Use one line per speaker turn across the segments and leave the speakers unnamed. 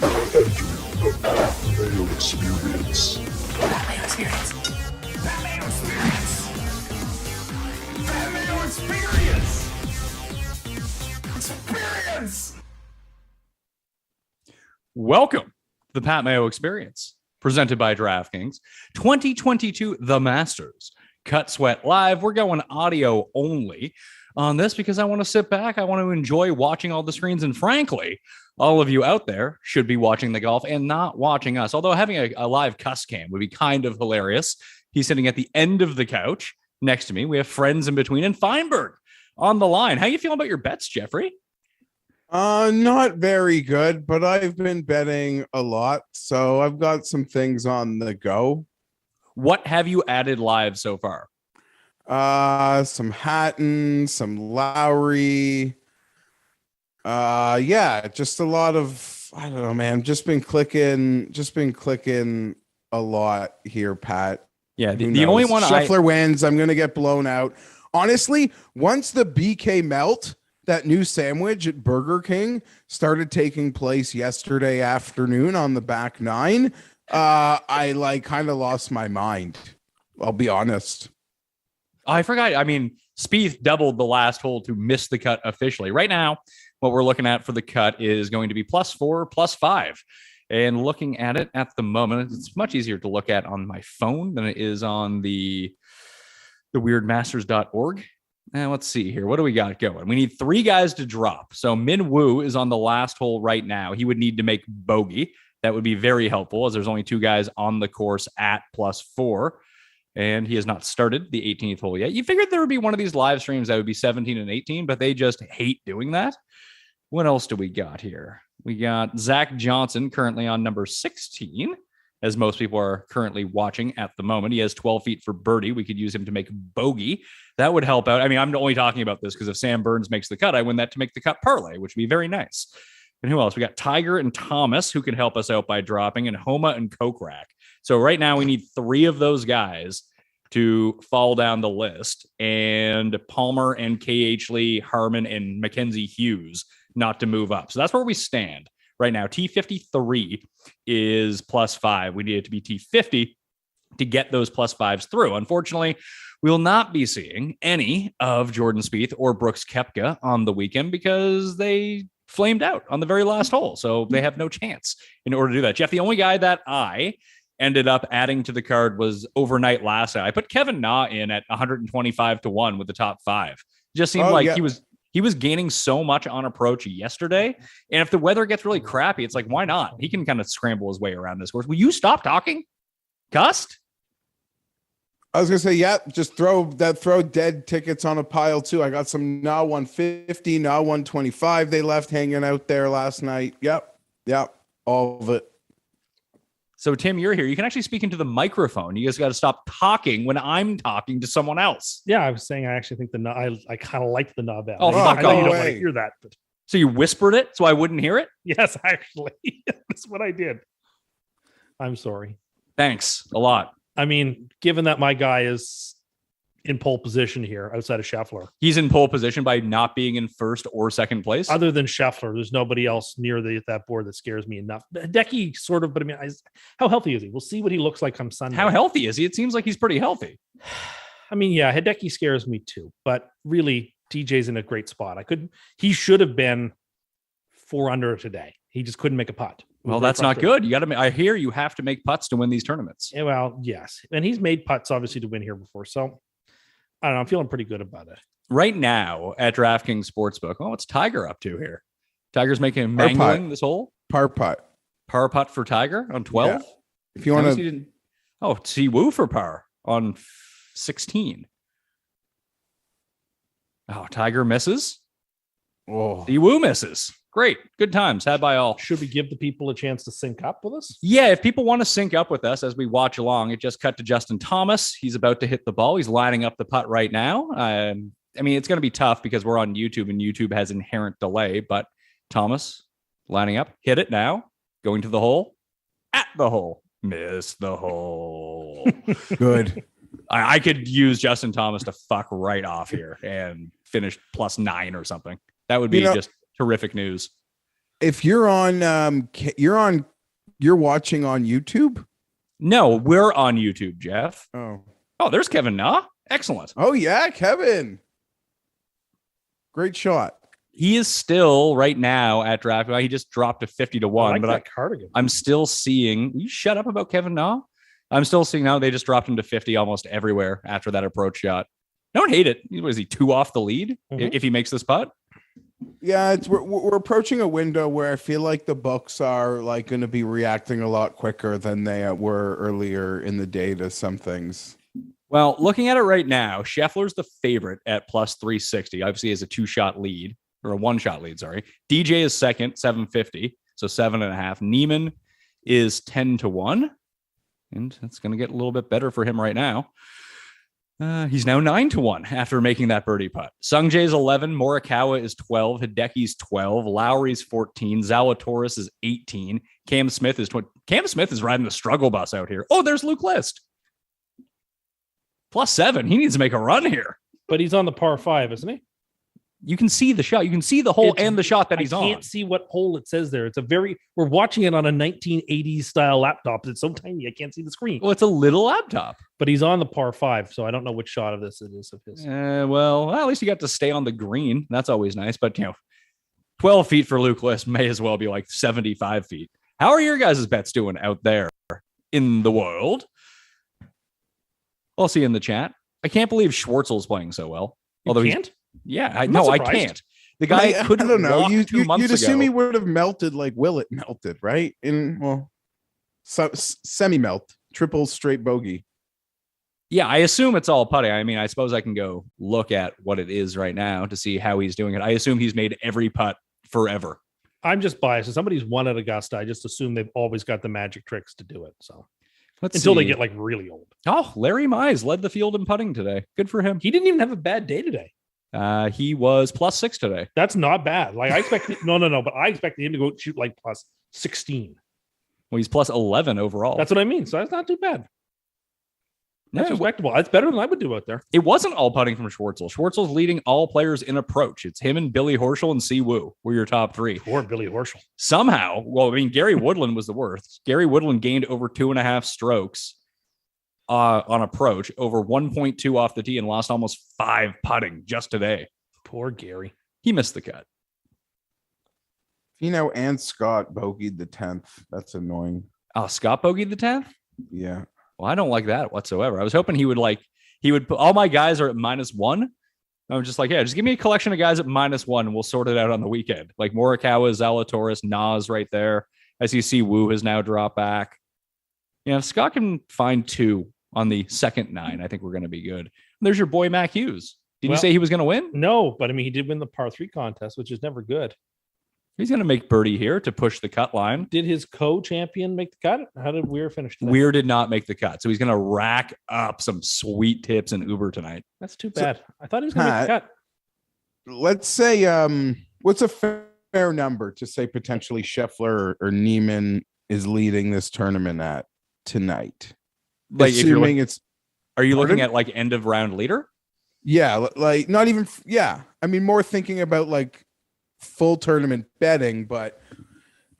Mayo experience.
Mayo experience. Mayo experience. Mayo experience. Experience.
Welcome to the Pat Mayo Experience, presented by DraftKings 2022 The Masters Cut Sweat Live. We're going audio only on this because I want to sit back. I want to enjoy watching all the screens. And frankly, all of you out there should be watching the golf and not watching us. Although having a live cuss cam would be kind of hilarious. He's sitting at the end of the couch next to me. We have friends in between and Fienberg on the line. How you feeling about your bets, Jeffrey?
Not very good, but I've been betting a lot, so I've got some things on the go.
What have you added live so far?
Some Hatton, some Lowry. Yeah, just a lot of, I don't know, man. Just been clicking a lot here, Pat.
Yeah, the only one
Scheffler wins. I'm gonna get blown out. Honestly, once the BK melt, that new sandwich at Burger King started taking place yesterday afternoon on the back nine, I kind of lost my mind. I'll be honest.
I forgot. I mean, Spieth doubled the last hole to miss the cut officially. Right now, what we're looking at for the cut is going to be +4, +5. And looking at it at the moment, it's much easier to look at on my phone than it is on the weirdmasters.org. And let's see here. What do we got going? We need 3 guys to drop. So Min Woo is on the last hole right now. He would need to make bogey. That would be very helpful as there's only 2 guys on the course at +4. And he has not started the 18th hole yet. You figured there would be one of these live streams that would be 17 and 18, but they just hate doing that. What else do we got here? We got Zach Johnson currently on number 16, as most people are currently watching at the moment. He has 12 feet for birdie. We could use him to make bogey. That would help out. I mean, I'm only talking about this because if Sam Burns makes the cut, I win that to make the cut parlay, which would be very nice. And who else? We got Tiger and Thomas, who can help us out by dropping, and Homa and Kokrak. So right now we need 3 of those guys to fall down the list, and Palmer and KH Lee, Harmon and Mackenzie Hughes not to move up. So that's where we stand right now. T53 is +5. We need it to be T50 to get those +5s through. Unfortunately, we will not be seeing any of Jordan Spieth or Brooks Koepka on the weekend because they flamed out on the very last hole. So they have no chance in order to do that. Jeff, the only guy that I ended up adding to the card was overnight last night. I put Kevin Na in at 125 to 1 with the top 5. It just seemed he was gaining so much on approach yesterday. And if the weather gets really crappy, it's like, why not? He can kind of scramble his way around this course. Will you stop talking? Gust?
I was gonna say, yeah, just throw dead tickets on a pile too. I got some Na 150, Na 125 they left hanging out there last night. Yep, all of it.
So, Tim, you're here. You can actually speak into the microphone. You guys got to stop talking when I'm talking to someone else.
Yeah, I was saying I actually think I kind of like the knob bet.
Oh,
I
fuck
know
off.
you don't want to hear that, but
So you whispered it so I wouldn't hear it?
yes, actually, that's what I did. I'm sorry.
Thanks a lot.
I mean, given that my guy is in pole position here outside of Scheffler.
He's in pole position by not being in first or second place.
Other than Scheffler, there's nobody else near that board that scares me enough. Hideki sort of, but I mean, how healthy is he? We'll see what he looks like come Sunday.
How healthy is he? It seems like he's pretty healthy.
I mean, yeah, Hideki scares me too, but really, TJ's in a great spot. He should have been 4 under today. He just couldn't make a putt.
Well, that's not good. You got to. I hear you have to make putts to win these tournaments.
Yeah, well, yes, and he's made putts obviously to win here before, so I don't know. I'm feeling pretty good about it
right now at DraftKings Sportsbook. Oh, what's Tiger up to here? Tiger's making mangling this hole.
Par putt
for Tiger on 12.
Yeah. If you want to,
Si Woo for par on 16. Oh, Tiger misses.
Oh,
Si Woo misses. Great. Good times had by all.
Should we give the people a chance to sync up with us?
Yeah, if people want to sync up with us as we watch along, it just cut to Justin Thomas. He's about to hit the ball. He's lining up the putt right now. I mean, it's going to be tough because we're on YouTube and YouTube has inherent delay, but Thomas lining up, hit it now, going to the hole, at the hole, miss the hole.
Good.
I could use Justin Thomas to fuck right off here and finish +9 or something. That would be just terrific news.
if you're on, you're watching on YouTube.
No, we're on YouTube, Jeff.
Oh,
There's Kevin Na. Excellent.
oh yeah, Kevin. Great shot.
He is still right now at draft. He just dropped to 50 to
I
1,
like
but
that cardigan.
I'm still seeing. Will you shut up about Kevin Na? I'm still seeing now they just dropped him to 50 almost everywhere after that approach shot. Don't hate it. Was he 2 off the lead if he makes this putt?
Yeah, we're approaching a window where I feel like the books are like going to be reacting a lot quicker than they were earlier in the day to some things.
Well, looking at it right now, Scheffler's the favorite at plus 360. Obviously, he has a 2-shot lead or a 1-shot lead. Sorry, DJ is second, 750, so 7.5. Neiman is 10 to 1, and that's going to get a little bit better for him right now. He's now 9 to 1 after making that birdie putt. Sungjae's 11, Morikawa is 12, Hideki's 12, Lowry's 14, Zalatoris is 18, Cam Smith is 20. Cam Smith is riding the struggle bus out here. Oh, there's Luke List. Plus 7. He needs to make a run here.
But he's on the par 5, isn't he?
You can see the shot. You can see the hole and the shot that he's on.
I can't see what hole it says there. It's we're watching it on a 1980s style laptop. It's so tiny. I can't see the screen.
Well, it's a little laptop.
But he's on the par 5, so I don't know which shot of this it is of his.
Well, at least you got to stay on the green. That's always nice. But, 12 feet for Luke List may as well be like 75 feet. How are your guys' bets doing out there in the world? I'll see you in the chat. I can't believe Schwartzel's playing so well.
Although he can't?
Yeah, I
surprised.
can't. The guy couldn't.
I don't know.
Walk 2 months
you'd assume
ago.
he would have melted like Willett melted, right? Semi melt, triple straight bogey.
Yeah, I assume it's all putting. I mean, I suppose I can go look at what it is right now to see how he's doing it. I assume he's made every putt forever.
I'm just biased. If somebody's won at Augusta, I just assume they've always got the magic tricks to do it. So until they get like really old.
Oh, Larry Mize led the field in putting today. Good for him.
He didn't even have a bad day today.
He was plus 6 today.
That's not bad. Like I expected, no, but I expected him to go shoot like plus 16.
Well, he's plus 11 overall.
That's what I mean. So that's not too bad. That's respectable. That's better than I would do out there.
It wasn't all putting from Schwartzel. Schwartzel's leading all players in approach. It's him and Billy Horschel and Si Woo were your top 3.
Poor Billy Horschel.
Somehow, Gary Woodland was the worst. Gary Woodland gained over 2.5 strokes on approach, over 1.2 off the tee, and lost almost 5 putting just today.
Poor Gary.
He missed the cut.
And Scott bogeyed the 10th. That's annoying.
Oh, Scott bogeyed the 10th?
Yeah.
Well, I don't like that whatsoever. I was hoping he would put all my guys are at -1. I'm just like, yeah, just give me a collection of guys at -1 and we'll sort it out on the weekend. Like Morikawa, Zalatoris, Nas right there. As you see, Woo has now dropped back. If Scott can find 2 on the second 9, I think we're going to be good. And there's your boy, Mac Hughes. Did you say he was going to win?
No, but I mean, he did win the par 3 contest, which is never good.
He's going to make birdie here to push the cut line.
Did his co-champion make the cut? How did Weir finish today?
Weir did not make the cut. So he's going to rack up some sweet tips in Uber tonight.
That's too bad. I thought he was going to make the cut.
Let's say, what's a fair number to say potentially Scheffler or Neiman is leading this tournament at tonight?
Like,
assuming
are you looking at like end of round leader?
Yeah, like not even. Yeah, I mean more thinking about like full tournament betting, but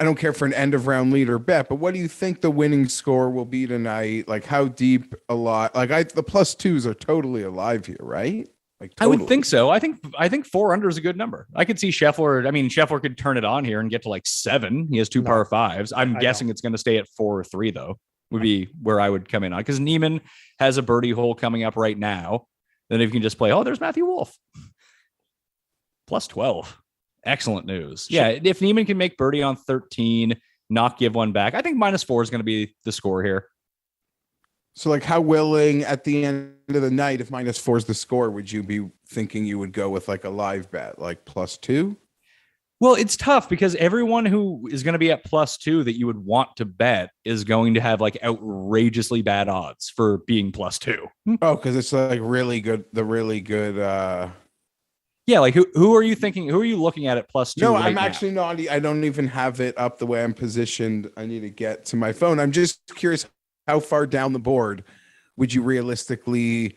I don't care for an end of round leader bet. But what do you think the winning score will be tonight? Like how deep a lot? Like the +2s are totally alive here, right? Like totally.
I would think so. I think 4 under is a good number. I could see Scheffler. I mean, Scheffler could turn it on here and get to like 7. He has 2 par 5s. I'm guessing it's going to stay at 4 or 3 though. Would be where I would come in on, because Neiman has a birdie hole coming up right now. Then if you can just play, there's Matthew Wolff. +12. Excellent news. Yeah, if Neiman can make birdie on 13, not give one back, I think -4 is going to be the score here.
So like how willing at the end of the night, if -4 is the score, would you be thinking you would go with like a live bet, like +2?
Well, it's tough because everyone who is going to be at +2 that you would want to bet is going to have like outrageously bad odds for being +2.
Oh, because it's like really good.
Yeah, like who are you thinking? Who are you looking at +2?
No,
right
I'm
now?
actually not. I don't even have it up the way I'm positioned. I need to get to my phone. I'm just curious, how far down the board would you realistically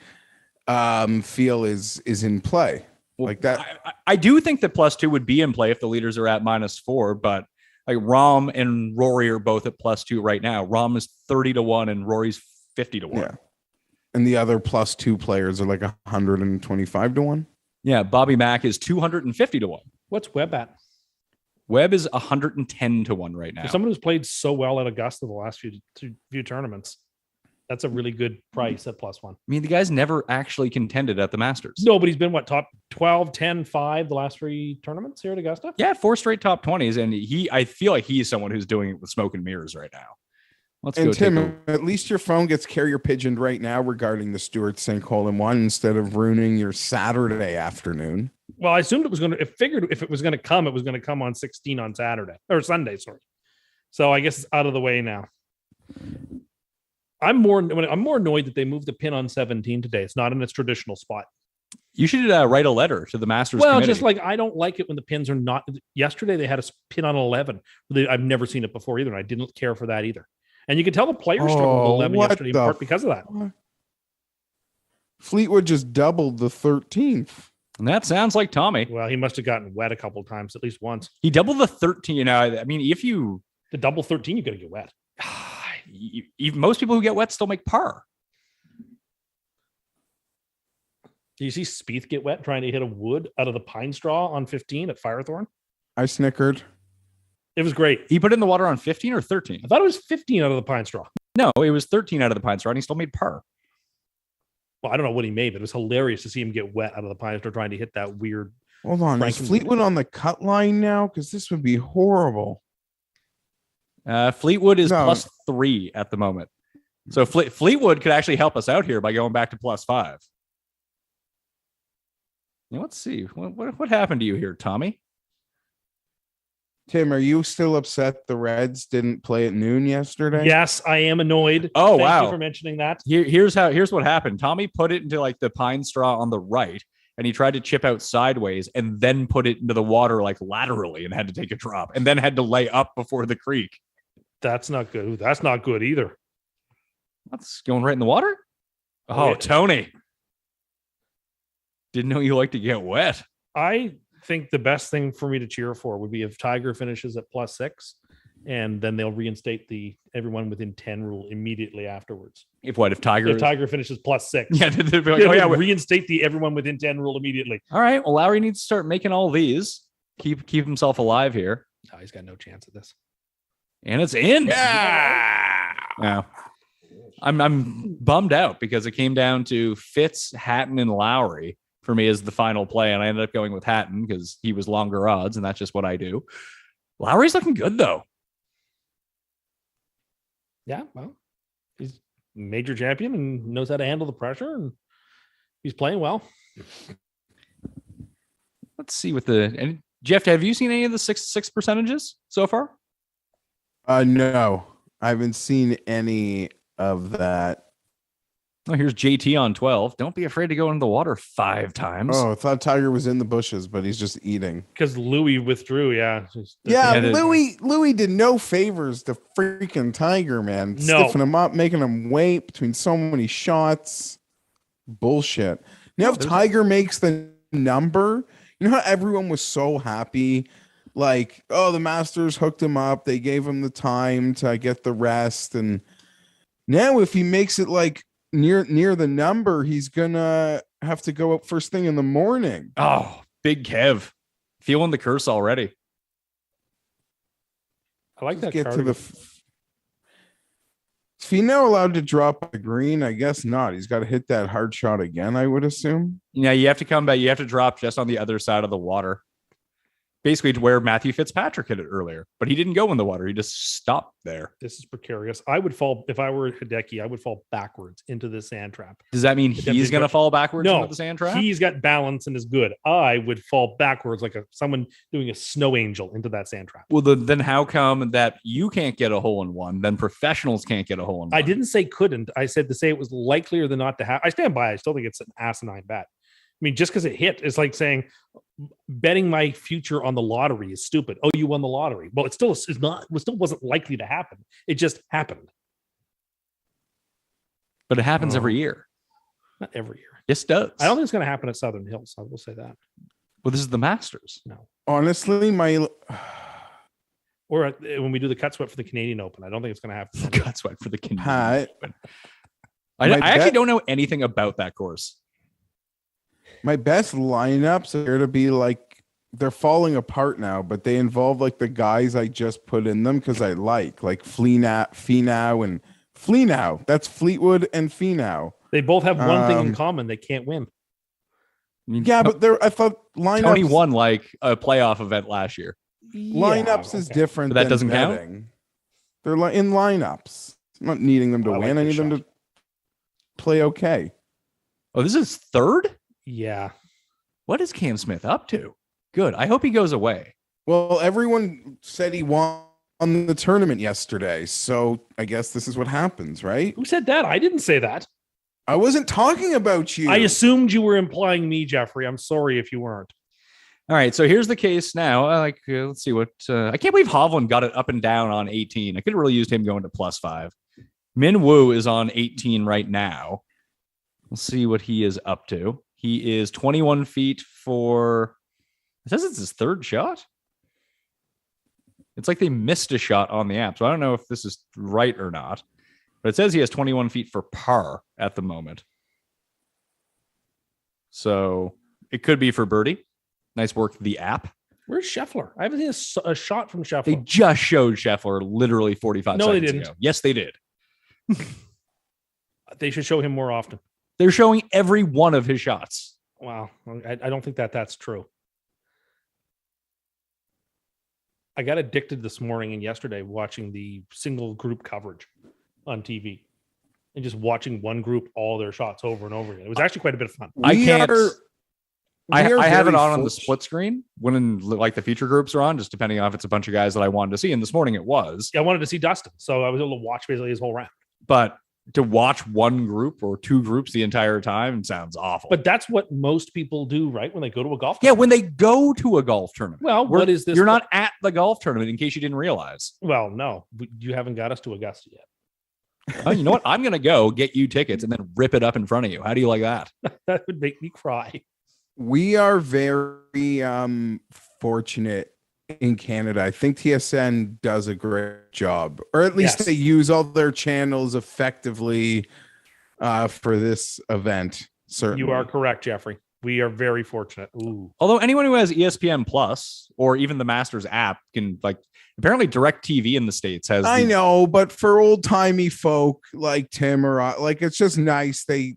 feel is in play? Like that.
I do think that +2 would be in play if the leaders are at -4, but Like Rahm and Rory are both at +2 right now. Rahm is 30-1 and Rory's 50-1.
Yeah. And the other +2 players are like 125-1.
Yeah, Bobby Mack is 250-1.
What's Webb at?
Webb is 110-1 right now.
For someone who's played so well at Augusta the last few tournaments, that's a really good price at +1.
I mean, the guy's never actually contended at the Masters.
No, but he's been top 12, 10, 5 the last 3 tournaments here at Augusta.
Yeah, 4 straight top 20s, and I feel like he's someone who's doing it with smoke and mirrors right now. Let's go.
Tim, at least your phone gets carrier pigeoned right now regarding the Stuart St. Hole-in-1 instead of ruining your Saturday afternoon.
Well, I assumed it was going to. It figured if it was going to come, it was going to come on 16 on Saturday or Sunday. Sorry. So I guess it's out of the way now. I'm more annoyed that they moved the pin on 17 today. It's not in its traditional spot.
You should write a letter to the Masters.
Well,
committee.
just like I don't like it when the pins are not. Yesterday they had a pin on 11. I've never seen it before either, and I didn't care for that either. And you could tell the players struggled with 11 yesterday in part because of that.
Fleetwood just doubled the 13th.
And that sounds like Tommy.
Well, he must have gotten wet a couple of times, at least once.
He doubled the 13. You know, I mean, if you
the double 13, you got to get wet.
Most people who get wet still make par.
Do you see Spieth get wet trying to hit a wood out of the pine straw on 15 at Firethorn?
I snickered.
It was great.
He put in the water on 15 or 13?
I thought it was 15 out of the pine straw.
No, it was 13 out of the pine straw, and he still made par.
Well, I don't know what he made, but it was hilarious to see him get wet out of the pine straw trying to hit that weird.
Hold on. Is Fleetwood on the cut line now? Because this would be horrible.
Fleetwood is +3 at the moment. So Fleetwood could actually help us out here by going back to +5. Now, let's see. What happened to you here, Tommy?
Tim, are you still upset the Reds didn't play at noon yesterday?
Yes, I am annoyed.
Oh,
Thank
wow.
you for mentioning that.
Here's what happened. Tommy put it into like the pine straw on the right, and he tried to chip out sideways and then put it into the water like laterally and had to take a drop and then had to lay up before the creek.
That's not good. That's not good either.
That's going right in the water? Oh,
yeah.
Tony. Didn't know you like to get wet.
I think the best thing for me to cheer for would be if Tiger finishes at +6, and then they'll reinstate the everyone within 10 rule immediately afterwards.
If Tiger
finishes +6,
yeah,
reinstate the everyone within 10 rule immediately.
All right. Well, Lowry needs to start making all these. Keep himself alive here.
No, he's got no chance at this.
And it's in. Yeah. I'm bummed out because it came down to Fitz, Hatton, and Lowry for me as the final play, and I ended up going with Hatton because he was longer odds, and that's just what I do. Lowry's looking good though.
Yeah, well, he's major champion and knows how to handle the pressure, and he's playing well.
Let's see and Jeff, have you seen any of the six percentages so far?
No, I haven't seen any of that.
Oh, here's JT on 12. Don't be afraid to go into the water 5 times.
Oh, I thought Tiger was in the bushes, but he's just eating.
Because Louis withdrew, yeah.
Louis did no favors to freaking Tiger, man.
No.
Stiffing him up, making him wait between so many shots. Bullshit. Now if Tiger makes the number, you know how everyone was so happy? Like, oh, the Masters hooked him up. They gave him the time to get the rest. And now if he makes it like near the number, he's gonna have to go up first thing in the morning.
Oh, big Kev. Feeling the curse already.
I like that.
Get to the is Finau allowed to drop a green? I guess not. He's got to hit that hard shot again, I would assume.
Yeah, you have to come back. You have to drop just on the other side of the water. Basically to where Matthew Fitzpatrick hit it earlier, but he didn't go in the water. He just stopped there.
This is precarious. I would fall if I were Hideki. I would fall backwards into the sand trap.
Does that mean he's going to fall backwards into the sand trap?
He's got balance and is good. I would fall backwards like someone doing a snow angel into that sand trap.
Well, then how come that you can't get a hole in one? Then professionals can't get a hole in one.
I didn't say couldn't. I said to say it was likelier than not to happen. I stand by. I still think it's an asinine bet. I mean, just because it hit is like saying betting my future on the lottery is stupid. Oh, you won the lottery. Well, it still is not. It still wasn't likely to happen. It just happened.
But it happens every year.
Not every year.
Yes, it does.
I don't think it's going to happen at Southern Hills. I will say that.
Well, this is the Masters.
No.
Honestly,
Or when we do the cut sweat for the Canadian Open. I don't think it's going to happen.
Cut sweat for the Canadian
Pat,
Open. I actually don't know anything about that course.
my best lineups are to be like they're falling apart now, but they involve like the guys I just put in them because I like Finau and Fleenau. That's Fleetwood and Finau.
They both have one thing in common. They can't win.
I mean,
Yeah, but I thought lineups.
Tony won like a playoff event last year.
Lineups is different.
But that
than
doesn't count?
betting. They're in lineups. I'm not needing them to
I like
win. I
your
need them
shot.
to play okay.
Oh, this is third?
Yeah.
What is Cam Smith up to? Good. I hope he goes away.
Well, everyone said he won the tournament yesterday, so I guess this is what happens, right?
Who said that? I didn't say that.
I wasn't talking about you.
I assumed you were implying me, Jeffrey. I'm sorry if you weren't.
All right, so here's the case now. Let's see what I can't believe Hovland got it up and down on 18. I could have really used him going to +5. Min Woo is on 18 right now. Let's see what he is up to. He is 21 feet for. It says it's his third shot. It's like they missed a shot on the app, so I don't know if this is right or not. But it says he has 21 feet for par at the moment. So it could be for birdie. Nice work, the app.
Where's Scheffler? I haven't seen a shot from Scheffler.
They just showed Scheffler literally 45
No, they
seconds
didn't.
ago. Yes, they did.
They should show him more often.
They're showing every one of his shots.
Wow. I don't think that's true. I got addicted this morning and yesterday watching the single group coverage on TV and just watching one group, all their shots over and over again. It was actually quite a bit of fun.
I can't. I have it
very
on the
fortunate.
split screen when like the feature groups are on, just depending on if it's a bunch of guys that I wanted to see. And this morning it was.
I wanted to see Dustin, so I was able to watch basically his whole round.
But to watch one group or two groups the entire time sounds awful.
But that's what most people do, right? When they go to a golf
yeah,
tournament.
when they go to a golf tournament.
Well, what is this?
You're not at the golf tournament, in case you didn't realize.
Well, no. You haven't got us to Augusta yet.
Oh, you know what? I'm going to go get you tickets and then rip it up in front of you. How do you like that?
That would make me cry.
We are very fortunate in Canada. I think TSN does a great job, or at least
Yes.
they use all their channels effectively for this event. Certainly,
You are correct, Jeffrey. We are very fortunate. Ooh.
Although anyone who has ESPN Plus or even the Masters app can apparently Direct TV in the States has.
I know, but for old timey folk like Tim or it's just nice. They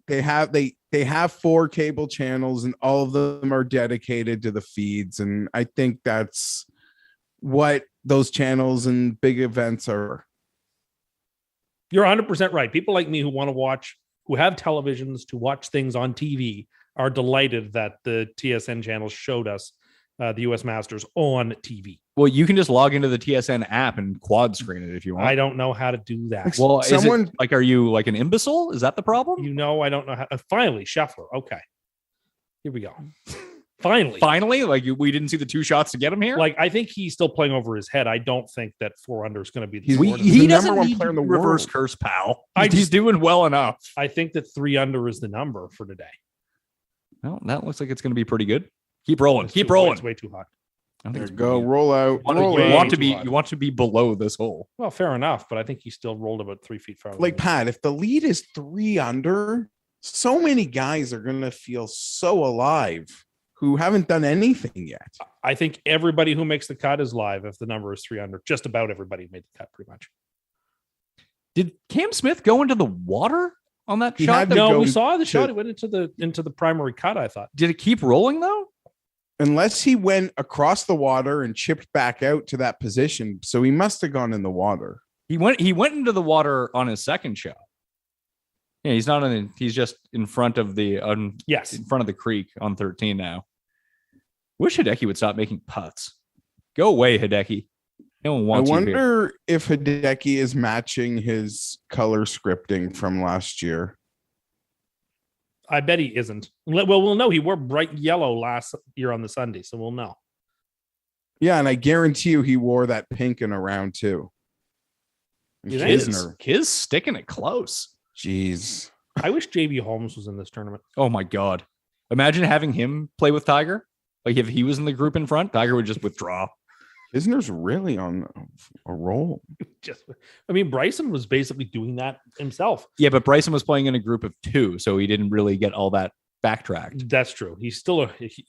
have 4 cable channels and all of them are dedicated to the feeds, and I think that's what those channels and big events are.
You're 100% right. People like me who want to watch, who have televisions to watch things on TV, are delighted that the TSN channel showed us the U.S. Masters on TV.
Well, you can just log into the TSN app and quad screen it if you want.
I don't know how to do that.
Well,
Someone-
are you like an imbecile? Is that the problem?
You know, I don't know how. Finally, Scheffler. Okay. Here we go. Finally.
Finally, we didn't see the 2 shots to get him here.
I think he's still playing over his head. I don't think that 4 under is going to be the
He's-
score.
he's
he
the
doesn't
number one
need
player in the
reverse
world.
curse, pal.
I
He's
just-
doing well enough.
I think that 3 under is the number for today.
Well, that looks like it's going to be pretty good. Keep rolling.
It's
Keep
too-
rolling.
It's way too hot.
I think
There
it's
you go.
pretty good.
Roll out.
You
Roll
want
out.
you want to be below this hole.
Well, fair enough, but I think he still rolled about 3 feet farther.
Like
than me.
Pat, if the lead is 3 under, so many guys are gonna feel so alive who haven't done anything yet.
I think everybody who makes the cut is live if the number is 3 under. Just about everybody made the cut, pretty much.
Did Cam Smith go into the water on that
He
shot?
had to
No,
go
we saw the
to-
shot. It went into the primary cut, I thought.
Did it keep rolling though?
Unless he went across the water and chipped back out to that position, so he must have gone in the water.
He went into the water on his second shot. Yeah, he's not in. He's just in front of the
Yes.
in front of the creek on 13 now. Wish Hideki would stop making putts. Go away, Hideki. No one
I
wants you here.
wonder if Hideki is matching his color scripting from last year.
I bet he isn't. Well, we'll know. He wore bright yellow last year on the Sunday, so we'll know.
Yeah, and I guarantee you he wore that pink in a round too.
You think?
Kisner.
Kiz sticking it close.
Jeez.
I wish JB Holmes was in this tournament.
Oh my god! Imagine having him play with Tiger. Like if he was in the group in front, Tiger would just withdraw.
Isner's really on a roll.
Bryson was basically doing that himself.
Yeah, but Bryson was playing in a group of 2, so he didn't really get all that backtracked.
That's true. He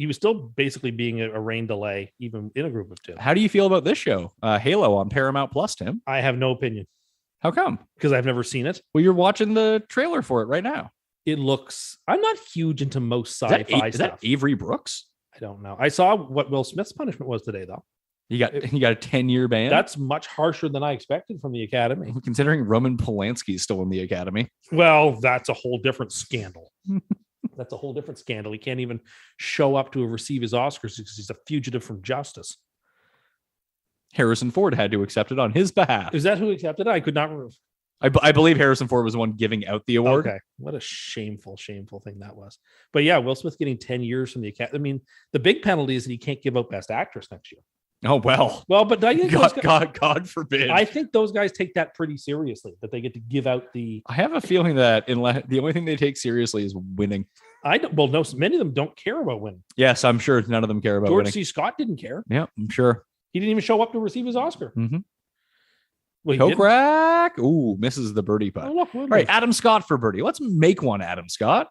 was still basically being a rain delay, even in a group of 2.
How do you feel about this show? Halo on Paramount Plus, Tim.
I have no opinion
How come?
because I've never seen it.
Well, you're watching the trailer for it right now.
It looks. I'm not huge into most sci-fi
Is that
stuff.
Avery Brooks?
I don't know. I saw what Will Smith's punishment was today, though.
He got a 10-year ban.
That's much harsher than I expected from the Academy.
Considering Roman Polanski is still in the Academy.
Well, that's a whole different scandal. That's a whole different scandal. He can't even show up to receive his Oscars because he's a fugitive from justice.
Harrison Ford had to accept it on his behalf.
Is that who accepted it? I could not.
I believe Harrison Ford was the one giving out the award.
Okay, what a shameful thing that was. But yeah, Will Smith getting 10 years from the Academy. I mean, the big penalty is that he can't give out Best Actress next year.
Oh, well.
Well, but I think
God forbid.
I think those guys take that pretty seriously, that they get to give out the.
I have a feeling that the only thing they take seriously is winning.
I don't. Well, no, many of them don't care about winning.
Yes, I'm sure none of them care about
George
winning.
C. Scott didn't care.
Yeah, I'm sure.
He didn't even show up to receive his Oscar.
Mm-hmm.
Well, he didn't.
Kokrak. Ooh, misses the birdie putt.
Oh, look,
All right, Adam Scott for birdie. Let's make one, Adam Scott.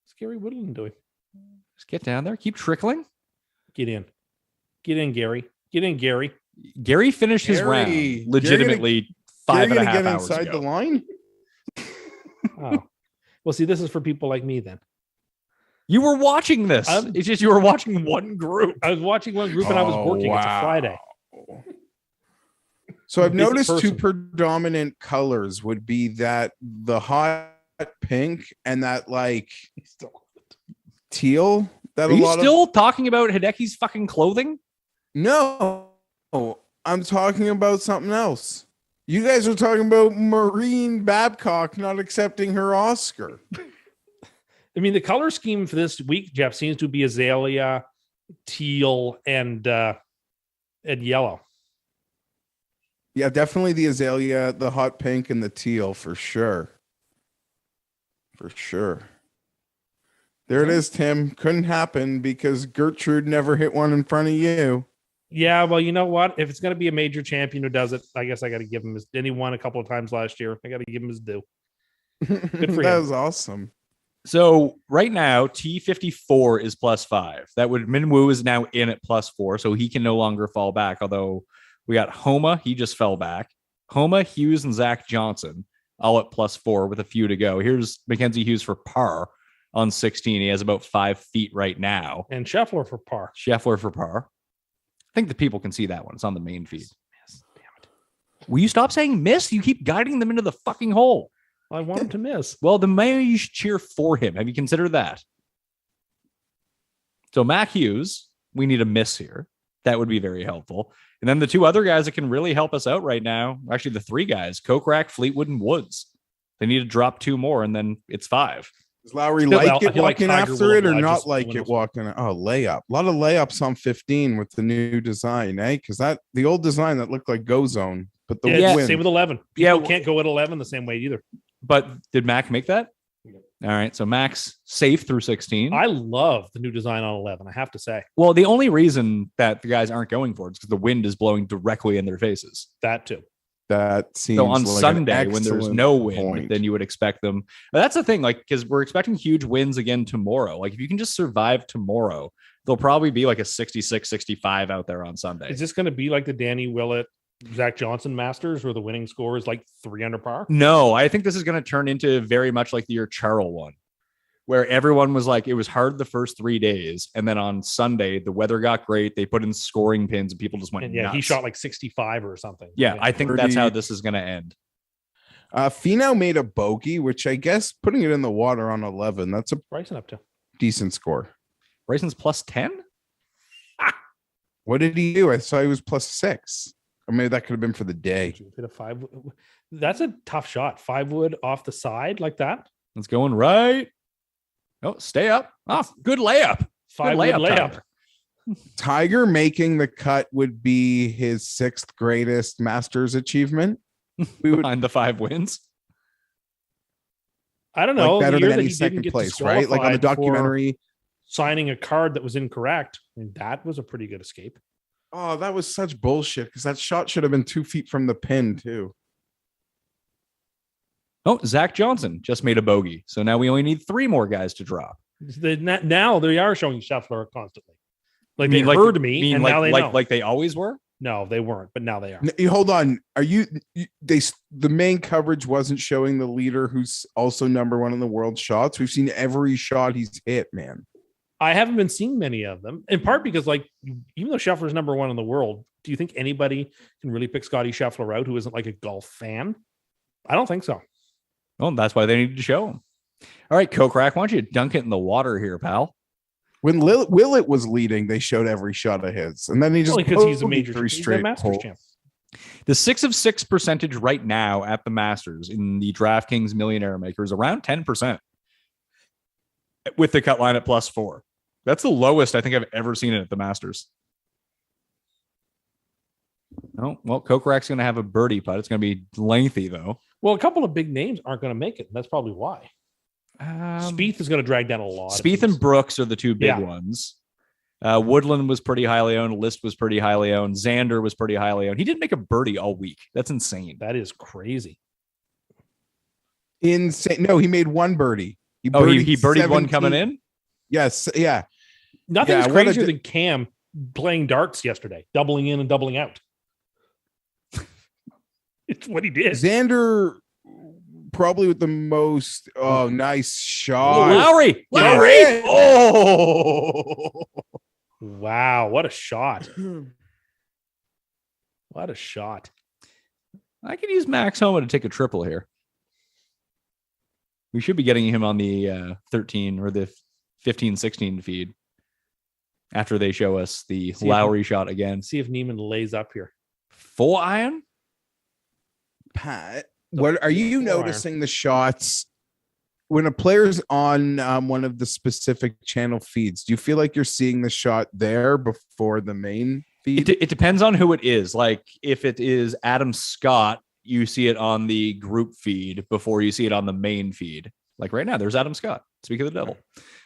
What's Gary Woodland doing?
Just get down there. Keep trickling.
Get in, Gary. Get in, Gary.
Gary finished his round legitimately 5.5 hours
inside
ago.
the line.
Oh, well, see, this is for people like me then.
You were watching this. It's just you were watching one group.
I was watching one group and I was working. It's a Friday.
So I've noticed 2 predominant colors would be that the hot pink and that like teal. That
Are you still talking about Hideki's fucking clothing?
No, I'm talking about something else. You guys are talking about Maureen Babcock not accepting her Oscar.
I mean, the color scheme for this week, Jeff, seems to be azalea, teal, and yellow.
Yeah, definitely the azalea, the hot pink, and the teal for sure. For sure. There it is, Tim. Couldn't happen because Gertrude never hit one in front of you.
Yeah, well, you know what? If it's going to be a major champion who does it, I guess I got to give him his. And he won a couple of times last year. I got to give him his due. Good for him.
That was awesome.
So right now, T54 is +5. That would Minwoo is now in at +4, so he can no longer fall back. Although we got Homa, he just fell back. Homa, Hughes, and Zach Johnson all at +4 with a few to go. Here's Mackenzie Hughes for par on 16. He has about 5 feet right now.
And Scheffler for par.
Scheffler for par. I think the people can see that one. It's on the main feed. Miss. Damn it. Will you stop saying miss? You keep guiding them into the fucking hole.
I want him to miss.
Well, then maybe you should cheer for him. Have you considered that? So Mac Hughes, we need a miss here. That would be very helpful. And then the 2 other guys that can really help us out right now, actually the 3 guys, Kokrak, Fleetwood, and Woods. They need to drop 2 more, and then it's 5.
Does Lowry
Still,
like it
I feel like
walking
Tiger
after
will
it or
oblige
not
us
like
when
it
else.
walking? Oh, layup. A lot of layups on 15 with the new design, eh? Because the old design that looked like Go Zone, but the
Yeah,
wind.
same with 11.
Yeah,
People can't go at 11 the same way either.
But did Mac make that? All right, so Mac's safe through 16.
I love the new design on 11, I have to say.
Well, the only reason that the guys aren't going for it is because the wind is blowing directly in their faces.
That too.
That seems
So on
like
Sunday,
an
when there's
excellent
no wind,
point.
then you would expect them. But that's the thing, like, because we're expecting huge winds again tomorrow. Like, if you can just survive tomorrow, there'll probably be like a 66, 65 out there on Sunday.
Is this going to be like the Danny Willett, Zach Johnson Masters, where the winning score is like 3 under par?
No, I think this is going to turn into very much like the year Charles won, where everyone was like, it was hard the first 3 days. And then on Sunday, the weather got great. They put in scoring pins and people just went
And yeah,
nuts.
he shot like 65 or something.
Yeah, I think that's how
Pretty-
this is going to end.
Finau made a bogey, which I guess putting it in the water on 11, that's a
Bryson up to.
decent score.
Bryson's +10?
What did he do? I saw he was +6. Or maybe that could have been for the day.
Hit a 5. That's a tough shot. 5 wood off the side like that.
It's going right. Oh, stay up. Oh, good layup.
5
Good
wood
layup.
layup.
Tyler.
Tiger making the cut would be his 6th greatest Masters achievement. We would
Behind the 5 wins.
I don't know.
like better
the year
than
that
any
he didn't
second
get
place, right? Like on the
disqualified for
documentary.
signing a card that was incorrect. I mean, that was a pretty good escape.
Oh, that was such bullshit because that shot should have been 2 feet from the pin, too.
Oh, Zach Johnson just made a bogey. So now we only need 3 more guys to drop.
Now they are showing Scheffler constantly. Like
You
they
mean
heard me, and now they know.
like they always were?
No, they weren't, but now they are.
Hold on. Are the main coverage wasn't showing the leader who's also number 1 in the world shots? We've seen every shot he's hit, man.
I haven't been seeing many of them, in part because, like, even though Scheffler's number 1 in the world, do you think anybody can really pick Scotty Scheffler out who isn't like a golf fan? I don't think so.
Well, that's why they need to show him. All right, Kokrak, why don't you dunk it in the water here, pal?
When Willett was leading, they showed every shot of his, and then he just
Because he's a
bogeyed
major
3
he's a
straight
Masters
holes.
champ.
The 6 of 6 percentage right now at the Masters in the DraftKings Millionaire Maker is around 10% with the cut line at +4. That's the lowest I think I've ever seen it at the Masters. Oh, well, Kokrak's going to have a birdie putt. It's going to be lengthy, though.
Well, a couple of big names aren't going to make it. And that's probably why. Spieth is going to drag down a lot.
Spieth and Brooks are the 2 big
Yeah.
ones. Woodland was pretty highly owned. List was pretty highly owned. Xander was pretty highly owned. He didn't make a birdie all week. That's insane.
That is crazy.
Insane. No, he made 1 birdie. He
birdied one coming
17
in?
Yes. Yeah.
Nothing's
Yeah, what a
crazier
di-
than Cam playing darts yesterday, doubling in and doubling out. It's what he did.
Xander probably with the most. Oh, nice shot.
Lowry.
Lowry.
Oh.
Wow, what a shot. What a shot.
I could use Max Homa to take a triple here. We should be getting him on the 13 or the 15-16 feed after they show us the Lowry shot again.
See if Neiman lays up here.
Full iron?
Pat, what are you noticing the shots when a player's on one of the specific channel feeds? Do you feel like you're seeing the shot there before the main feed?
It depends on who it is. Like if it is Adam Scott, you see it on the group feed before you see it on the main feed. Like right now, there's Adam Scott, speak of the devil,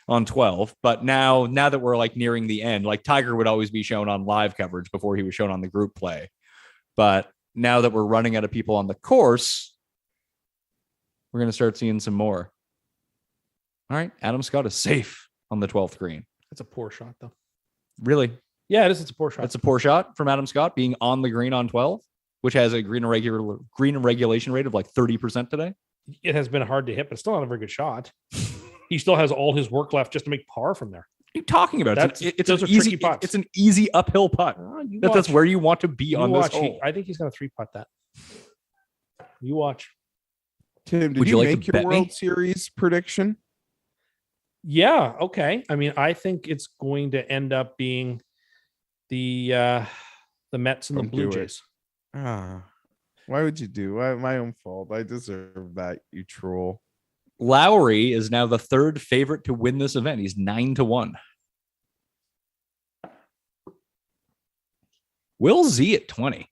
on 12. But now that we're like nearing the end, like Tiger would always be shown on live coverage before he was shown on the group play. But now that we're running out of people on the course, we're going to start seeing some more. All right, Adam Scott is safe on the 12th green.
That's a poor shot, though.
Really?
Yeah, it is. It's a poor shot.
That's a poor shot from Adam Scott being on the green on 12, which has a green regulation rate of like 30% today.
It has been hard to hit, but it's still not a very good shot. He still has all his work left just to make par from there.
What are you talking about?
Those are tricky putts.
It's an easy uphill putt. That's where you want to be on this hole.
I think he's going to 3-putt that. You watch.
Tim, did
Would
you
you like to
make your
bet me?
World Series prediction?
Yeah. Okay. I mean, I think it's going to end up being the Mets and the
Don't
Blue
do it.
Jays.
Why would you do? My own fault. I deserve that, you troll.
Lowry is now the 3rd favorite to win this event. He's 9-1. Will Z at 20.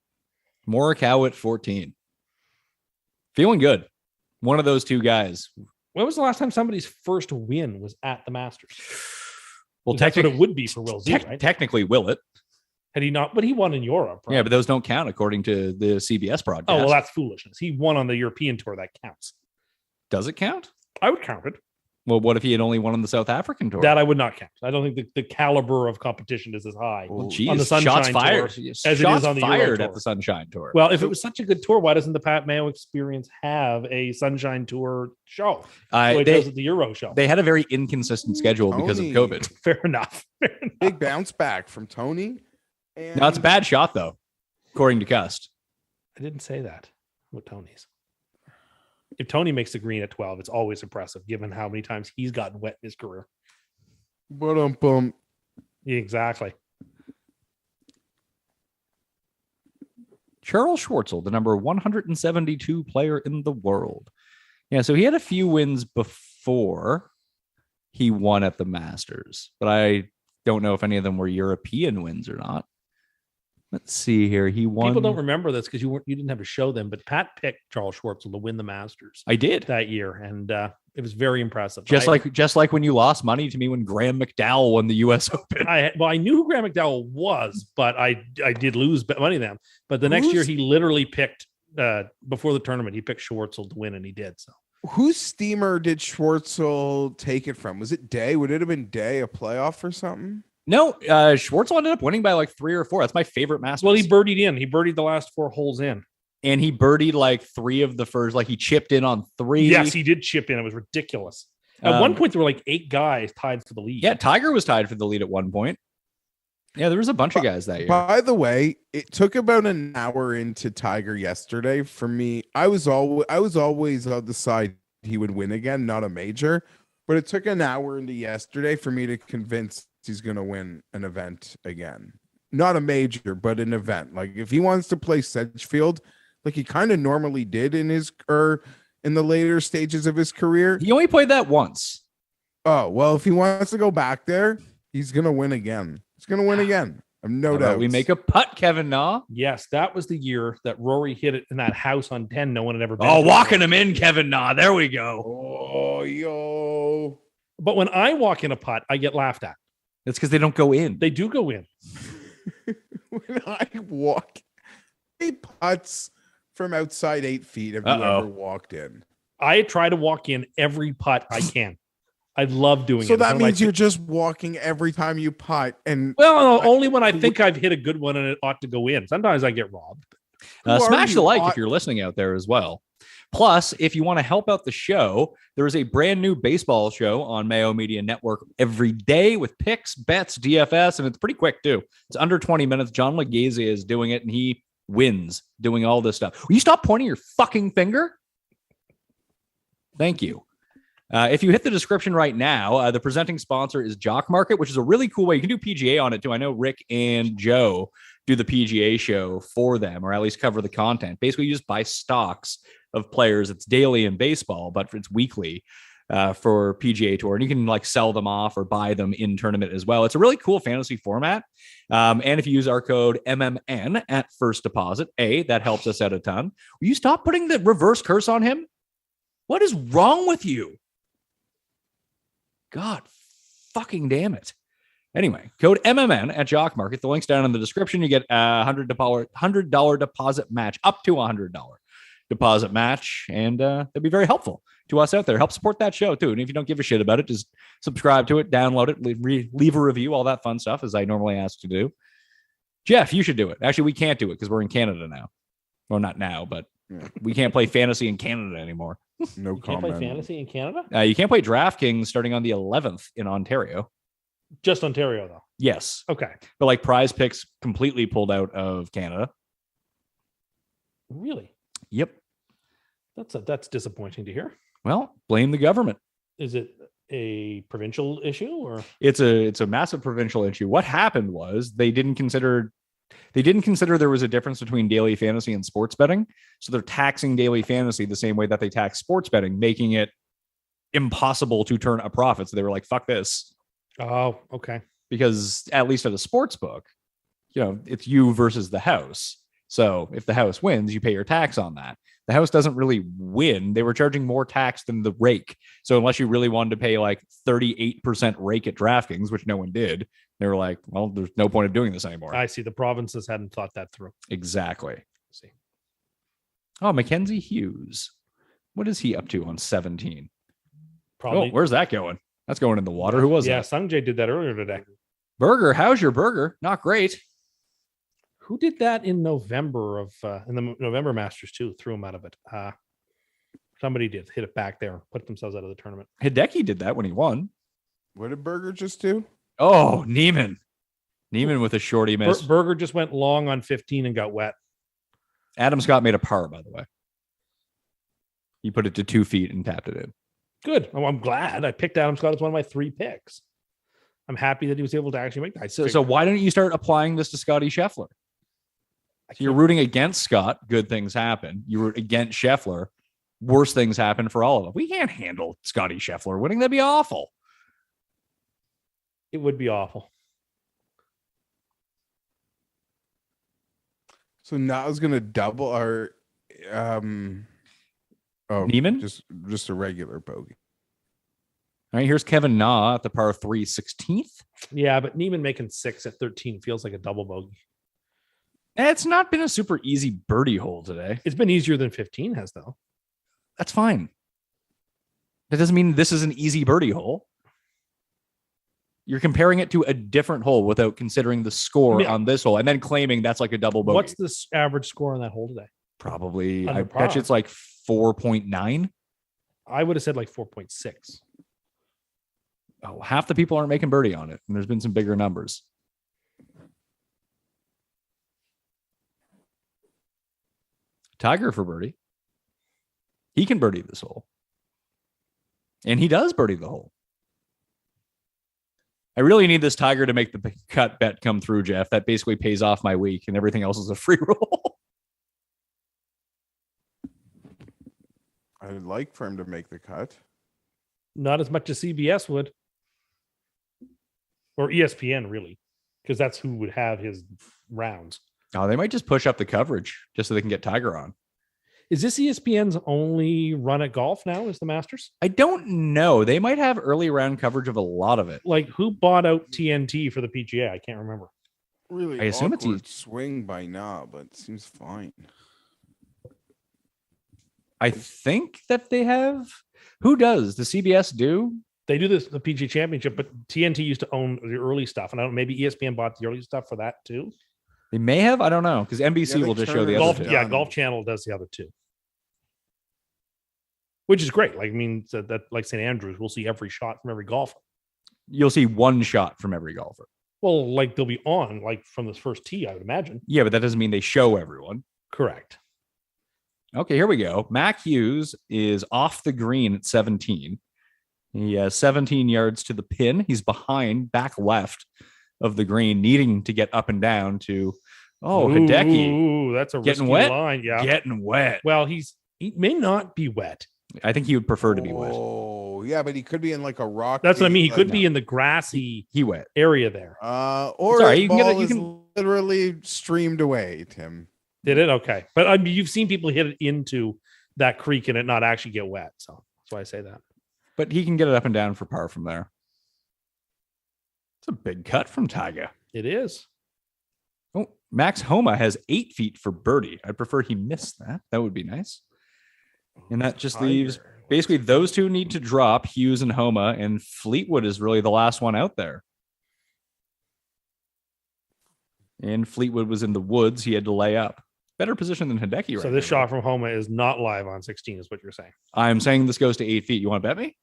Morikawa at 14. Feeling good. One of those 2 guys.
When was the last time somebody's first win was at the Masters?
Well,
That's what it would be for Will Z, right?
Technically, will it?
Had he not? But he won in Europe, right?
Yeah, but those don't count according to the CBS broadcast.
Oh, well, that's foolishness. He won on the European tour. That counts.
Does it count?
I would count it.
Well, what if he had only won on the South African tour?
That I would not count. I don't think the caliber of competition is as high
Well, geez,
on the Sunshine
shots
Tour
fired.
as it is
Shots
on the Euro
fired
Tour.
at the Sunshine Tour.
Well, if it was such a good tour, why doesn't the Pat Mayo Experience have a Sunshine Tour show? It does at the Euro show.
They had a very inconsistent schedule because of
Tony.
COVID.
Fair enough.
Big bounce back from Tony. And
No, it's a bad shot, though, according to Cust.
I didn't say that with Tony's. If Tony makes the green at 12, it's always impressive given how many times he's gotten wet in his career.
Ba-dum-bum.
Yeah, exactly.
Charles Schwartzel, the number 172 player in the world. Yeah, so he had a few wins before he won at the Masters, but I don't know if any of them were European wins or not. Let's see here. He won.
People don't remember this because you didn't have to show them, but Pat picked Charles Schwartzel to win the Masters
I did.
that year, and it was very impressive.
Just like when you lost money to me when Graham McDowell won the U.S. Open.
I knew who Graham McDowell was, but I did lose money to them. But the next year, he literally picked before the tournament. He picked Schwartzel to win, and he did. So
Whose steamer did Schwartzel take it from? Was it Day? Would it have been Day, a playoff or something?
No, Schwartzel ended up winning by like 3 or 4. That's my favorite Masters.
Well, he birdied in. He birdied the last 4 holes in.
And he birdied like 3 of the first. Like he chipped in on 3.
Yes, he did chip in. It was ridiculous. At one point, there were like 8 guys tied for the lead.
Yeah, Tiger was tied for the lead at one point. Yeah, there was a bunch of guys that year.
By the way, it took about an hour into Tiger yesterday for me. I was always on the side he would win again, not a major. But it took an hour into yesterday for me to convince he's going to win an event again. Not a major, but an event. Like if he wants to play Sedgefield, like he kind of normally did in the later stages of his career.
He only played that once.
Oh, well, if he wants to go back there, he's going to win again. He's going to win again. I'm no doubt.
We make a putt, Kevin Na.
Yes, that was the year that Rory hit it in that house on 10. No one had ever been.
Oh, walking him in, Kevin Na. There we go.
Oh, yo.
But when I walk in a putt, I get laughed at.
That's because they don't go in.
They do go in.
When I walk 8 putts from outside 8 feet, have you ever walked in?
I try to walk in every putt I can. I love doing it.
So that means you're just walking every time you putt. And
well, no, only when I think I've hit a good one and it ought to go in. Sometimes I get robbed.
Smash the like if you're listening out there as well. Plus, if you want to help out the show, there is a brand new baseball show on Mayo Media Network every day with picks, bets, DFS, and it's pretty quick too. It's under 20 minutes. John Legazzi is doing it, and he wins doing all this stuff. Will you stop pointing your fucking finger? Thank you. If you hit the description right now, the presenting sponsor is Jock Market, which is a really cool way. You can do PGA on it too. I know Rick and Joe do the PGA show for them, or at least cover the content. Basically, you just buy stocks of players. It's daily in baseball, but it's weekly for PGA Tour. And you can like sell them off or buy them in tournament as well. It's a really cool fantasy format. And if you use our code MMN at first deposit, that helps us out a ton. Will you stop putting the reverse curse on him? What is wrong with you? God fucking damn it. Anyway, code MMN at Jock Market. The link's down in the description. You get a $100 deposit match, up to $100 deposit match. And that'd be very helpful to us out there. Help support that show too. And if you don't give a shit about it, just subscribe to it, download it, leave a review, all that fun stuff as I normally ask to do. Jeff, you should do it. Actually, we can't do it because we're in Canada now. Well, not now, but we can't play fantasy in Canada anymore.
No
You can't
comment.
play fantasy in Canada?
You can't play DraftKings starting on the 11th in Ontario.
Just Ontario, though.
Yes.
Okay.
But like Prize Picks completely pulled out of Canada.
Really?
Yep.
That's disappointing to hear.
Well, blame the government.
Is it a provincial issue or?
It's a massive provincial issue. What happened was they didn't consider there was a difference between daily fantasy and sports betting. So they're taxing daily fantasy the same way that they tax sports betting, making it impossible to turn a profit. So they were like, fuck this.
Oh, okay.
Because at least at a sports book, it's you versus the house. So if the house wins, you pay your tax on that. The house doesn't really win. They were charging more tax than the rake. So unless you really wanted to pay like 38% rake at DraftKings, which no one did, they were like, well, there's no point of doing this anymore.
I see. The provinces hadn't thought that through.
Exactly. See. Oh, Mackenzie Hughes. What is he up to on 17?
Probably.
Oh, where's that going? That's going in the water. Who was
yeah,
that?
Sanjay did that earlier today.
Burger. How's your burger? Not great.
Who did that in November in the November Masters too? Threw him out of it. Somebody did hit it back there, put themselves out of the tournament.
Hideki did that when he won.
What did Berger just do?
Oh, Neiman with a shorty miss.
Berger just went long on 15 and got wet.
Adam Scott made a par, by the way. He put it to 2 feet and tapped it in.
Good. Oh, I'm glad I picked Adam Scott as one of my 3 picks. I'm happy that he was able to actually make that.
So why don't you start applying this to Scotty Scheffler? So you're rooting against Scott, good things happen. You root against Scheffler, worse things happen for all of them. We can't handle Scotty Scheffler winning. That'd be awful.
It would be awful.
So now I was gonna double our
Neiman?
just a regular bogey.
All right, here's Kevin Na at the par 3 16th.
Yeah, but Neiman making 6 at 13 feels like a double bogey.
It's not been a super easy birdie hole today.
It's been easier than 15 has, though.
That's fine. That doesn't mean this is an easy birdie hole. You're comparing it to a different hole without considering the score on this hole and then claiming that's like a double bogey.
What's the average score on that hole today?
Probably,
Under
I bet you it's like 4.9.
I would have said like 4.6.
Oh, half the people aren't making birdie on it. And there's been some bigger numbers. Tiger for birdie. He can birdie this hole. And he does birdie the hole. I really need this Tiger to make the cut bet come through, Geoff. That basically pays off my week and everything else is a free roll.
I'd like for him to make the cut.
Not as much as CBS would. Or ESPN, really. Because that's who would have his rounds.
Oh, they might just push up the coverage just so they can get Tiger on.
Is this ESPN's only run at golf now? Is the Masters?
I don't know. They might have early round coverage of a lot of it.
Like, who bought out TNT for the PGA? I can't remember.
Really,
I assume it's
awkward swing by now, but it seems fine.
I think that they have. Who does? The CBS do?
They do this, the PGA Championship, but TNT used to own the early stuff. And I don't know, maybe ESPN bought the early stuff for that too.
They may have. I don't know. Because NBC will just show the
Golf,
other two.
yeah, Golf Channel does the other two. Which is great. Like, I mean, so that like St. Andrews, we'll see every shot from every golfer.
You'll see one shot from every golfer.
Well, like they'll be on like from this first tee, I would imagine.
Yeah, but that doesn't mean they show everyone.
Correct.
Okay, here we go. Mac Hughes is off the green at 17. He has 17 yards to the pin. He's behind, back left of the green, needing to get up and down to, Hideki.
Ooh, that's a
Getting
risky
wet?
line. Yeah.
Getting wet.
Well, he may not be wet.
I think he would prefer to be wet.
Oh, yeah, but he could be in like a rock.
That's what I mean. He could be in the grassy
He wet.
area there.
Or
Sorry,
the
you can get it-
ball
you
is
can-
literally streamed away, Tim.
Did it? Okay. But I mean, you've seen people hit it into that creek and it not actually get wet. So that's why I say that.
But he can get it up and down for par from there. It's a big cut from Tiger.
It is.
Oh, Max Homa has 8 feet for birdie. I'd prefer he missed that. That would be nice. And that just leaves basically those two need to drop, Hughes and Homa, and Fleetwood is really the last one out there. And Fleetwood was in the woods. He had to lay up. Better position than Hideki right
So this
now.
shot from Homa is not live on 16, is what you're saying.
I'm saying this goes to 8 feet. You want to bet me?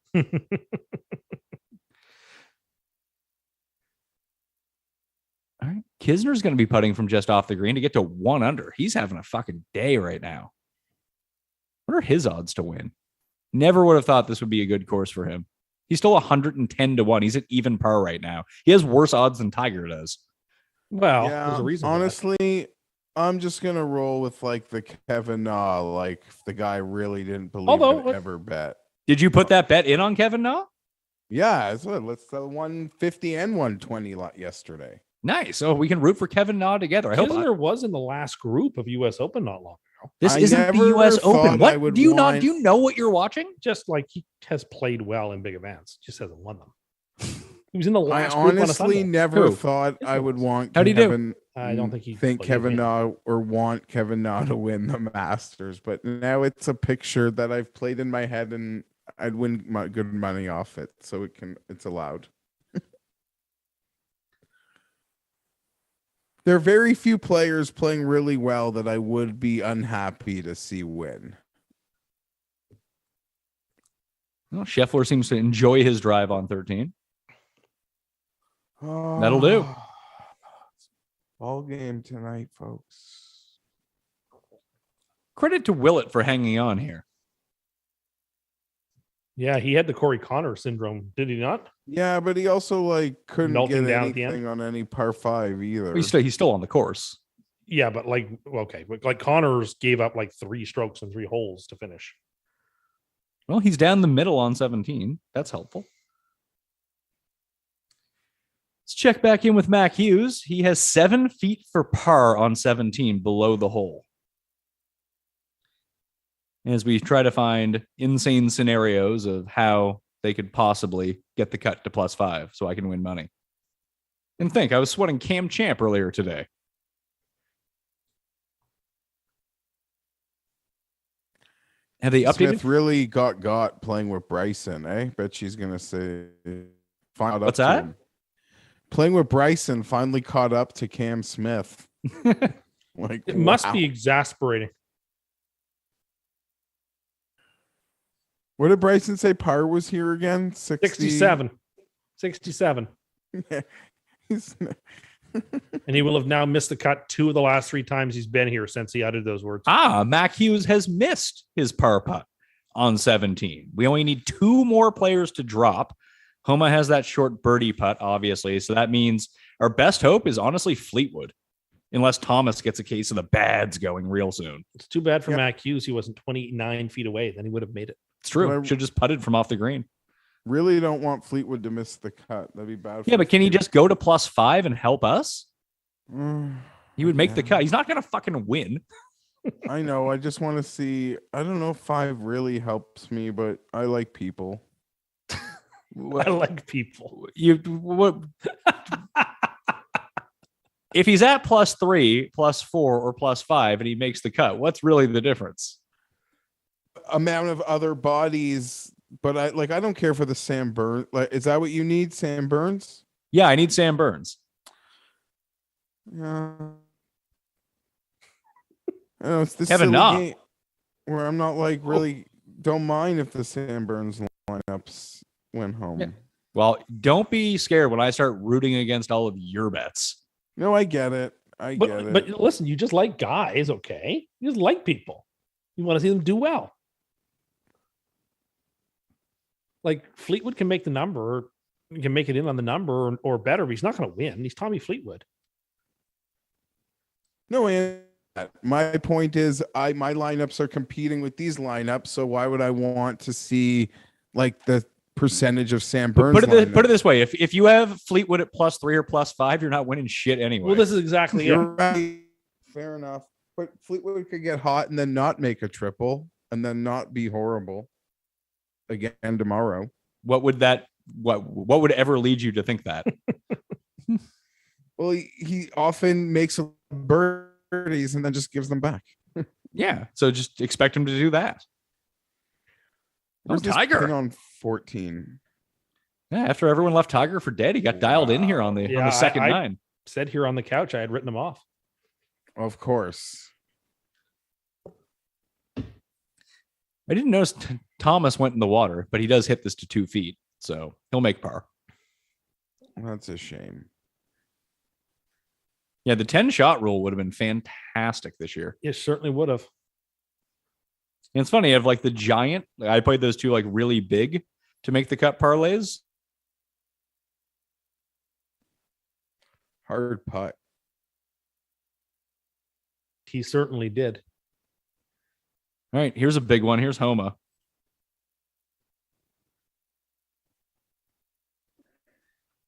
All right. Kisner's going to be putting from just off the green to get to 1 under. He's having a fucking day right now. What are his odds to win? Never would have thought this would be a good course for him. He's still 110 to 1. He's at even par right now. He has worse odds than Tiger does.
Well,
Yeah,
there's a reason. for that.
honestly, I'm just gonna roll with like the Kevin Na, like if the guy really didn't believe
Although-
it ever bet.
Did you put that bet in on Kevin Na?
Yeah, it's what let's 150 and 120 yesterday.
Nice. So we can root for Kevin Na together. I hope
Kisner was in the last group of US Open not long ago.
this
I
isn't the
never
US
thought
Open.
I
What
would
do you not
want-
do you know what you're watching?
Just like he has played well in big events, just hasn't won them. He was in the
I
last group on a
honestly
Sunday.
never
Who?
thought I would want
How'd he do?
Kevin.
I don't think he
think
played
Kevin
in.
Na or want Kevin Na to win the Masters, but now it's a picture that I've played in my head and I'd win good money off it, so it's allowed. There are very few players playing really well that I would be unhappy to see win.
Well, Scheffler seems to enjoy his drive on 13. That'll do.
Ball game tonight, folks.
Credit to Willett for hanging on here.
Yeah, he had the Corey Connor syndrome, did he not?
Yeah, but he also like couldn't
Melting
get
down at the end?
anything on any par 5 either.
He's still on the course.
Yeah, but like, okay, but like Connors gave up like 3 strokes and 3 holes to finish.
Well, he's down the middle on 17. That's helpful. Let's check back in with Mac Hughes. He has 7 feet for par on 17 below the hole. As we try to find insane scenarios of how they could possibly get the cut to +5 so I can win money. And think, I was sweating Cam Champ earlier today. Have they updated?
Smith really got playing with Bryson, eh? Bet she's gonna say.
What's that?
Him. Playing with Bryson finally caught up to Cam Smith. Like
It must be exasperating.
What did Bryson say? Par was here again.
67.
Yeah.
And he will have now missed the cut 2 of the last 3 times he's been here since he uttered those words.
Mac Hughes has missed his par putt on 17. We only need 2 more players to drop. Homa has that short birdie putt, obviously. So that means our best hope is honestly Fleetwood, unless Thomas gets a case of the bads going real soon.
It's too bad for Mac Hughes. He wasn't 29 feet away. Then he would have made it.
It's true. Should have just putted from off the green.
Really don't want Fleetwood to miss the cut. That'd be bad.
Yeah, but can he just go to +5 and help us? He would make the
Yeah.
cut. He's not going to fucking win.
I know. I just want to see. I don't know if 5 really helps me, but I like people.
I like people.
If he's at +3, +4, or +5, and he makes the cut, what's really the difference?
Amount of other bodies, but I don't care for the Sam Burns. Like, is that what you need, Sam Burns?
Yeah, I need Sam Burns.
Yeah. I know it's this
Kevin
silly
Na.
game where I'm not like really don't mind if the Sam Burns lineups went home.
Yeah. Well, don't be scared when I start rooting against all of your bets.
No, I get it. I get it.
But listen, you just like guys, okay? You just like people. You want to see them do well. Like Fleetwood can make the number, he can make it in on the number or better, but he's not going to win. He's Tommy Fleetwood.
No, and my point is my lineups are competing with these lineups, so why would I want to see like the percentage of Sam Burns?
Put it this way: if you have Fleetwood at +3 or +5, you're not winning shit anyway.
Well, this is exactly it.
You're right. Fair enough. But Fleetwood could get hot and then not make a triple and then not be horrible again tomorrow.
What would ever lead you to think that?
Well, he often makes birdies and then just gives them back.
Yeah, so just expect him to do that.
Where's this
Tiger
pin on 14?
Yeah, after everyone left Tiger for dead, he got dialed in here on the second
I
9.
Said here on the couch, I had written him off.
Of course.
I didn't notice Thomas went in the water, but he does hit this to 2 feet, so he'll make par.
That's a shame.
Yeah, the 10-shot rule would have been fantastic this year.
It certainly would have.
And it's funny, I have like the giant. I played those 2 like really big to make the cut parlays.
Hard putt.
He certainly did.
All right, here's a big one. Here's Homa.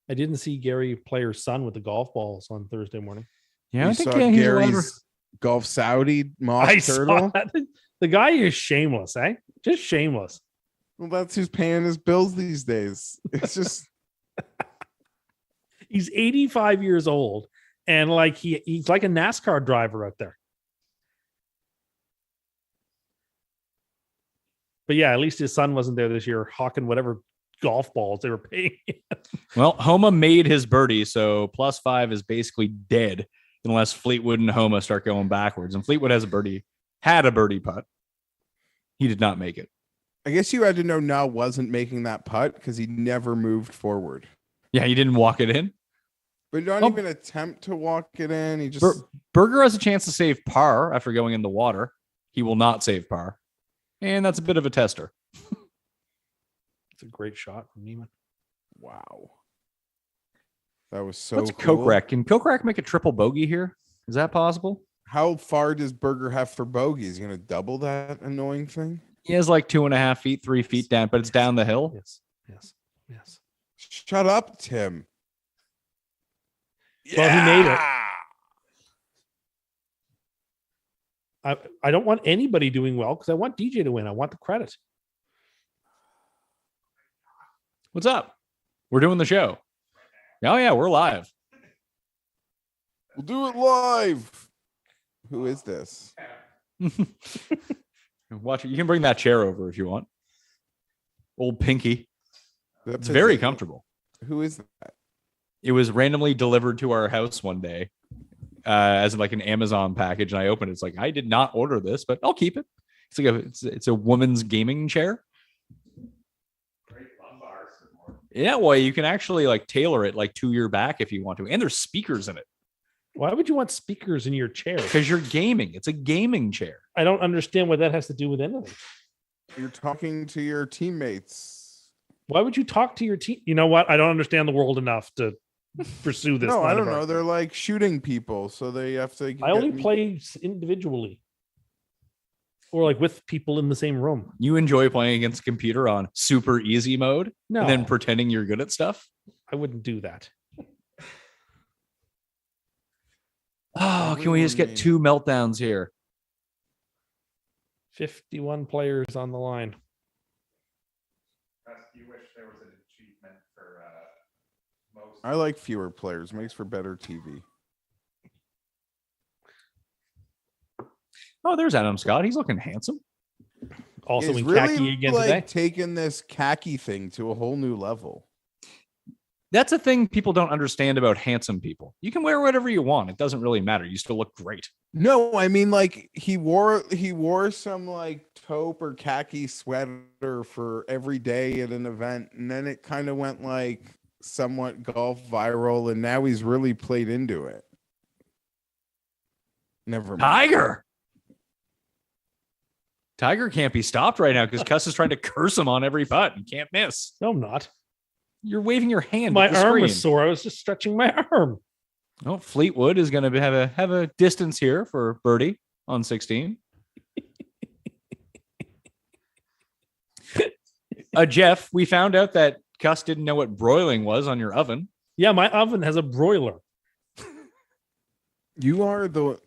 I didn't see Gary Player's son with the golf balls on Thursday morning.
Yeah,
You
I think
saw
he's a lot of-
Gary's Gulf Saudi moss
I
turtle.
saw that. The guy is shameless, eh? Just shameless.
Well, that's who's paying his bills these days. It's just
He's 85 years old, and like he's like a NASCAR driver out there. But yeah, at least his son wasn't there this year hawking whatever golf balls they were paying.
Well, Homa made his birdie, so +5 is basically dead unless Fleetwood and Homa start going backwards. And Fleetwood had a birdie putt. He did not make it.
I guess you had to know now wasn't making that putt because he never moved forward.
Yeah, he didn't walk it in.
But not even attempt to walk it in. He just
Berger has a chance to save par after going in the water. He will not save par. And that's a bit of a tester.
It's a great shot from Neiman.
wow. That was so
What's
cool.
Kokrak? Can Kokrak make a triple bogey here? Is that possible?
How far does Berger have for bogey? Is he going to double that annoying thing?
He has like 2.5 feet, 3 feet down, but it's down the hill.
Yes.
Shut up, Tim.
Well, he made it. I don't want anybody doing well because I want DJ to win. I want the credit.
What's up? We're doing the show. Oh yeah, we're live.
We'll do it live. Who is this?
Watch it. You can bring that chair over if you want. Old Pinky. It's very comfortable.
Who is that?
It was randomly delivered to our house one day as like an Amazon package, and I opened it. It's like, I did not order this, but I'll keep it. It's like it's a woman's gaming chair. Yeah, well, you can actually like tailor it like to your back if you want to, and there's speakers in it.
Why would you want speakers in your chair?
Because you're gaming. It's a gaming chair.
I don't understand what that has to do with anything.
You're talking to your teammates.
Why would you talk to your team? You know what? I don't understand the world enough to pursue this.
No, I don't know. They're like shooting people, so they have to.
I only play individually, or like with people in the same room.
You enjoy playing against a computer on super easy mode,
No,
and then pretending you're good at stuff.
I wouldn't do that.
Oh, can we just get 2 meltdowns here?
51 players on the line.
You wish there was an achievement for most.
I like fewer players. Makes for better TV.
Oh, there's Adam Scott. He's looking handsome.
Also
He's
in
really
khaki again
like
today.
taking this khaki thing to a whole new level.
That's a thing people don't understand about handsome people. You can wear whatever you want. It doesn't really matter. You still look great.
No, I mean like he wore some like taupe or khaki sweater for every day at an event, and then it kind of went like somewhat golf viral, and now he's really played into it. Never mind.
Tiger can't be stopped right now because Cuss is trying to curse him on every putt. You can't miss.
No, I'm not.
You're waving your hand.
My
at the
arm
screen.
was sore. I was just stretching my arm.
Oh, Fleetwood is going to have a distance here for birdie on 16. Jeff, we found out that Cuss didn't know what broiling was on your oven.
Yeah, my oven has a broiler.
You are the.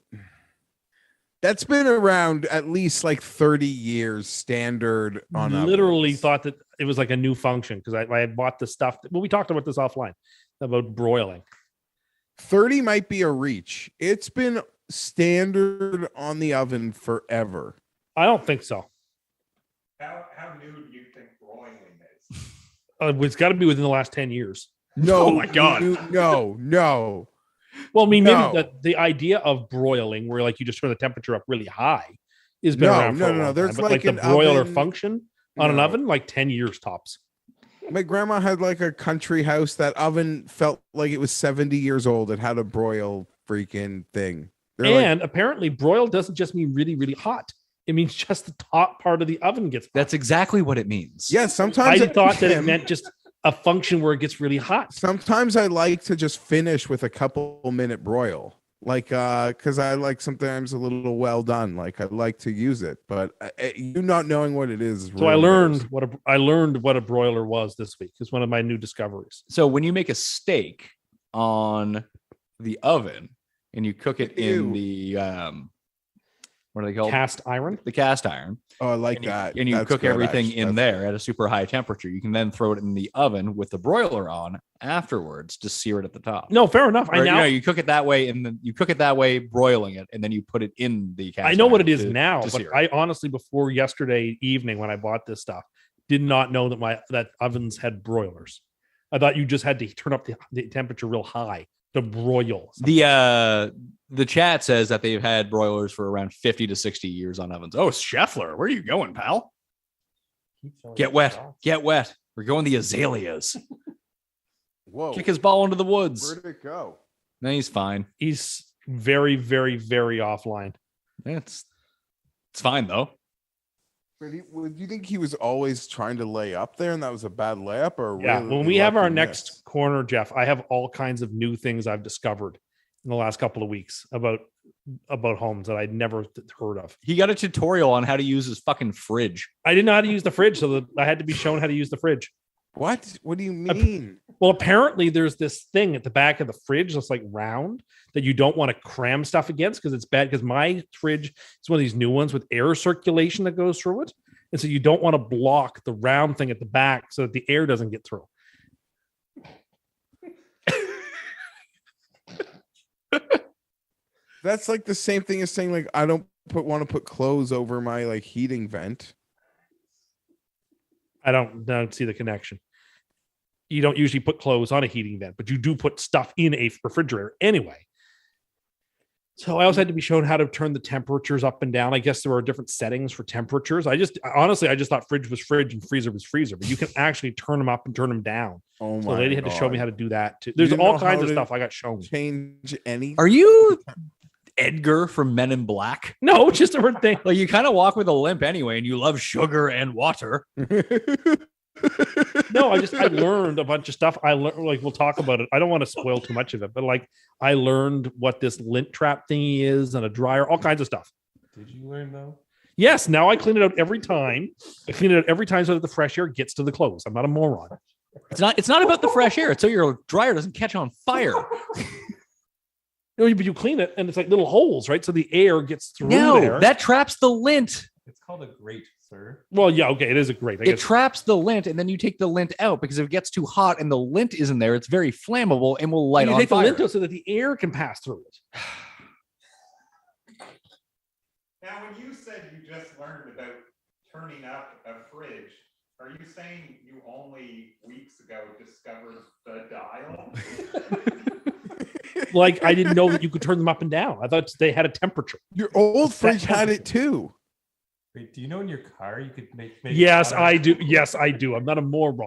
That's been around at least like 30 years standard on
Literally
ovens.
thought that it was like a new function because I had bought the stuff. Well, we talked about this offline about broiling.
30 might be a reach. It's been standard on the oven forever.
I don't think so.
How new do you think broiling is?
It's got to be within the last 10 years.
No,
Oh my God.
No.
Well, I mean,
No.
maybe the idea of broiling, where like you just turn the temperature up really high, is been
No,
around for a
no.
long
There's
time. But
like
the
an
broiler
oven-
function on an
No.
oven, like 10 years tops.
My grandma had like a country house. That oven felt like it was 70 years old. It had a broil freaking thing. They're like,
And apparently, broil doesn't just mean really, really hot. It means just the top part of the oven gets hot.
That's exactly what it means.
yeah,
I
sometimes
thought that it meant just a function where it gets really hot.
Sometimes I like to just finish with a couple minute broil. Like, because I like sometimes a little well done. Like I like to use it, but you not knowing what it is.
So I learned what a broiler was this week. It's one of my new discoveries.
So when you make a steak on the oven and you cook it in the what are they called?
Cast iron.
The cast iron.
Oh, I like
And you,
that.
and you
That's
cook
good,
everything
actually.
in
That's
there at a super high temperature. You can then throw it in the oven with the broiler on afterwards to sear it at the top.
No, fair enough.
Or, you cook it that way, and then you cook it that way, broiling it, and then you put it in the cast
I know what
iron
it is
to-
now,
to
but
sear it.
I honestly, before yesterday evening when I bought this stuff, did not know that ovens had broilers. I thought you just had to turn up the temperature real high to broil.
The chat says that they've had broilers for around 50 to 60 years on ovens. Oh, Scheffler, where are you going, pal? Get wet. Get wet. We're going the azaleas.
Whoa.
Kick his ball into the woods.
Where did it go?
No, he's fine.
He's very, very, very offline.
It's fine though.
But do you think he was always trying to lay up there, and that was a bad layup? Or
Yeah.
really
When we have our
lucky
next
miss?
corner, Jeff, I have all kinds of new things I've discovered in the last couple of weeks about homes that I'd never heard of.
He got a tutorial on how to use his fucking fridge.
I didn't know how to use the fridge, so I had to be shown how to use the fridge.
What? What do you mean?
Well, apparently there's this thing at the back of the fridge that's like round that you don't want to cram stuff against because it's bad. Because my fridge is one of these new ones with air circulation that goes through it. And so you don't want to block the round thing at the back so that the air doesn't get through.
That's like the same thing as saying like I don't want to put clothes over my like heating vent.
I don't see the connection. You don't usually put clothes on a heating vent, but you do put stuff in a refrigerator anyway. So I also had to be shown how to turn the temperatures up and down. I guess there are different settings for temperatures. I just thought fridge was fridge and freezer was freezer, but you can actually turn them up and turn them down.
Oh my!
So the lady had
God.
to show me how to do that too. There's all kinds of stuff I got shown.
Change any?
Are you Edgar from Men in Black?
No, just a different thing.
Like you kind of walk with a limp anyway, and you love sugar and water.
No, I learned a bunch of stuff. I learned, like, we'll talk about it. I don't want to spoil too much of it, but like I learned what this lint trap thingy is and a dryer, all kinds of stuff.
Did you learn though?
Yes. Now I clean it out every time. I clean it out every time so that the fresh air gets to the clothes. I'm not a moron.
It's not about the fresh air. It's so your dryer doesn't catch on fire.
No, but you clean it and it's like little holes, right? So the air gets through
No,
there.
that traps the lint.
It's called a grate, sir.
Well, yeah, okay, it is a grate. I
It
guess.
traps the lint, and then you take the lint out because if it gets too hot and the lint isn't there, it's very flammable and will light
You
on
take
fire.
the lint out so that the air can pass through it.
Now, when you said you just learned about turning up a fridge, are you saying you only weeks ago discovered the dial?
Like I didn't know that you could turn them up and down. I thought they had a temperature.
Your old fridge had it too.
Wait, do you know in your car you could make
Yes, I do. Yes, I do. I'm not a moron.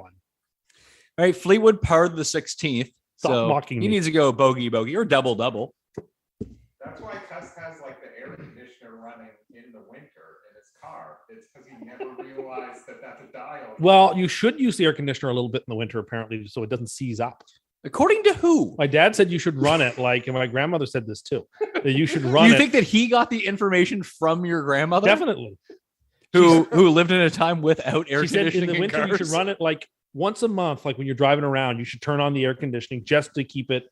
All right, Fleetwood parred the 16th.
Stop
so
mocking
he
me.
needs to go bogey or double.
That's why Tuss has like the air conditioner running in the winter in his car. It's because he never realized that that's a dial.
Well, you should use the air conditioner a little bit in the winter, apparently, so it doesn't seize up.
According to who?
My dad said you should run it like, and my grandmother said this too, that you should run
You
it.
think that he got the information from your grandmother?
Definitely.
Who lived in a time without air
She said
conditioning
in the winter you
cars?
should run it like once a month, like when you're driving around, you should turn on the air conditioning just to keep it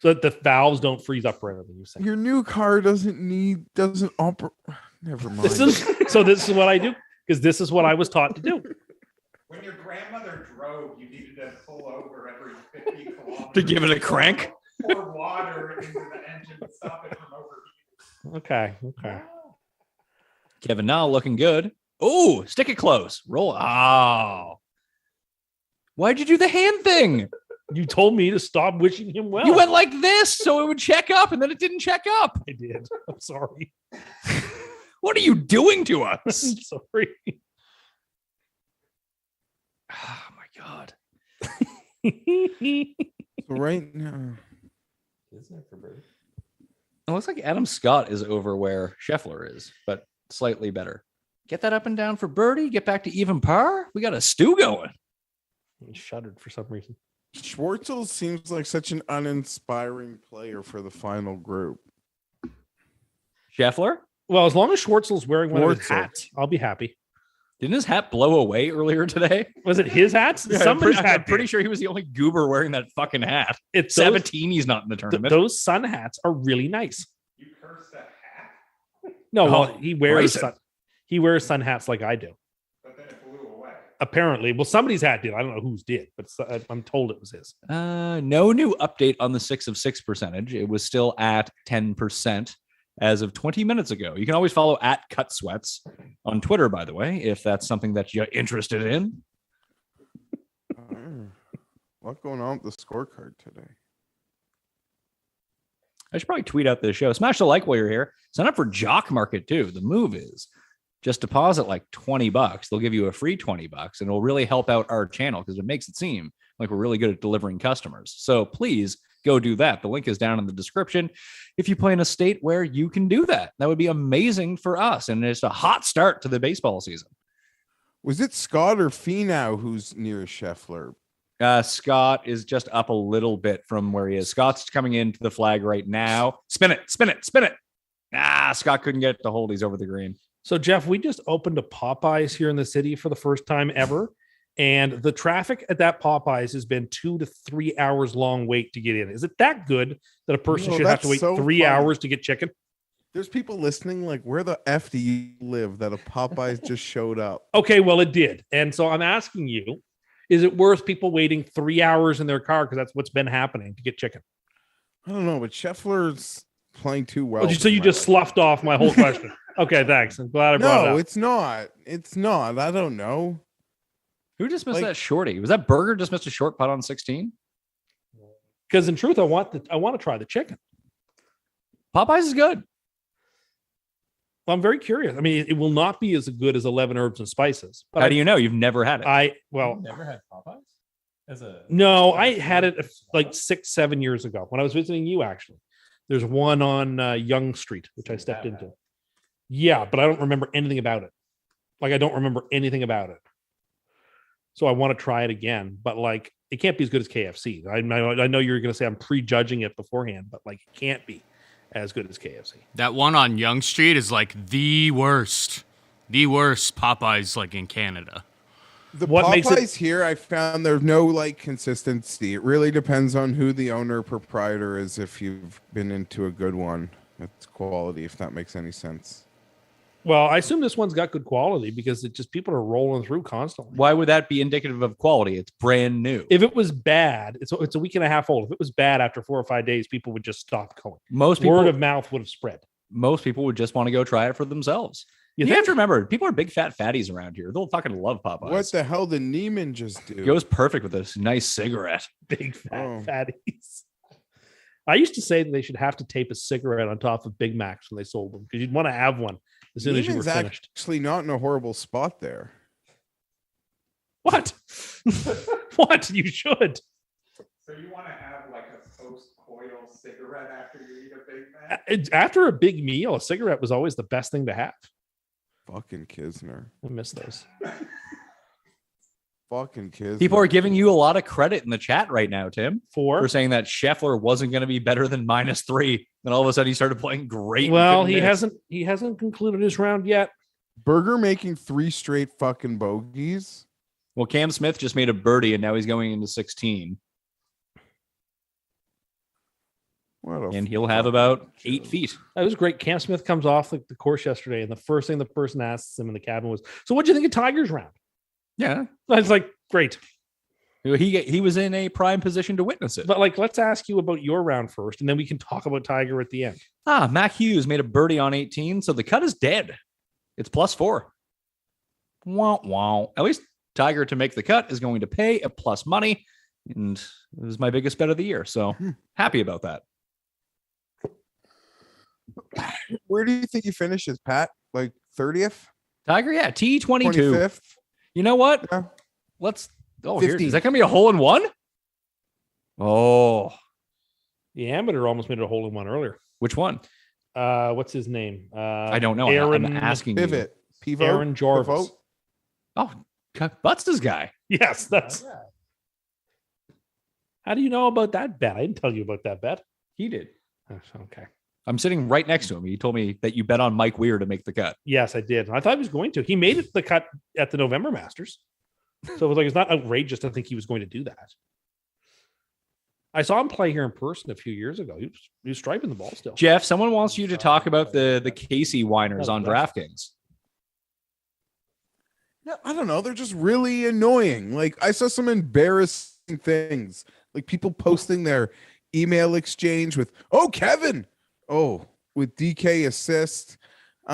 so that the valves don't freeze up or anything. You say
Your new car doesn't operate. Never mind.
this is what I do because this is what I was taught to do.
When your grandmother drove, you needed to pull over every 50 kilometers
To give it a crank?
Pour water into the engine to stop it from overheating.
Okay.
Kevin now looking good. Oh, stick it close. Roll. Oh. Why'd you do the hand thing?
You told me to stop wishing him well.
You went like this so it would check up and then it didn't check up.
I did. I'm sorry.
What are you doing to
I'm
us?
sorry.
Oh my God.
So right now.
Isn't it for bird?
It looks like Adam Scott is over where Scheffler is, but slightly better. Get that up and down for birdie. Get back to even par. We got a stew going.
He shuddered for some reason.
Schwartzel seems like such an uninspiring player for the final group.
Scheffler?
Well, as long as Schwartzel's wearing one of his
Schwartzel.
hats, I'll be happy.
Didn't his hat blow away earlier today?
Was it his hats? Somebody's hat.
I'm pretty sure he was the only goober wearing that fucking hat.
It's
17, he's not in the tournament.
Those sun hats are really nice.
You cursed a hat,
No,
Oh,
well, he wears
Bryson.
sun hats like I do.
but then it blew away.
Apparently, well, somebody's hat did. I don't know whose did, but I'm told it was his.
No new update on the 6 of 6 percentage. It was still at 10% as of 20 minutes ago. You can always follow at Cut Sweats on Twitter, by the way, if that's something that you're interested in.
What's going on with the scorecard today?
I should probably tweet out this show. Smash the like while you're here. Sign up for Jock Market too. The move is just deposit like $20. They'll give you a free $20 and it'll really help out our channel because it makes it seem like we're really good at delivering customers. So please go do that. The link is down in the description. If you play in a state where you can do that, that would be amazing for us. And it's a hot start to the baseball season.
Was it Scott or Finau who's near Scheffler?
Scott is just up a little bit from where he is. Scott's coming into the flag right now. Spin it. Scott couldn't get it to hold. He's over the green.
So, Jeff, we just opened a Popeyes here in the city for the first time ever. And the traffic at that Popeyes has been 2 to 3 hours long wait to get in. Is it that good that a person
No,
should have to
that's
wait
so
3
funny.
hours to get chicken?
There's people listening like, where the F do you live that a Popeyes just showed up?
Okay, well, it did. And so I'm asking you, is it worth people waiting 3 hours in their car? Because that's what's been happening to get chicken.
I don't know, but Scheffler's playing too well.
Oh, so you just sloughed off my whole question. Okay, thanks. I'm glad I brought it
No,
up.
it's not. It's not. I don't know.
Who just missed
Like-
that shorty? Was that Burger just missed a short putt on 16?
Because in truth, I want to try the chicken.
Popeyes is good.
Well, I'm very curious. I mean, it will not be as good as 11 herbs and spices. But
How do you know? You've never had it.
Never had Popeyes as a
No, I had it like 6-7 years ago when I was visiting you. Actually, there's one on Young Street which I stepped into. Yeah, but I don't remember anything about it. Like, I don't remember anything about it. So I want to try it again, but like, it can't be as good as KFC. I know you're going to say I'm prejudging it beforehand, but like, it can't be as good as KFC.
That one on Young Street is like the worst Popeyes like in Canada.
The
What makes
Popeyes
it-
here, I found there's no like consistency. It really depends on who the owner proprietor is. If you've been into a good one, it's quality. If that makes any sense.
Well, I assume this one's got good quality because it just people are rolling through constantly.
Why would that be indicative of quality? It's brand new.
If it was bad, it's a week and a half old. If it was bad after 4 or 5 days, people would just stop going.
Most people,
Word of mouth would have spread.
most people would just want to go try it for themselves.
You
You have
think?
to remember, people are big fat fatties around here. They'll fucking love Popeyes.
What the hell did Neiman just do?
It goes perfect with this nice cigarette.
Big fat
Oh.
fatties. I used to say that they should have to tape a cigarette on top of Big Macs when they sold them because you'd want to have one as soon as you were
Neiman's
finished.
actually not in a horrible spot there.
What? What? You should.
So you want to have like a post-coital cigarette after you eat a Big Mac?
After a big meal, a cigarette was always the best thing to have.
Fucking Kisner.
I miss those.
Fucking Kisner.
People are giving you a lot of credit in the chat right now, Tim,
For
for saying that Scheffler wasn't going to be better than -3. Then all of a sudden he started playing great. and
well,
couldn't
he
miss.
hasn't concluded his round yet.
Burger making 3 straight fucking bogeys.
Well, Cam Smith just made a birdie and now he's going into 16.
What a
And he'll have
fucking
about 8
joke.
feet.
That was great. Cam Smith comes off the course yesterday, and the first thing the person asks him in the cabin was, "So, what do you think of Tiger's round?"
Yeah.
I was like, "Great."
He was in a prime position to witness it.
But like, let's ask you about your round first, and then we can talk about Tiger at the end.
Mac Hughes made a birdie on 18, so the cut is dead. It's +4. Wow, wow. At least Tiger to make the cut is going to pay a plus money, and it was my biggest bet of the year. So happy about that.
Where do you think he finishes, Pat? Like 30th?
Tiger, yeah, T22.
25th?
You know what?
Yeah.
Let's. Oh, here,
15.
is that going to be a hole in one? Oh,
The amateur almost made it a hole in one earlier.
which one?
What's his name?
I don't know.
Aaron,
I'm asking you.
Pivot. Pivot.
Aaron Jarvis.
Pivot?
Oh, Butz's guy.
Yes, that's. How do you know about that bet? I didn't tell you about that bet.
He did.
Okay.
I'm sitting right next to him. He told me that you bet on Mike Weir to make the cut.
Yes, I did. I thought he was going to. He made it the cut at the November Masters. So it was like, it's not outrageous to think he was going to do that. I saw him play here in person a few years ago. He was striping the ball still.
Jeff, someone wants you to talk about the Casey whiners on DraftKings.
Yeah, I don't know. They're just really annoying. Like, I saw some embarrassing things, like people posting their email exchange with, "Oh, Kevin," with DK assist.
He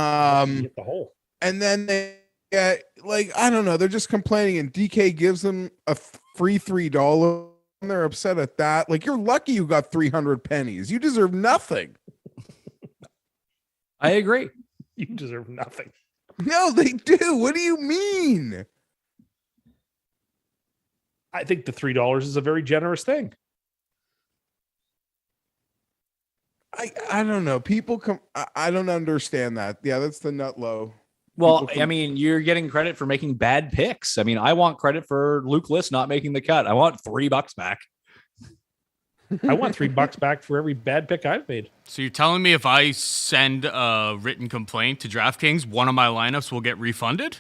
hit the hole.
And then they get, like, I don't know, they're just complaining, and DK gives them a free $3, and they're upset at that. Like, you're lucky you got 300 pennies. You deserve nothing.
I agree.
You deserve nothing.
No, they do. What do you mean?
I think the $3 is a very generous thing.
I don't know. People come. I don't understand that. Yeah, that's the nut low.
Well,
People from-
I mean, you're getting credit for making bad picks. I mean, I want credit for Luke List not making the cut. I want $3 back.
I want $3 back for every bad pick I've made.
So you're telling me if I send a written complaint to DraftKings, one of my lineups will get refunded?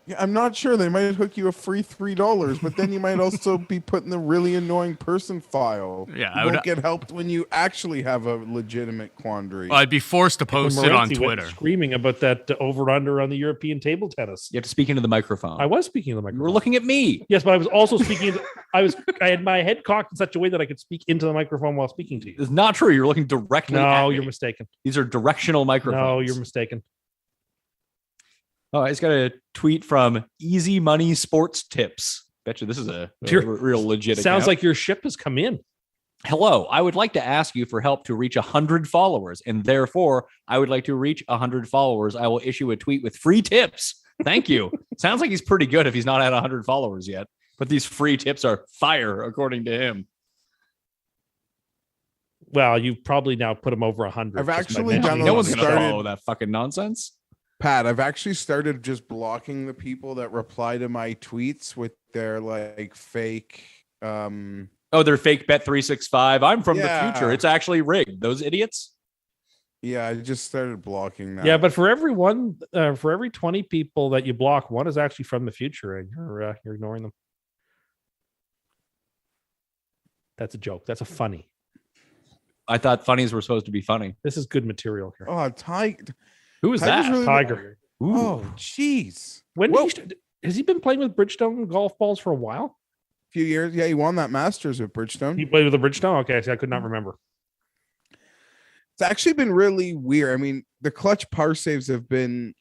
Yeah, I'm not sure. They might hook you a free $3, but then you might also be put in the really annoying person file.
Yeah,
You
I would-
won't get helped when you actually have a legitimate quandary.
I'd be forced to
When
post it on
Morency went
Twitter.
screaming about that over-under on the European table tennis.
You have to speak into the microphone.
I was speaking to the
You
microphone.
were looking at me.
Yes, but I was also speaking. I had my head cocked in such a way that I could speak into the microphone while speaking to you.
It's not true. You're looking directly at
No,
me.
you're mistaken.
These are directional microphones.
No, you're mistaken.
Oh, I just got a tweet from Easy Money Sports Tips. Bet you this is a real legit
Sounds
account.
like your ship has come in.
Hello, I would like to ask you for help to reach 100 followers, and therefore I would like to reach 100 followers. I will issue a tweet with free tips. Thank you. Sounds like he's pretty good if he's not at 100 followers yet, but these free tips are fire, according to him.
Well, you've probably now put him over 100.
I've
just by
actually
mentioning
done
it.
No
a
one's going to
started-
follow that fucking nonsense.
Pat, I've actually started just blocking the people that reply to my tweets with their like fake.
Oh, they're fake bet 365. I'm from the
Yeah.
future. It's actually rigged. Those idiots.
Yeah, I just started blocking that.
Yeah, but for everyone, for every 20 people that you block, one is actually from the future, and you're ignoring them. That's a joke. That's a funny.
I thought funnies were supposed to be funny.
This is good material here.
Oh, Tiger.
Who is
Tiger's
that?
really-
Tiger.
Ooh.
Oh, jeez.
When
Whoa.
did has he been playing with Bridgestone golf balls for a while?
Few years. Yeah, he won that Masters with Bridgestone.
He played with the Bridgestone. Okay, see, I could not remember.
It's actually been really weird. I mean, the clutch par saves have been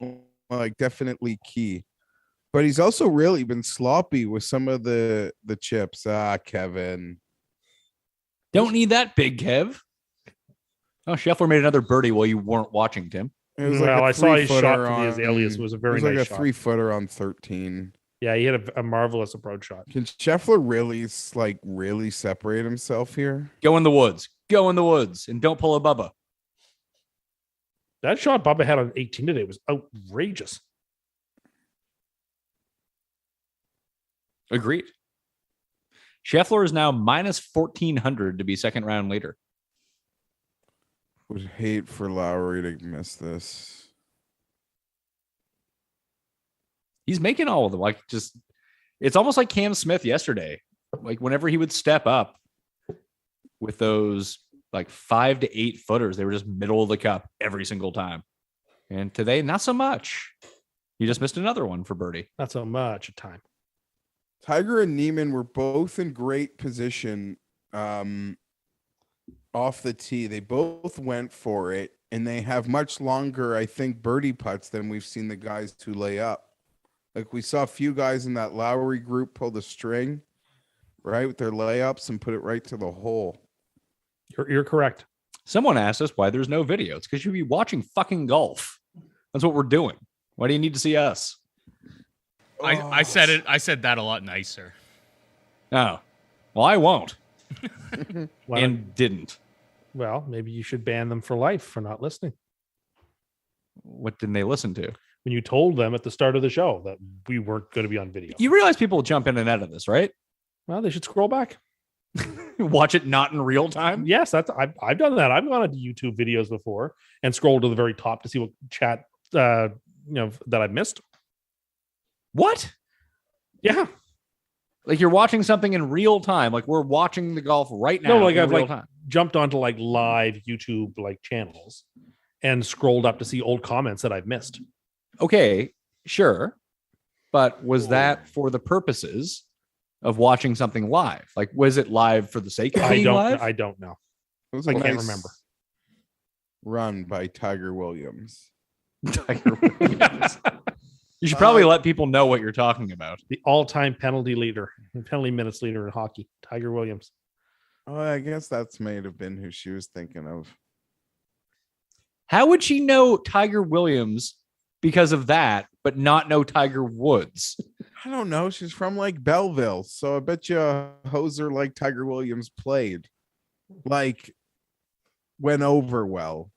like definitely key, but he's also really been sloppy with some of the chips. Kevin.
Don't need that, big Kev. Oh, Scheffler made another birdie while you weren't watching, Tim.
It was
Well,
a
I saw his
3-footer
shot to the
on-
azaleas was a very
it was
nice
like a
shot.
3-footer on 13.
Yeah, he had a marvelous approach shot.
Can Scheffler really separate himself here?
Go in the woods. Go in the woods. And don't pull a Bubba.
That shot Bubba had on 18 today was outrageous.
Agreed. Scheffler is now minus 1,400 to be second round leader.
Would hate for Lowry to miss this.
He's making all of them. Like, just, it's almost like Cam Smith yesterday. Like, whenever he would step up with those like 5 to 8 footers, they were just middle of the cup every single time. And today, not so much. He just missed another one for birdie.
Not so much at time.
Tiger and Neiman were both in great position off the tee. They both went for it, and they have much longer, I think, birdie putts than we've seen the guys to lay up. Like we saw a few guys in that Lowry group pull the string, right, with their layups and put it right to the hole.
You're correct.
Someone asked us why there's no video. It's because you'd be watching fucking golf. That's what we're doing. Why do you need to see us?
I said it. I said that a lot nicer.
Oh, well, I won't.
Why not?
And didn't.
Well, maybe you should ban them for life for not listening.
What didn't they listen to?
When you told them at the start of the show that we weren't going to be on video.
You realize people jump in and out of this, right?
Well, they should scroll back.
Watch it not in real time.
Yes, I've done that. I've gone into YouTube videos before and scrolled to the very top to see what chat that I've missed.
What?
Yeah.
Like you're watching something in real time. Like we're watching the golf right now.
No, like
in
I've
real
like
time.
jumped onto like live YouTube like channels and scrolled up to see old comments that I've missed.
Okay, sure. But was that for the purposes of watching something live? Like, was it live for the sake of being live?
I don't know.
It was
I
a
can't
nice
remember.
Run by Tiger Williams.
Tiger Williams. You should probably let people know what you're talking about.
The all-time penalty minutes leader in hockey, Tiger Williams.
Oh, I guess that's may have been who she was thinking of.
How would she know Tiger Williams because of that, but not know Tiger Woods?
I don't know. She's from like Belleville, so I bet you a hoser like Tiger Williams played, like went over well.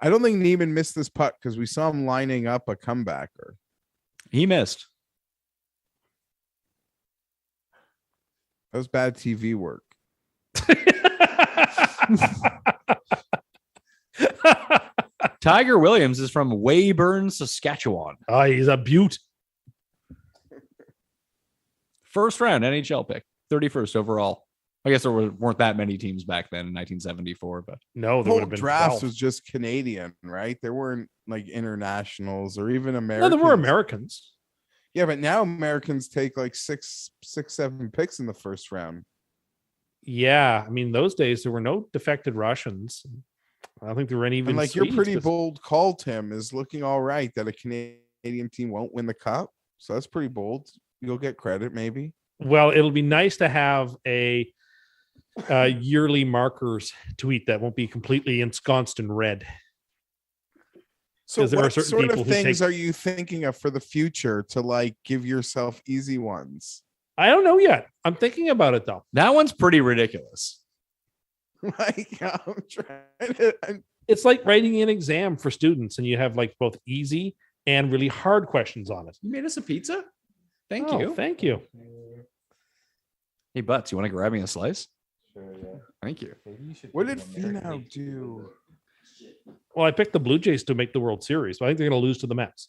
I don't think Neiman missed this putt because we saw him lining up a comebacker.
He missed.
That was bad TV work.
Tiger Williams is from Weyburn, Saskatchewan.
Oh, he's a beaut.
First round NHL pick, 31st overall. I guess there weren't that many teams back then in 1974, but
No,
The
there would
whole
have been
draft
12.
was just Canadian, right? There weren't like internationals or even
No,
Americans.
there were Americans.
Yeah, but now Americans take like six, 7 picks in the first round.
Yeah, I mean, those days there were no defected Russians. I don't think there were any even.
And like your
Swedes,
pretty
'cause-
bold call, Tim, is looking all right that a Canadian team won't win the cup. So that's pretty bold. You'll get credit, maybe.
Well, it'll be nice to have a yearly markers tweet that won't be completely ensconced in red.
So
'Cause there are
what
certain
sort
people
of
who
things
take-
are you thinking of for the future to like give yourself easy ones?
I don't know yet. I'm thinking about it though.
that one's pretty ridiculous.
Like I'm trying to.
It's like writing an exam for students, and you have like both easy and really hard questions on it.
You made us a pizza? Thank
Oh,
you.
Thank you.
Hey, Butts, you want to grab me a slice?
Sure, yeah.
Thank you.
Maybe you should
What
do
did
an American
Finau
League.
do?
Well, I picked the Blue Jays to make the World Series, but I think they're going to lose to the Mets.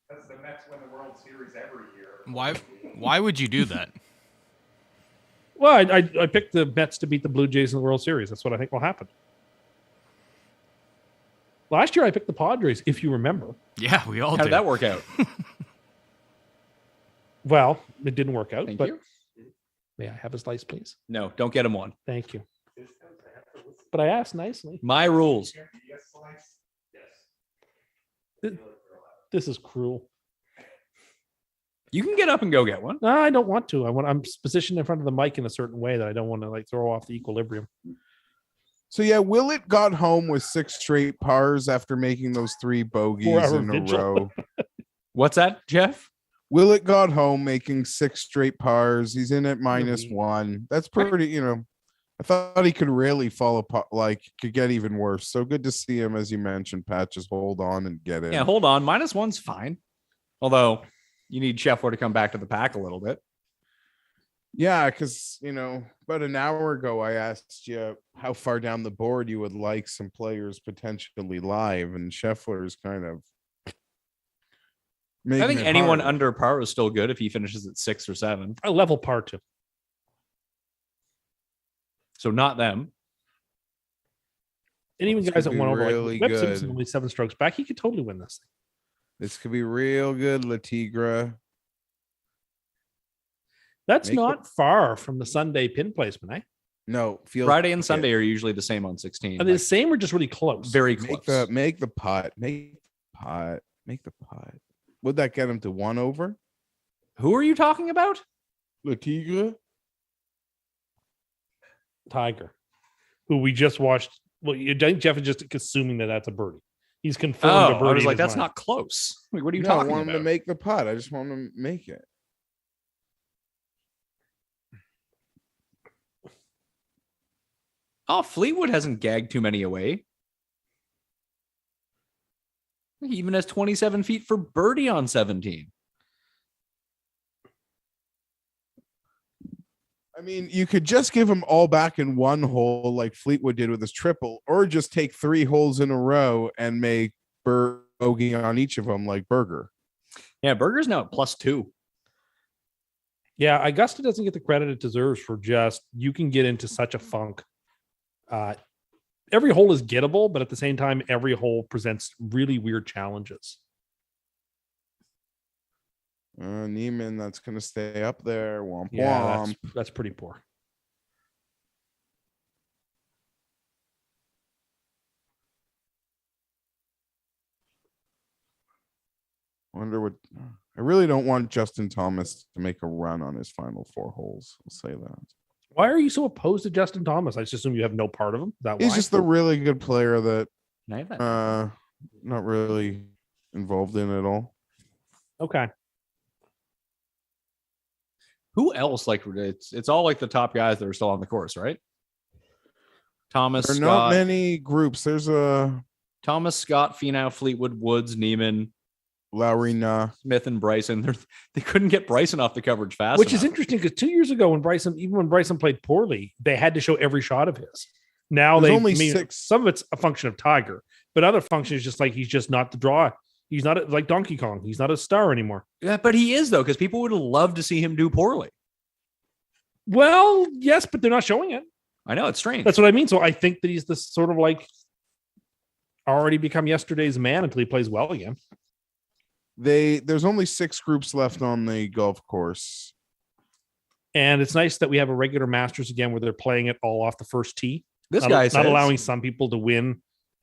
Because the Mets win the World Series every year.
Why would you do that?
Well, I picked the Mets to beat the Blue Jays in the World Series. That's what I think will happen. Last year, I picked the Padres, if you remember.
Yeah, we all
How did
did.
that work out?
Well, it didn't work out,
Thank
but
you.
may I have a slice, please?
No, don't get him one.
Thank you. But I asked nicely.
My rules.
Yes, slice?
This is cruel.
You can get up and go get one.
No, I don't want to. I'm positioned in front of the mic in a certain way that I don't want to like throw off the equilibrium.
So yeah, Willett got home with 6 straight pars after making those 3 bogeys
4-hour
in a
vigil.
row.
What's that, Jeff?
Willett got home making 6 straight pars. He's in at -1. That's pretty, I thought he could really fall apart, like could get even worse. So good to see him, as you mentioned, Pat. Just hold on and get in.
Yeah, hold on. -1's fine. Although you need Scheffler to come back to the pack a little bit.
Yeah, because about an hour ago I asked you how far down the board you would like some players potentially live, and Scheffler's kind of.
I think
making it
anyone
hard.
under par is still good if he finishes at 6 or 7.
I level par two.
So not them.
And even
This
guys
could
that
be
won over
really
like Webb Simpson
good.
only 7 strokes back, he could totally win this.
This could be real good, Latigra.
That's
Make the-
not far from the Sunday pin placement, eh?
No, feels
Friday and
like
Sunday
it.
are usually the same on 16.
Are they the
like,
same or just really close?
very
Make
close.
the pot. Make the pot. Would that get him to 1 over?
Who are you talking about?
Latigra?
Tiger, who we just watched. Well, I think Jeff is just assuming that that's a birdie. He's confirmed a
Oh,
birdie.
I was
in
like,
his
that's
mind.
not close. Like, what are you
No, I
talking
want him to
about?
make the pot. I just want him to make it.
Oh, Fleetwood hasn't gagged too many away. He even has 27 feet for birdie on 17.
I mean, you could just give him all back in one hole like Fleetwood did with his triple, or just take 3 holes in a row and make bogey on each of them like Berger.
Yeah, Berger's now at +2.
Yeah, Augusta doesn't get the credit it deserves for just you can get into such a funk. Every hole is gettable, but at the same time, every hole presents really weird challenges.
Neiman, that's going to stay up there. Womp
Yeah,
womp.
that's pretty poor.
Wonder what. I really don't want Justin Thomas to make a run on his final 4 holes. I'll say that.
Why are you so opposed to Justin Thomas? I just assume you have no part of him. Is that
He's
why?
just a really good player that
Can I have that?
not really involved in at all.
Okay.
Who else? Like, it's all like the top guys that are still on the course, right? Thomas,
There are
Scott,
not many groups. There's a
Thomas, Scott, Finau, Fleetwood, Woods, Neiman,
Lowry, nah.
Smith, and Bryson. They couldn't get Bryson off the coverage fast
Which is
enough.
interesting because 2 years ago, when Bryson played poorly, they had to show every shot of his. Now
There's
they
only
mean,
6.
some of it's a function of Tiger, but other function is just like he's just not the draw. He's not like Donkey Kong. He's not a star anymore.
Yeah, but he is though, because people would love to see him do poorly.
Well, yes, but they're not showing it.
I know, it's strange.
That's what I mean. So I think that he's this sort of like already become yesterday's man until he plays well again.
There's only 6 groups left on the golf course.
And it's nice that we have a regular Masters again where they're playing it all off the first tee.
This
Not-
guy
not
says,
allowing some people to win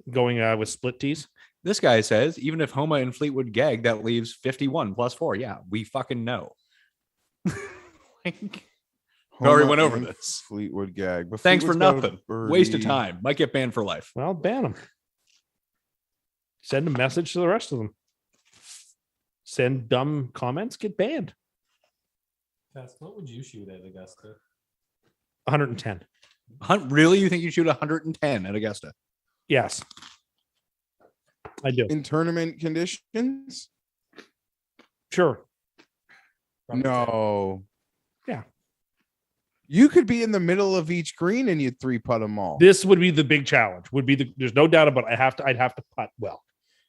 going with split tees.
This guy says, even if Homa and Fleetwood gag, that leaves 51 plus 4. Yeah, we fucking know. Like, we already went over
and
this.
Fleetwood gag. But
Thanks for
Fleetwood's got a
nothing. Waste of
birdie.
time. Might get banned for life.
Well, ban them. Send a message to the rest of them. Send dumb comments, get banned.
Tess, what would you shoot at Augusta?
110.
Really? You think you shoot 110 at Augusta?
Yes. I do.
In tournament conditions?
Sure.
No.
Yeah.
You could be in the middle of each green and you'd 3-putt them all.
This would be the big challenge. There's no doubt about it. I'd have to putt well.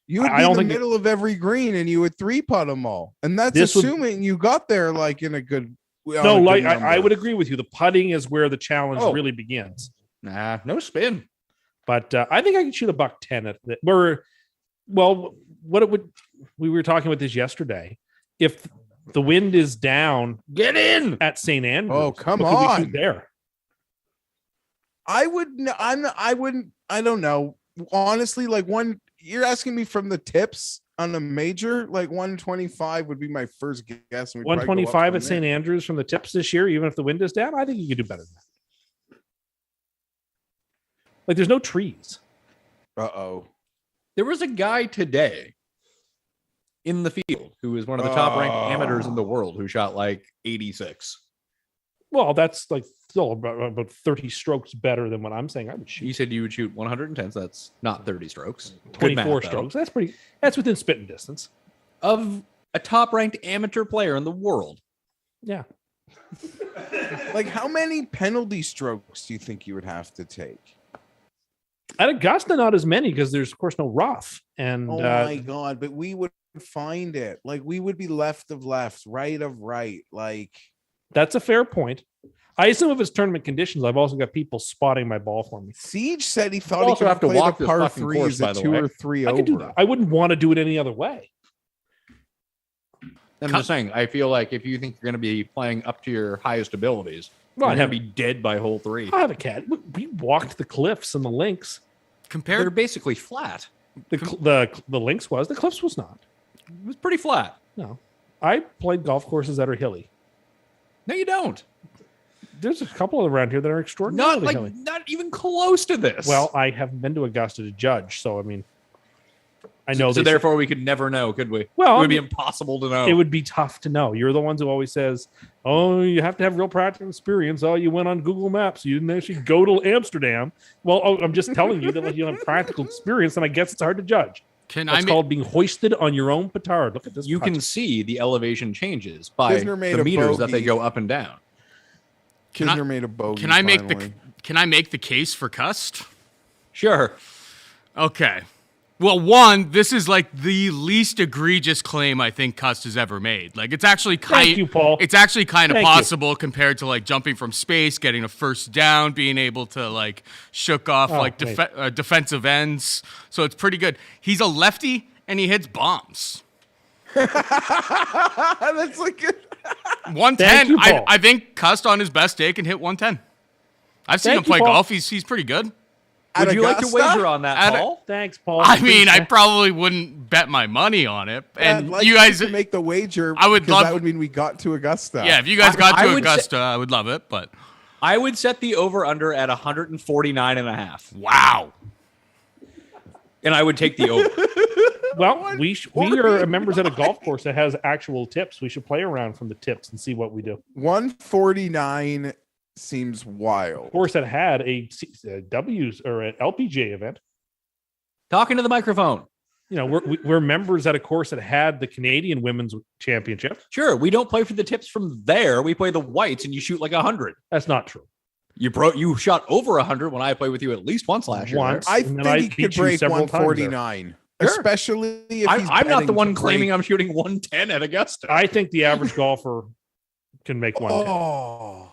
You would
I
be
don't
in the
think it-
middle of every green and you would 3-putt them all. And that's
This would-
assuming you got there like in a good
No, like I would agree with you. The putting is where the challenge
Oh.
really begins.
Nah, no spin.
But I think I can shoot a $110 at it. We were talking about this yesterday. If the wind is down,
Get in.
at St. Andrews.
Oh, come
what could we
on.
shoot there.
I wouldn't, I don't know. Honestly, like you're asking me from the tips on a major, like 125 would be my first guess. and we'd probably go up
125
from
at St. Andrews from the tips this year, even if the wind is down, I think you could do better than that. Like there's no trees.
Uh-oh.
There was a guy today in the field who is one of the top ranked amateurs in the world who shot like 86.
Well, that's like still about 30 strokes better than what I'm saying I would
You
shoot.
said you would shoot 110, so that's not 30 strokes. Good
24
math, though.
strokes. That's within spitting distance.
Of a top ranked amateur player in the world.
Yeah.
Like how many penalty strokes do you think you would have to take?
At Augusta, not as many because there's of course no rough. And
Oh my God, but we would find it. Like we would be left of left, right of right. Like
that's a fair point. I assume if it's tournament conditions, I've also got people spotting my ball for me.
Siege said he thought
You
he
also
could
have to
play
walk
the
this
par
fucking course,
threes
by
at
the
2
way.
or 3
I
over.
could do that. I wouldn't want to do it any other way.
I'm just saying, I feel like if you think you're going to be playing up to your highest abilities,
Well,
you're
I'd
going to
have,
be dead by hole 3.
I have a cat. We walked the cliffs and the links.
They're
Compared,
basically flat.
The links was. The cliffs was not.
It was pretty flat.
No. I played golf courses that are hilly.
No, you don't.
There's a couple around here that are extraordinarily hilly.
Not even close to this.
Well, I haven't been to Augusta to judge, so I mean, I know.
So
they say-
therefore, we could never know, could we?
Well,
it would be impossible to know.
it would be tough to know. You're the ones who always says, "Oh, you have to have real practical experience." Oh, you went on Google Maps. You didn't actually go to Amsterdam. Well, I'm just telling you that like, you have practical experience, and I guess it's hard to judge.
can
It's
I
called being hoisted on your own petard. Look at this.
You
putt.
can see the elevation changes by
Kisner made
the
a
meters that they
bogey.
go up and down.
Can I-
Kisner made a bogey.
can I make
finally.
can I make the case for Cust?
Sure.
Okay. Well, one, this is like the least egregious claim I think Cust has ever made. Like it's actually
Thank you, Paul.
It's actually kind of
Thank you.
possible compared to like jumping from space, getting a first down, being able to like shook off
Oh,
like
wait.
defensive ends. So it's pretty good. He's a lefty and he hits bombs.
That's like a-
110.
Thank you, Paul.
I think Cust on his best day can hit 110. I've seen
Thank
him
you,
play
Paul.
golf. He's pretty good.
Would
At
you like to
Augusta?
wager on that,
At a-
Paul?
Thanks, Paul.
I mean, I
Appreciate-
probably wouldn't bet my money on it.
I'd
And
like
you guys,
to make the wager.
I would
because
love-
that would mean we got to Augusta.
yeah, if you guys got
I
to
would say-
Augusta, I would love it. But
I would set the over-under at 149 and a half.
wow.
And I would take the over.
Well, we are members at a golf course that has actual tips. We should play around from the tips and see what we do.
149 seems wild.
Course that had a W's or an LPGA event.
Talking to the microphone.
You know, we're members at a course that had the Canadian Women's Championship.
Sure, we don't play for the tips from there. We play the whites and you shoot like 100.
That's not true.
You shot over 100 when I played with you at least once last year.
Once.
I
And then
think
I
he could
beat you
break
several times there.
149,
Sure.
especially if he's
I'm not the
betting
one
to
claiming
break-
I'm shooting 110 at Augusta.
I think the average golfer can make 110
Oh,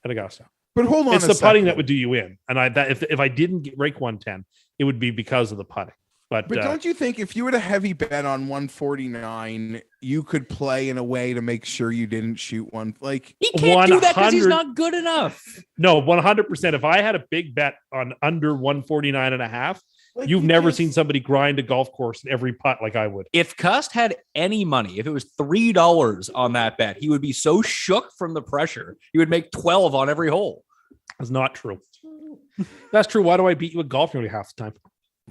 at Augusta.
but hold on.
It's
a
the putting that
second.
would do you in. And if I didn't break 110, it would be because of the putting. But
don't you think if you had a heavy bet on 149, you could play in a way to make sure you didn't shoot one? Like,
He can't do that because he's
100
not good enough.
no, 100%. If I had a big bet on under 149 and a half, you've
you
never
just-
seen somebody grind a golf course in every putt like I would.
If Cust had any money, if it was $3 on that bet, he would be so shook from the pressure. He would make 12 on every hole.
That's not true. That's true. Why do I beat you at golf nearly half the time?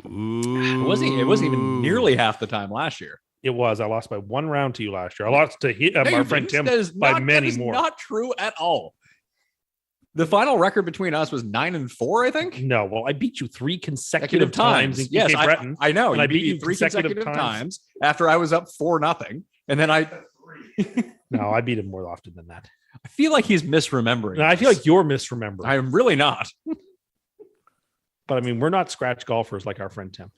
It wasn't even nearly half the time last year.
It was. I lost by 1 round to you last year. I lost to
No,
my
you
friend
didn't.
Tim
That is
by
not-
many
that is
more.
Not true at all. The final record between us was 9-4, I think.
No, well, I beat you 3 consecutive times. in
Yes,
PK Breton.
I know.
and
You
I
beat
beat
me
you
3
consecutive
consecutive
times.
times after I was up 4-0, and then I
No, I beat him more often than that.
feel like he's misremembering.
No, I feel like you're misremembering.
I'm really not.
But I mean, we're not scratch golfers like our friend Tim,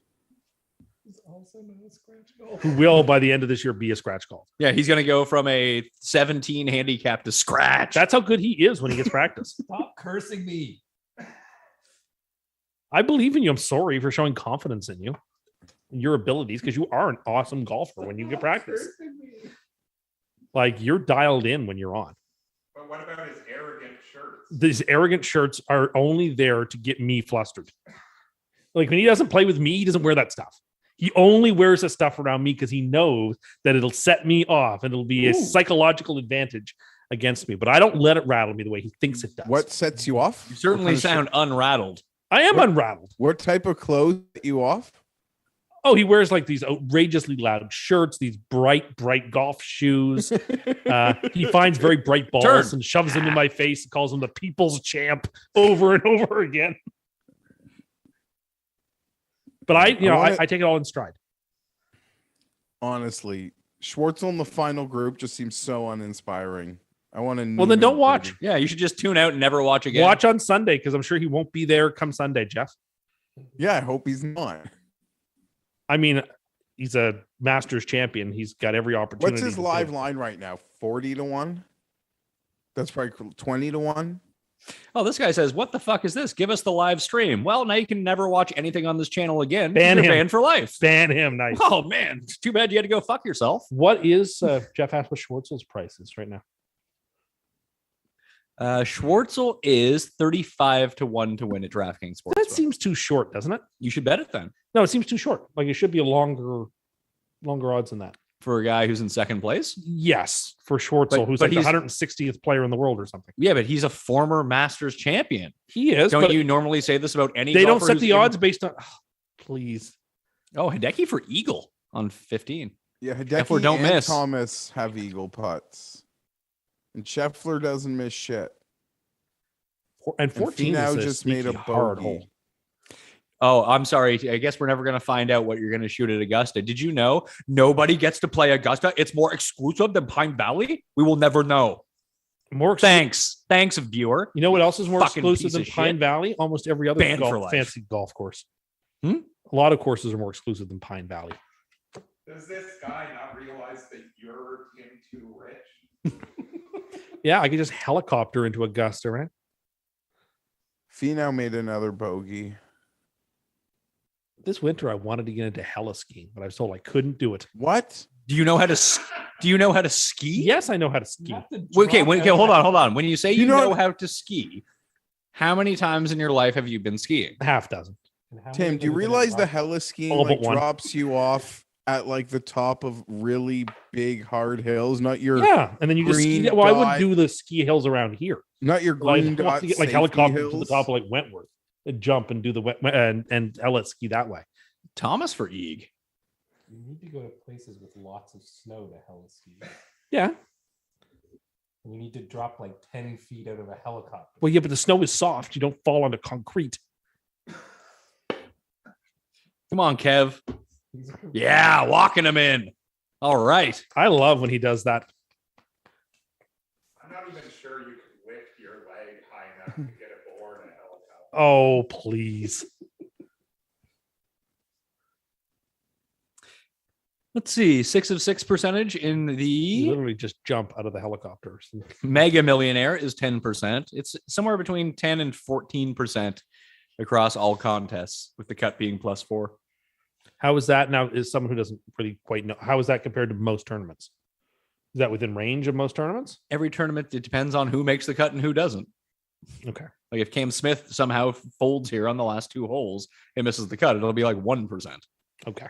He's also not a scratch golfer.
who will by the end of this year be a scratch golfer.
Yeah, he's gonna go from a 17 handicap to scratch.
That's how good he is when he gets practice.
Stop cursing me.
I believe in you. I'm sorry for showing confidence in you and your abilities because you are an awesome golfer when you get practice.
Cursing me.
Like you're dialed in when you're on.
But what about his arrogant shirts?
These arrogant shirts are only there to get me flustered. Like when he doesn't play with me, he doesn't wear that stuff. He only wears that stuff around me because he knows that it'll set me off and it'll be a psychological advantage against me. But I don't let it rattle me the way he thinks it does.
What sets you off?
You certainly
What kind of
sound unrattled.
I am
What-
unrattled.
What type of clothes set you off?
Oh, he wears like these outrageously loud shirts, these bright golf shoes. He finds very bright balls
Turn.
and shoves them in my face and calls him the people's champ over and over again. But I take it all in stride.
Honestly, Schwartzel in the final group just seems so uninspiring. I want to.
Well, then don't watch.
Yeah, you should just tune out and never watch again.
Watch on Sunday because I'm sure he won't be there come Sunday, Jeff.
Yeah, I hope he's not.
I mean, he's a Masters champion. He's got every opportunity.
What's his
to
live
do it.
line right now? 40-1. That's probably 20-1.
Oh, this guy says, "What the fuck is this? Give us the live stream." Well, now you can never watch anything on this channel again.
Ban
You're
him.
banned for life.
Ban him. Nice.
Oh man, it's too bad you had to go fuck yourself.
What is Jeff asked what Schwartzel's price is right now?
Schwartzel is 35-1 to win at DraftKings Sportsbook.
That seems too short, doesn't it?
You should bet it then
No, it seems too short. Like it should be a longer odds than that.
for a guy who's in second place.
Yes, for Schwartzel,
But-
who's
but
like the
he's-
160th player in the world or something.
Yeah, but he's a former Masters champion.
He is.
Don't
but
you normally say this about any?
they don't
golfer
set
who's
the
in-
odds based on. Please.
Oh, Hideki for eagle on 15.
Yeah,
Scheffler
Hideki
don't
and
miss.
Thomas have eagle putts, and Scheffler doesn't miss shit.
And 14
Finau
is
just made a
hard
bogey.
hole.
Oh, I'm sorry. I guess we're never going to find out what you're going to shoot at Augusta. Did you know nobody gets to play Augusta? It's more exclusive than Pine Valley. We will never know.
More
Thanks, viewer.
You know what else is more
Fucking
exclusive
piece
than
of
Pine
shit.
Valley? Almost every other
Banned for life.
fancy golf course.
Hmm?
A lot of courses are more exclusive than Pine Valley.
Does this guy not realize that you're him too rich?
Yeah, I could just helicopter into Augusta, right?
Finau made another bogey.
This winter, I wanted to get into heli skiing, but I was told I couldn't do it.
What?
Do you know how to ski?
Yes, I know how to ski.
Not to
Okay,
drop out
hold
of-
on. When you say
You
you
know
know
what-
how to ski, how many times in your life have you been skiing?
Half dozen.
And how many
Tim,
of
do you
them are gonna
realize the
drop?
hella skiing
All but
like
one.
drops you off at like the top of really big hard hills, not your
Yeah, and then you just ski.
green
Well, I wouldn't
dot.
do the ski hills around here.
not your
Like,
green
I want
dot
to get like
safety
helicopter to the
hills.
top of like Wentworth and jump and do the and heli ski that way.
Thomas for Eag.
You need to go to places with lots of snow to heli ski.
Yeah.
And you need to drop like 10 feet out of a helicopter.
Well, yeah, but the snow is soft. You don't fall onto concrete.
Come on, Kev.
These are-
Yeah, walking him in. All right.
I love when he does that.
I'm not even sure you could lift your leg high enough to get a
Oh, please.
Let's see, 6 of 6 percentage in
You
the
literally just jump out of the helicopters.
Mega Millionaire is 10%. It's somewhere between 10 and 14% across all contests, with the cut being +4.
How is that now? Is someone who doesn't really quite know. How is that compared to most tournaments? Is that within range of most tournaments?
Every tournament, it depends on who makes the cut and who doesn't.
Okay.
Like if Cam Smith somehow folds here on the last 2 holes and misses the cut, it'll be like 1%.
Okay.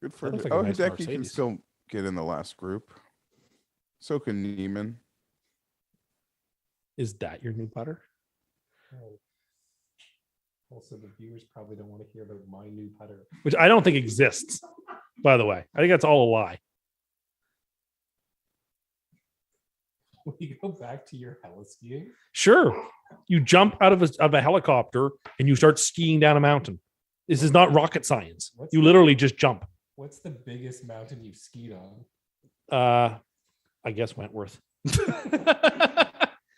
Good for
That looks
him.
like a nice
Hideki can
Mercedes.
still get in the last group. So can Neiman.
Is that your new putter?
Oh. Also, the viewers probably don't want to hear about my new putter.
Which I don't think exists, by the way. I think that's all a lie.
Will you go back to your heli skiing?
Sure. You jump out of a helicopter and you start skiing down a mountain. This is not rocket science.
What's
You
the-
literally just jump.
What's the biggest mountain you've skied on?
I guess Wentworth.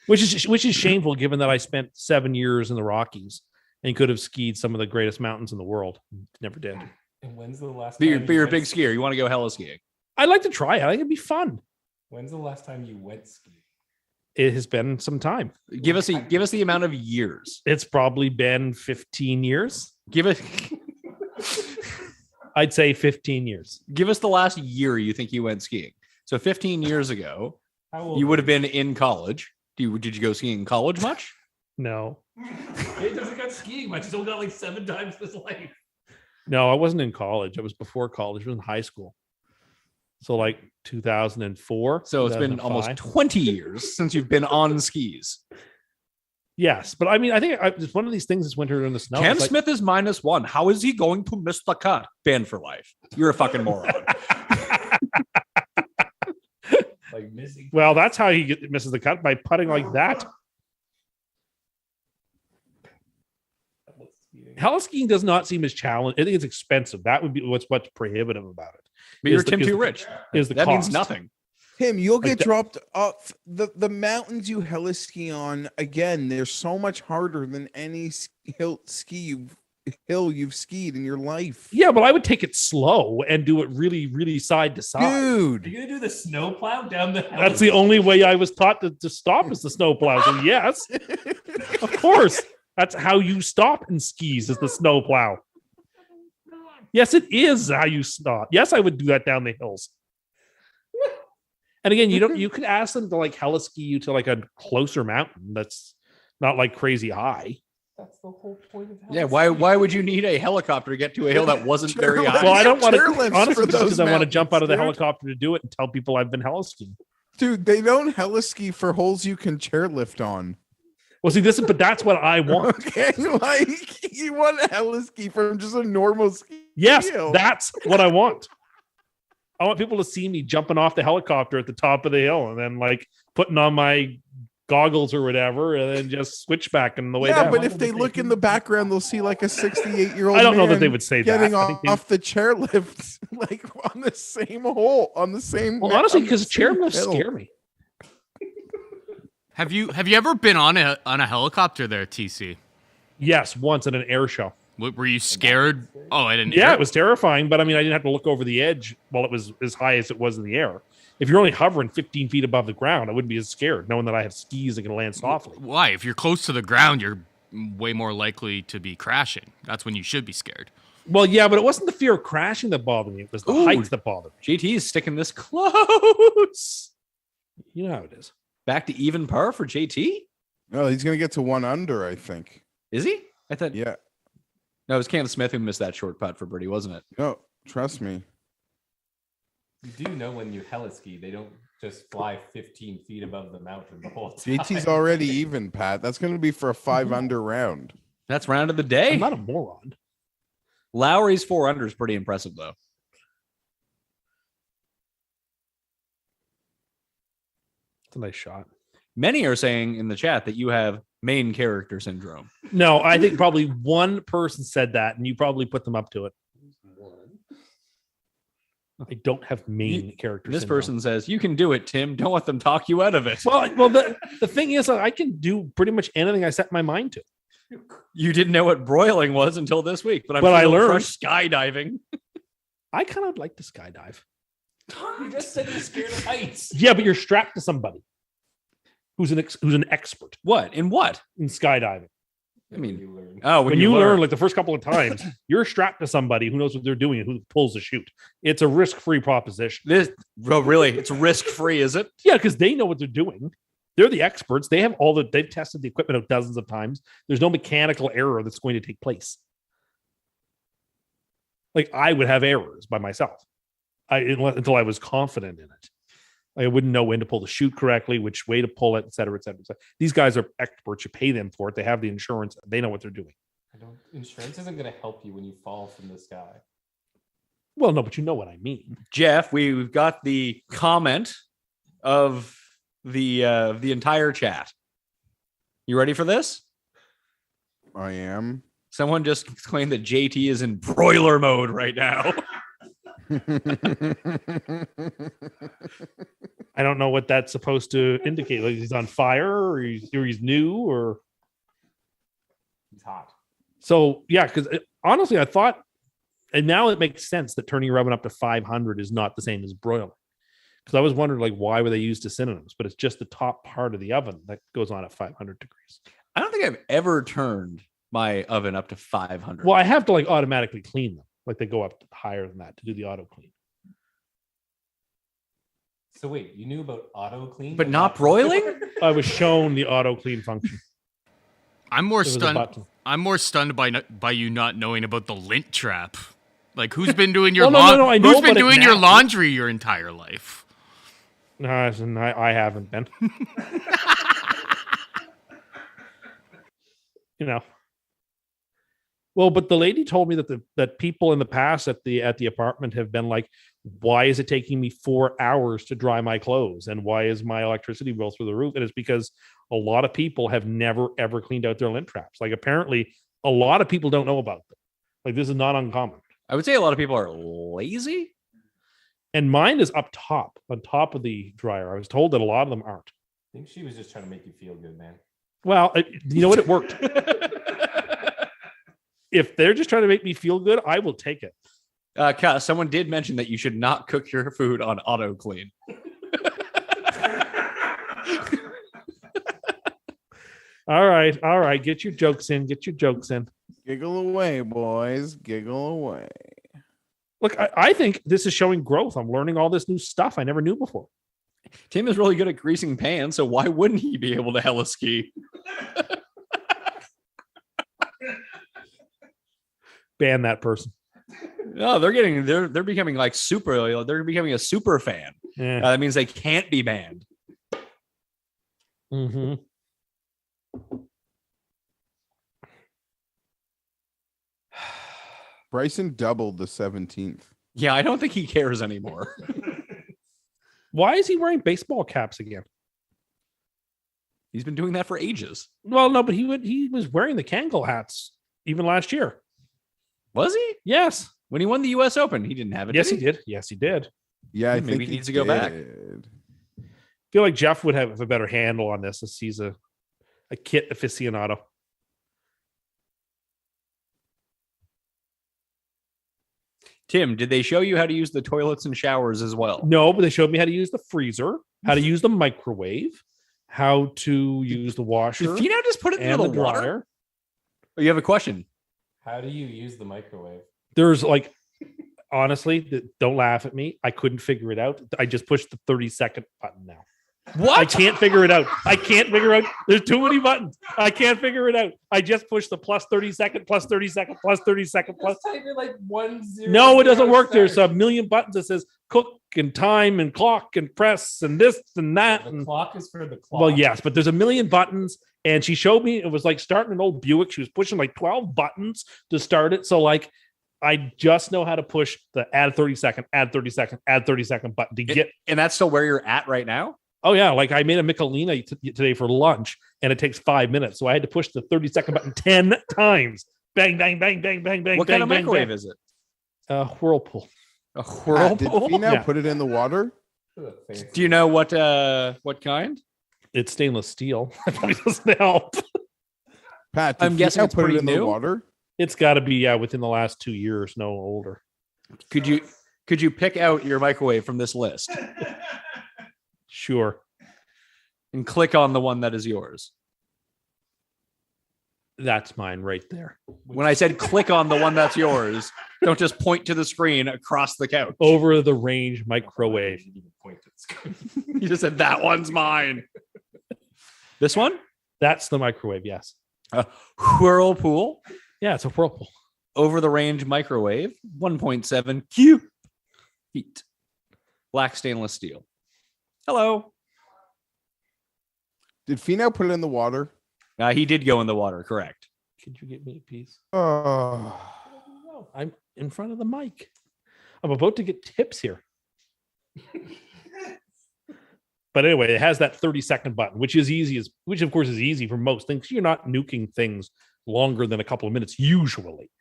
Which is shameful given that I spent 7 years in the Rockies and could have skied some of the greatest mountains in the world. Never did.
And when's the last
But
time
you're a
went
big
skiing?
skier. You want to go hella skiing.
I'd like to try it. I think it'd be fun.
When's the last time you went skiing?
It has been some time.
Give us the amount of years.
It's probably been 15 years.
Give it.
I'd say 15 years.
Give us the last year you think you went skiing. So 15 years ago,
How old
you would
were
have been in college. Did you go skiing in college much?
No.
It doesn't got skiing much. He's only got like 7 times his life.
No, I wasn't in college. I was before college. I was in high school. So like 2004.
So it's been almost
2005.
20 years since you've been on skis.
Yes, but I mean, I think it's one of these things this winter in the snow.
Cam
It's like-
Smith is -1. How is he going to miss the cut? Banned for life. You're a fucking moron.
Like missing.
Well, that's how he misses the cut, by putting like that. Heli skiing does not seem as challenging. I think it's expensive. That would be what's prohibitive about it.
But you're
Is the-
Tim
is
too
the-
rich.
Is the
That means
cost.
nothing.
Tim, you'll
Like
get
the-
dropped off the mountains you heli ski on. Again, they're so much harder than any hill you've skied in your life.
Yeah, but I would take it slow and do it really, really side to side.
Are
Dude,
you gonna do the snow plow down the hill?
That's the only way I was taught to stop is the snow plow. So yes, of course, that's how you stop in skis is the snow plow. Yes, it is how you stop. Yes, I would do that down the hills. And again, you could ask them to like heli ski you to like a closer mountain that's not like crazy high.
That's the whole point of heli
Yeah,
skiing.
why would you need a helicopter to get to a hill that wasn't very high?
Well, I don't want
chairlifts
to honestly
for
just because
those
I want to jump out of the
mountains, dude.
helicopter to do it and tell people I've been heli skiing.
dude, they don't heli ski for holes you can chairlift on.
Well, see, but that's what I want.
Okay, like you want a heli ski from just a normal ski.
Yes,
hill.
that's what I want. I want people to see me jumping off the helicopter at the top of the hill and then like putting on my goggles or whatever and then just switch back on the way
Yeah,
down.
but if they look in the background, they'll see like a 68-year-old.
I don't know that they would say that.
getting
I think they-
off the chairlift, like on the same hole, on the same.
well, honestly,
on the
because
same
chairlifts
hill.
scare me.
Have you ever been on a helicopter there, TC?
Yes, once at an air show.
Were you scared? Oh, I didn't.
Yeah, it was terrifying, but I mean, I didn't have to look over the edge while it was as high as it was in the air. If you're only hovering 15 feet above the ground, I wouldn't be as scared, knowing that I have skis that can land softly.
Why? If you're close to the ground, you're way more likely to be crashing. That's when you should be scared.
Well, yeah, but it wasn't the fear of crashing that bothered me. It was the
Ooh.
height that bothered me.
JT is sticking this close.
You know how it is.
Back to even par for JT?
No, he's gonna get to 1 under, I think.
Is he? I thought
Yeah.
no, it was Cam Smith who missed that short putt for birdie, wasn't it?
No, trust me.
You do know when you heli ski, they don't just fly 15 feet above the mountain the whole time.
JT's already even, Pat. That's gonna be for a 5 under round.
That's round of the day.
I'm not a moron.
Lowry's 4 under is pretty impressive though.
It's a nice shot.
Many are saying in the chat that you have main character syndrome.
No, I think probably one person said that, and you probably put them up to it. I don't have main character.
This
syndrome.
person says, you can do it, Tim. Don't let them talk you out of it.
Well, the thing is, I can do pretty much anything I set my mind to.
You didn't know what broiling was until this week, but
I learned
crushed skydiving.
I kind of like to skydive.
You just said you're scared of heights.
Yeah, but you're strapped to somebody who's an expert
What? In what?
in skydiving.
I mean,
You learn.
oh,
When you learn, like the first couple of times, you're strapped to somebody who knows what they're doing and who pulls the chute. It's a risk-free proposition.
this, well, really, it's risk-free, is it?
Yeah, because they know what they're doing. They're the experts. They have they've tested the equipment out dozens of times. There's no mechanical error that's going to take place. Like I would have errors by myself. Until I was confident in it. I wouldn't know when to pull the chute correctly, which way to pull it, et cetera, et cetera, et cetera. These guys are experts. You pay them for it. They have the insurance. They know what they're doing.
Insurance isn't going to help you when you fall from the sky.
Well, no, but you know what I mean.
Jeff, we've got the comment of the entire chat. You ready for this?
I am.
Someone just claimed that JT is in broiler mode right now.
I don't know what that's supposed to indicate. Like he's on fire or he's new or
He's hot.
so. Yeah, because honestly, I thought, and now it makes sense that turning your oven up to 500 is not the same as broiling. Because I was wondering, like, why were they used as synonyms? But it's just the top part of the oven that goes on at 500 degrees.
I don't think I've ever turned my oven up to 500.
Well, I have to like automatically clean them. Like they go up higher than that to do the auto clean.
So wait, you knew about auto clean,
But not broiling?
I was shown the auto clean function.
I'm more
There was a
stunned.
button.
I'm more stunned by you not knowing about the lint trap. Like, who's been doing your
Well, no, I know
who's been
about it
doing your
now.
laundry your entire life?
And I haven't been. You know. Well, but the lady told me that people in the past at the apartment have been like, why is it taking me 4 hours to dry my clothes? And why is my electricity bill through the roof? And it's because a lot of people have never, ever cleaned out their lint traps. Like apparently a lot of people don't know about them. Like this is not uncommon.
I would say a lot of people are lazy.
And mine is up top, on top of the dryer. I was told that a lot of them aren't.
I think she was just trying to make you feel good, man.
Well, you know what? It worked. If they're just trying to make me feel good, I will take it.
Someone did mention that you should not cook your food on auto clean.
All right. Get your jokes in.
Giggle away, boys. Giggle away.
Look, I think this is showing growth. I'm learning all this new stuff I never knew before.
Tim is really good at greasing pans, so why wouldn't he be able to heli-ski?
Ban that person.
No, they're becoming like they're becoming a super fan.
Yeah.
That means they can't be banned.
Mm-hmm.
Bryson doubled the 17th.
Yeah, I don't think he cares anymore.
Why is he wearing baseball caps again?
He's been doing that for ages.
Well, no, but he was wearing the Kangol hats even last year.
Was he?
Yes.
When he won the U.S. Open, he didn't have it.
Yes,
did
he did. Yes, he did.
Yeah, I
Maybe
think
he needs to go back.
did.
I feel like Jeff would have a better handle on this as he's a kit aficionado.
Tim, did they show you how to use the toilets and showers as well?
No, but they showed me how to use the freezer, how to use the microwave, how to use the washer
Did Fino just put it
and
into
the
the water?
dryer.
Oh, you have a question?
How do you use the microwave?
There's like, honestly, don't laugh at me. I couldn't figure it out. I just pushed the 30-second button now.
What?
I can't figure it out. There's too many buttons. I can't figure it out. I just pushed the plus 30 second, plus 30 second, plus 30 second, plus.
Just type in like 1 0.
No, it doesn't work. There's a million buttons that says cook and time and clock and press and this and that.
The
And,
clock is for the clock.
well, yes, but there's a million buttons. And she showed me it was like starting an old Buick. She was pushing like 12 buttons to start it. So like, I just know how to push the add 30 second, add 30 second, add 30 second button to get.
And that's still where you're at right now?
Oh yeah, like I made a Michelina today for lunch, and it takes 5 minutes, so I had to push the 30-second button 10 times. Bang, bang, bang, bang, bang, bang.
What
bang,
kind of
bang,
microwave
bang.
is it?
Whirlpool.
A
Did
whirlpool?
Finau
Yeah.
put it in the water?
Do you know what kind?
It's stainless steel. That probably doesn't help.
Pat, did
I'm guessing
Finau
it's
put it
pretty
in
new?
the water?
It's got to be within the last 2 years, no older.
Could you pick out your microwave from this list
Sure.
and click on the one that is yours?
That's mine right there.
When I said click on the one that's yours, don't just point to the screen across the couch.
Over the range microwave.
You even point to the screen.
You just said that one's mine. This one?
That's the microwave, yes.
Whirlpool.
Yeah, it's a whirlpool.
Over the range microwave. 1.7 Q feet. Black stainless steel. Hello.
Did Finau put it in the water?
He did go in the water, correct.
Could you get me a piece?
Oh,
No, I'm in front of the mic. I'm about to get tips here. But anyway, it has that 30-second button, which of course is easy for most things. You're not nuking things longer than a couple of minutes usually.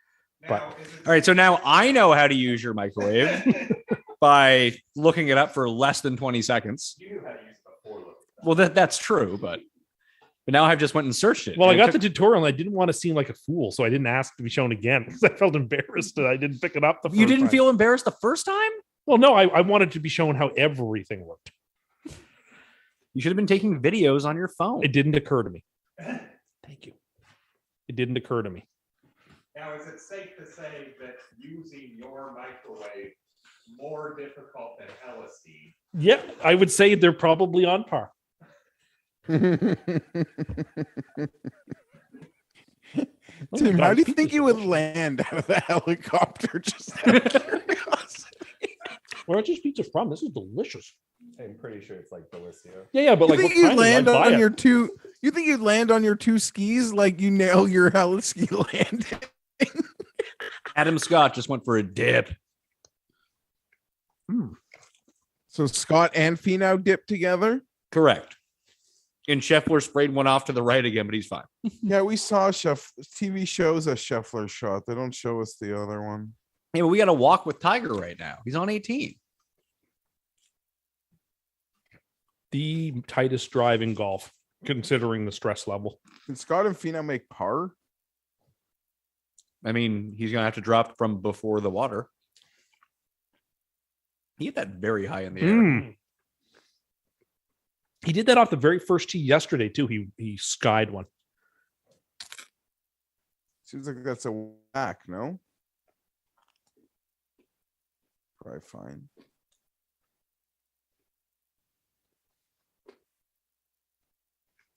But
Now, is it
All right, so now I know how to use your microwave by looking it up for less than 20 seconds.
You knew how to use it before looking.
Well, that's true, but now I've just went and searched it.
well, I
And it
got
took-
the tutorial and I didn't want to seem like a fool, so I didn't ask to be shown again because I felt embarrassed that I didn't pick it up the first
You didn't
time.
feel embarrassed the first time?
Well, no, I wanted to be shown how everything worked.
You should have been taking videos on your phone.
It didn't occur to me. Thank you. It didn't occur to me.
Now, is it safe to say that using your microwave more difficult than LSD?
Yeah, I would say they're probably on par.
Tim, how do you think you would land out of the helicopter? Just out of curiosity.
Where are these pizzas from? This is delicious.
I'm pretty sure it's like Delicio.
Yeah, but
You
like,
think
what
you'd
kind?
land
I'd buy
on
it.
your two? You think you'd land on your two skis like you nail your heli-ski landing?
Adam Scott just went for a dip.
So Scott and Finau dip together.
Correct. And Scheffler sprayed one off to the right again, but he's fine.
Yeah, we saw TV shows a Scheffler shot. They don't show us the other one.
Hey, but we got to walk with Tiger right now. He's on 18.
The tightest drive in golf, considering the stress level.
Can Scott and Finau make par?
I mean, he's going to have to drop from before the water. He hit that very high in the air.
Mm. He did that off the very first tee yesterday too. He skied one.
Seems like that's a whack, no? Probably fine.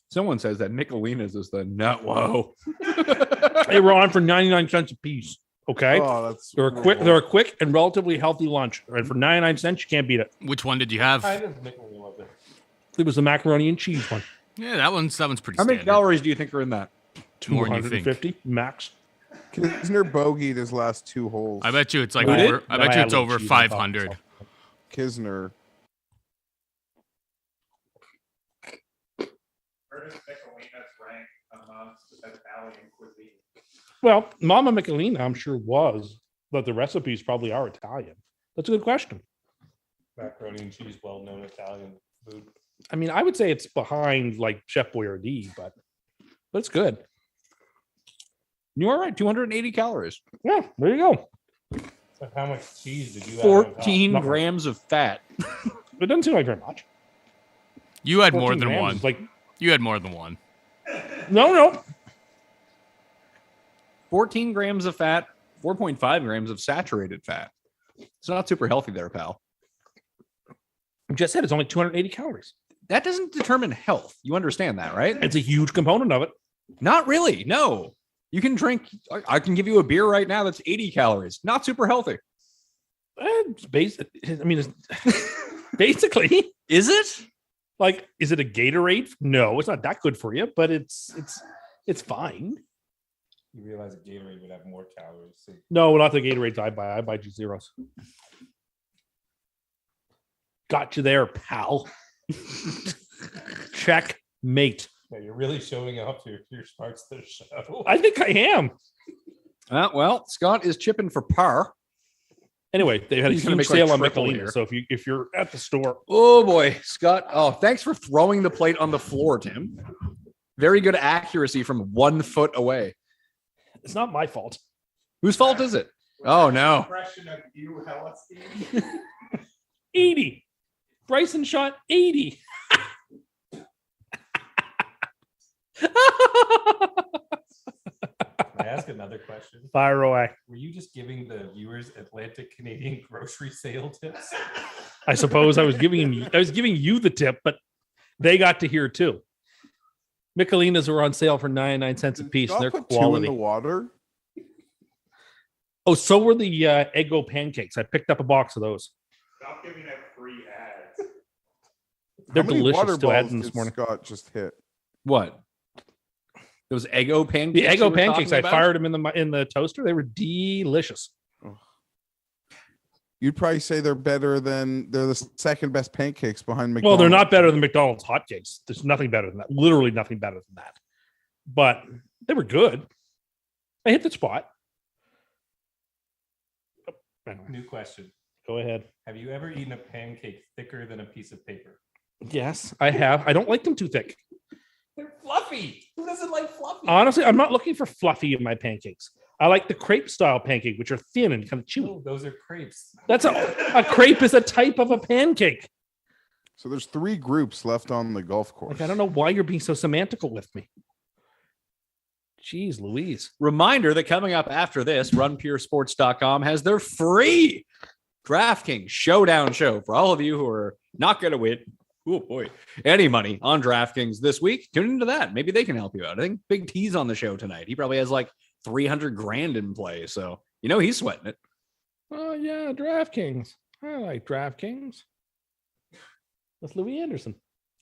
Someone says that Nicolinas is the nut. Whoa.
They were on for 99 cents a piece. Okay.
Oh, that's
They're a quick and relatively healthy lunch. And for 99 cents, you can't beat it.
Which one did you have?
Kind of making me love it.
It was the macaroni and cheese one.
Yeah, that one's pretty
How many
standard.
calories do you think are in that?
More than you think.
250 max.
Kisner bogeyed his last two holes.
I bet you it's like
Who did?
over. I
No,
bet you
had
it's
a little
over
cheese on top,
500.
so.
Kisner.
Where does Nicolinas rank amongst Italian cuisine?
Well, Mama Michelina, I'm sure was, but the recipes probably are Italian. That's a good question.
Macaroni and cheese, well-known Italian food.
I mean, I would say it's behind like Chef Boyardee, but it's good.
You are right. 280 calories.
Yeah, there you go.
So how much cheese did you have? on top?
14
Nothing.
grams of fat.
It doesn't seem like very much.
You had more
14
than
grams
one.
is like,
You had more than one.
no.
14 grams of fat, 4.5 grams of saturated fat. It's not super healthy there, pal.
I just said it's only 280 calories.
That doesn't determine health. You understand that, right?
It's a huge component of it.
Not really. No. You can drink, I can give you a beer right now that's 80 calories. Not super healthy.
It's basic. I mean, it's basically,
Is it?
like, is it a Gatorade? No, it's not that good for you, but it's fine.
You realize a Gatorade would have more calories. So
No, not the Gatorades I buy. I buy G-Zeros. Got you there, pal. Checkmate.
yeah, you're really showing off your smarts to the show.
I think I am.
Well, Scott is chipping for par.
Anyway, they had a
He's gonna
huge
make like
sale on
triple
Michelina.
here.
So if you're at the store,
Oh boy, Scott. Oh, thanks for throwing the plate on the floor, Tim. Very good accuracy from 1 foot away.
it's not my fault.
Whose fault is it? Oh no.
Impression of you, Hellestein.
80. Bryson shot 80.
Can I ask another question?
Fire away.
Were you just giving the viewers Atlantic Canadian grocery sale tips?
I suppose I was giving you the tip, but they got to hear too. Michelinas were on sale for 99 cents a piece. And they're
Put 2 in
quality.
the water.
Oh, so were the Eggo pancakes. I picked up a box of those.
Stop giving out free ads.
They're
How many
delicious
water
to add
balls
in this
did
morning.
Scott just hit.
What? Those Eggo pancakes.
The
you
Eggo
were
pancakes,
talking
I
about?
fired them in the toaster. They were delicious.
You'd probably say they're the second best pancakes behind McDonald's.
Well, they're not better than McDonald's hotcakes. There's nothing better than that. Literally nothing better than that. But they were good. I hit the spot. Anyway,
New question.
go ahead.
Have you ever eaten a pancake thicker than a piece of paper?
Yes, I have. I don't like them too thick.
They're fluffy. Who doesn't like fluffy?
Honestly, I'm not looking for fluffy in my pancakes. I like the crepe style pancake, which are thin and kind of chewy.
Oh, those are crepes.
That's a crepe is a type of a pancake.
So there's 3 groups left on the golf course.
Like, I don't know why you're being so semantical with me. Jeez Louise.
Reminder that coming up after this, runpuresports.com has their free DraftKings Showdown show for all of you who are not going to win. Oh boy, any money on DraftKings this week. Tune into that. Maybe they can help you out. I think Big T's on the show tonight. He probably has like 300 grand in play. So, he's sweating it.
Oh yeah, DraftKings. I like DraftKings. That's Louis Anderson.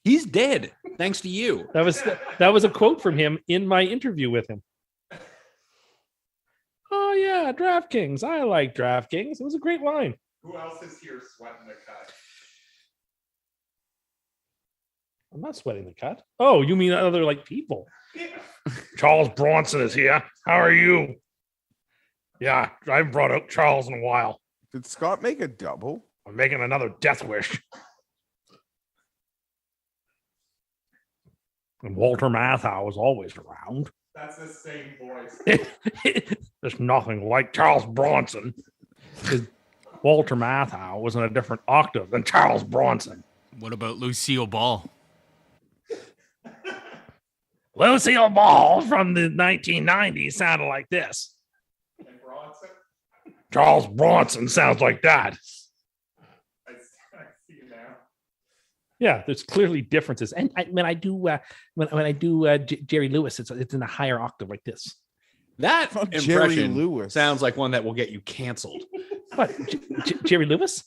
He's dead. Thanks to you.
That was a quote from him in my interview with him. Oh yeah, DraftKings. I like DraftKings. It was a great line.
Who else is here sweating the cut?
I'm not sweating the cut. Oh, you mean other like people?
Yeah.
Charles Bronson is here. How are you? Yeah, I haven't brought out Charles in a while.
Did Scott make a double?
I'm making another death wish. And Walter Matthau was always around.
That's the same voice.
There's nothing like Charles Bronson. 'Cause Walter Matthau was in a different octave than Charles Bronson.
What about Lucille Ball?
Lucille Ball from the 1990s sounded like this.
And Bronson,
Charles Bronson sounds like that.
I see you now.
Yeah, there's clearly differences. And when I do Jerry Lewis, it's in a higher octave like this.
That
Oh, Jerry
impression
Lewis.
sounds like one that will get you canceled.
What? Jerry Lewis?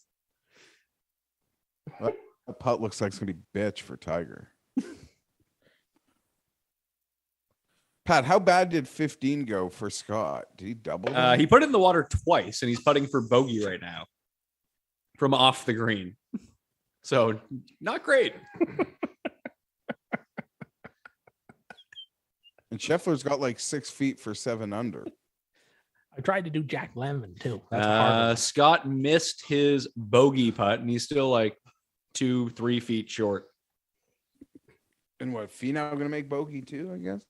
That putt looks like it's gonna be bitch for Tiger. Pat, how bad did 15 go for Scott? Did he double? that?
He put it in the water twice, and he's putting for bogey right now from off the green. So not great.
And Scheffler's got like 6 feet for 7 under.
I tried to do Jack Lemmon too. That's hard.
Scott missed his bogey putt, and he's still like 2-3 feet short.
And what? Finau gonna make bogey too? I guess.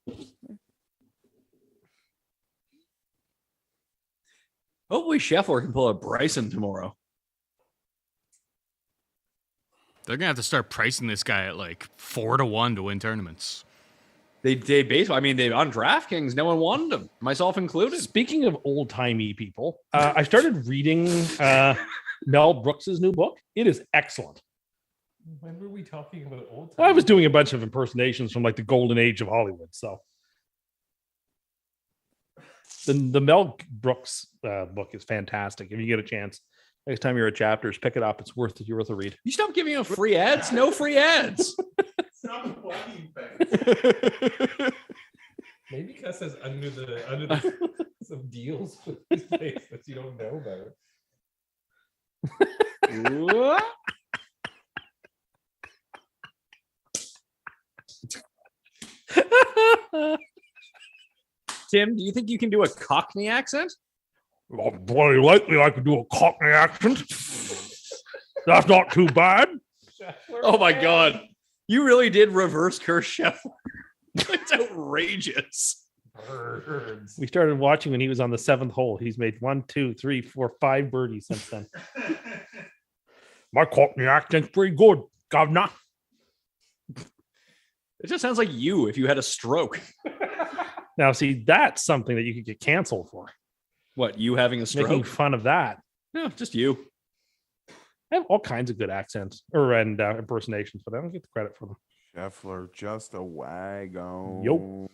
Hopefully, Scheffler can pull a Bryson tomorrow.
They're gonna have to start pricing this guy at like 4-1 to win tournaments.
They basically, they on DraftKings, no one wanted him, myself included.
Speaking of old timey people, I started reading Mel Brooks's new book. It is excellent.
When were we talking about old
Well, I
time?
was doing a bunch of impersonations from like the golden age of Hollywood. So the Mel Brooks book is fantastic. If you get a chance, next time you're at Chapters, pick it up. It's worth a read.
You stop giving him free ads. No free ads.
Stop plugging things.
Maybe Gus has under the some deals with his face that you don't know about.
What? Tim, do you think you can do a Cockney accent?
Well, bloody likely I could do a Cockney accent. That's not too bad.
Oh my God. You really did reverse curse Scheffler. It's outrageous.
Birds.
We started watching when he was on the 7th hole. He's made 1, 2, 3, 4, 5 birdies since then. My Cockney accent's pretty good, governor.
It just sounds like you if you had a stroke.
Now, see, that's something that you could get canceled for.
What, you having a stroke?
Making fun of that.
No, just you.
I have all kinds of good accents and impersonations, but I don't get the credit for them.
Scheffler, just a wagon.
Yo.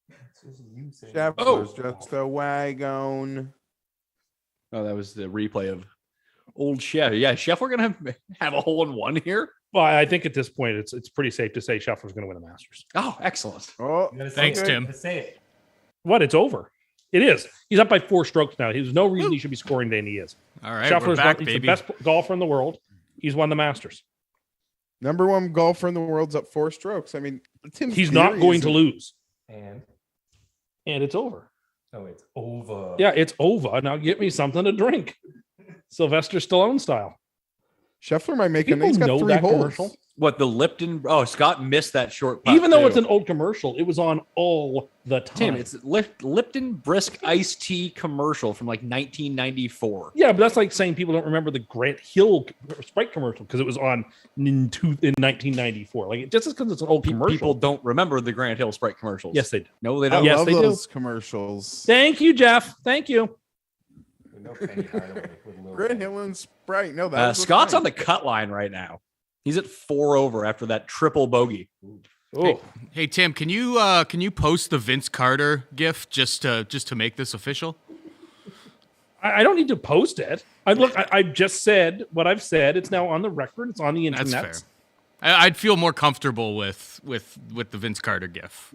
It's just you saying-
Scheffler's just a wagon.
Oh, that was the replay of old Chef. Yeah, Chef, we're gonna have a hole in one here.
Well, I think at this point it's pretty safe to say Scheffler's going to win the Masters.
Oh, excellent.
Oh,
You gotta say
Thanks,
it.
Tim.
You gotta say it.
What? It's over. It is. He's up by 4 strokes now. There's no reason he should be scoring than he is.
All right, we're
Scheffler's
back,
he's
baby.
the best golfer in the world. He's won the Masters.
number 1 golfer in the world's up 4 strokes. I mean, Tim's
He's not
theory
going to
isn't-
lose,
And
and it's over.
oh, it's over.
Yeah, it's over. Now get me something to drink. Sylvester Stallone style.
Scheffler might make
People
He's got
know
3
that
holes.
commercial.
What, the Lipton? Oh, Scott missed that short putt,
Even though
too.
it's an old commercial, it was on all the time.
Tim, it's Lipton Brisk iced tea commercial from like 1994.
Yeah, but that's like saying people don't remember the Grant Hill Sprite commercial because it was on in 1994. Like, just because it's an old commercial.
People don't remember the Grant Hill Sprite commercials.
Yes, they do.
No, they
I
don't.
Yes,
love
they do.
those commercials.
Thank you, Jeff. Thank you.
We know Penny Hardaway with Lil
Grant
Wayne.
Hill and Sprite. No, that was
Scott's
fine.
on the cut line right now. He's at 4 over after that triple bogey.
Oh,
Hey Tim, can you post the Vince Carter gif just to make this official?
I don't need to post it. I just said what I've said. It's now on the record. It's on the internet.
That's fair. I'd feel more comfortable with the Vince Carter gif.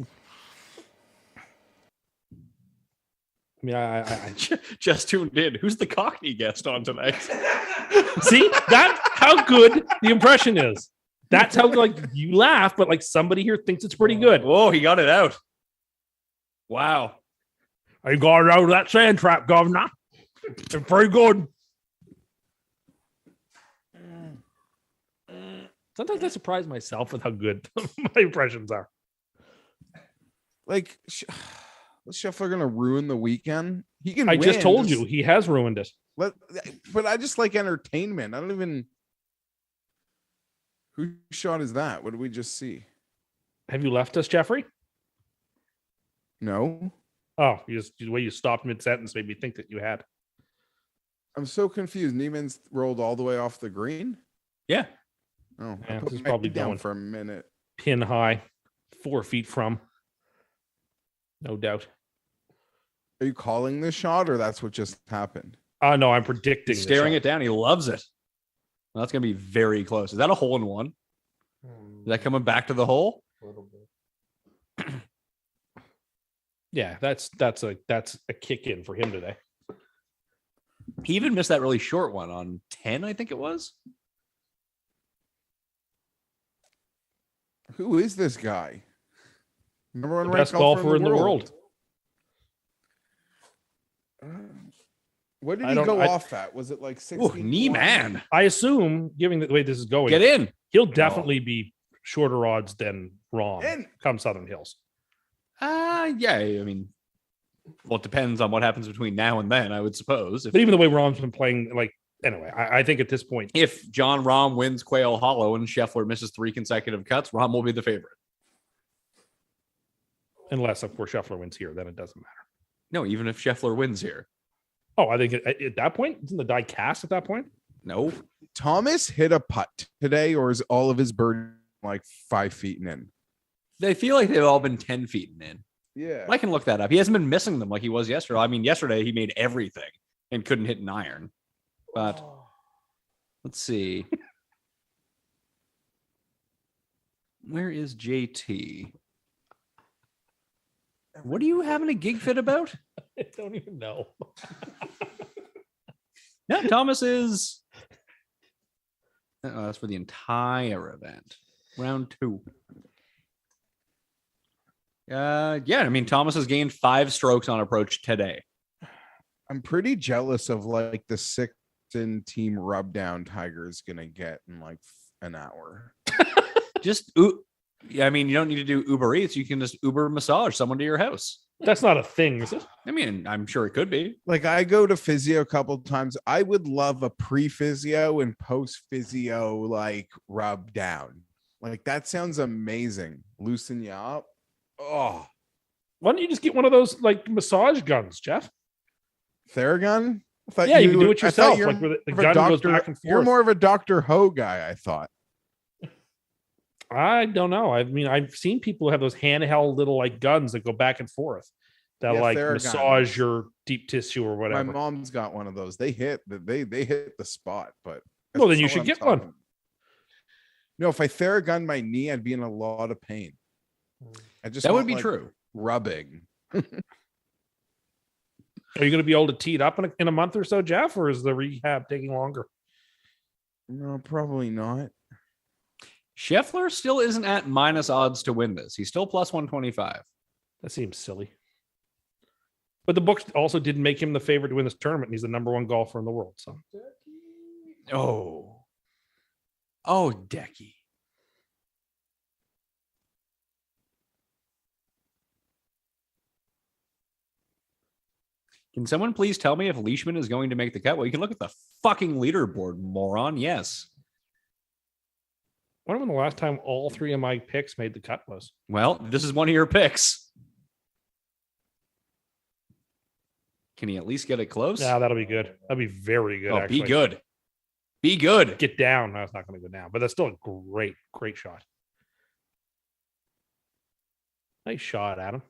I mean, I
Just tuned in. Who's the Cockney guest on tonight?
see that's how good the impression is. That's how like you laugh, but like somebody here thinks it's pretty good.
Whoa, he got it out. Wow.
I got it out of that sand trap, governor. It's pretty good. Sometimes I surprise myself with how good my impressions are.
Like, is Scheffler gonna ruin the weekend? He can.
I just
win,
told you he has ruined it.
But I just like entertainment. I don't even. Whose shot is that? What did we just see?
Have you left us, Jeffrey?
No,
Oh, the way you stopped mid sentence made me think that you had.
I'm so confused. Neiman's rolled all the way off the green.
Yeah.
Oh,
Yeah,
I put
this is
my
probably
feet down
going.
for a minute.
Pin high, 4 feet from. No doubt.
Are you calling this shot, or that's what just happened?
No, I'm predicting.
He's
the
staring
shot.
it down. He loves it. Well, that's going to be very close. Is that a hole in one? Is that coming back to the hole?
A little bit.
Yeah, that's a kick in for him today.
He even missed that really short one on 10, I think it was.
Who is this guy? Number 1
The
ranked
best golfer in the world.
What did
I
he
don't-
go
I-
off at? Was it like 60?
Oh, knee man.
I assume, given the way this is going,
Get in.
he'll definitely be shorter odds than Rom
In.
come Southern Hills.
Yeah. I mean, well, it depends on what happens between now and then, I would suppose.
But even the way Rom's been playing, like, anyway, I think at this point,
If John Rahm wins Quail Hollow and Scheffler misses 3 consecutive cuts, Rahm will be the favorite.
unless, of course, Scheffler wins here, then it doesn't matter.
No, even if Scheffler wins here.
Oh, I think at that point, isn't the die cast at that point?
No.
Thomas hit a putt today, or is all of his bird like 5 feet and in?
They feel like they've all been 10 feet and in.
Yeah.
I can look that up. He hasn't been missing them like he was yesterday. I mean, yesterday he made everything and couldn't hit an iron. But let's see. Where is JT? What are you having a gig fit about?
I don't even know.
Yeah, Thomas is. That's for the entire event. Round 2. Yeah, I mean, Thomas has gained 5 strokes on approach today.
I'm pretty jealous of like the 6-in team rub down Tiger's gonna get in like an hour.
I mean, you don't need to do Uber Eats. You can just Uber massage someone to your house.
That's not a thing, is it?
I mean, I'm sure it could be.
Like I go to physio a couple times. I would love a pre-physio and post-physio like rub down. Like that sounds amazing. Loosen you up. Oh,
Why don't you just get one of those like massage guns, Jeff?
Theragun? I thought
Yeah, you can do it
I thought
yourself.
you're
Like where the
more of a
gun goes
Dr.
back and
You're
forth.
more of a Dr. Ho guy, I thought.
I don't know. I mean, I've seen people have those handheld little like guns that go back and forth that
Yeah,
like
Theragun.
massage your deep tissue or
My
whatever.
mom's got one of those. They hit the spot, but
Well, then
that's
you
all
should
I'm
get one.
talking. No, if I Theragun my knee, I'd be in a lot of pain. I just
That would
want,
be
like,
true.
rubbing.
Are you going to be able to tee it up in a month or so, Jeff, or is the rehab taking longer?
No, probably not.
Scheffler still isn't at minus odds to win this. He's still plus 125.
That seems silly. But the books also didn't make him the favorite to win this tournament. And he's the number one golfer in the world. So
Oh, Decky. Can someone please tell me if Leishman is going to make the cut? Well, you can look at the fucking leaderboard, moron. Yes.
I wonder when the last time all three of my picks made the cut was.
Well, this is one of your picks. Can he at least get it close?
Yeah, that'll be good. That'll be very good.
Oh,
actually.
be good. Be good.
Get down. No, it's not going to go down, but that's still a great, great shot. Nice shot, Adam.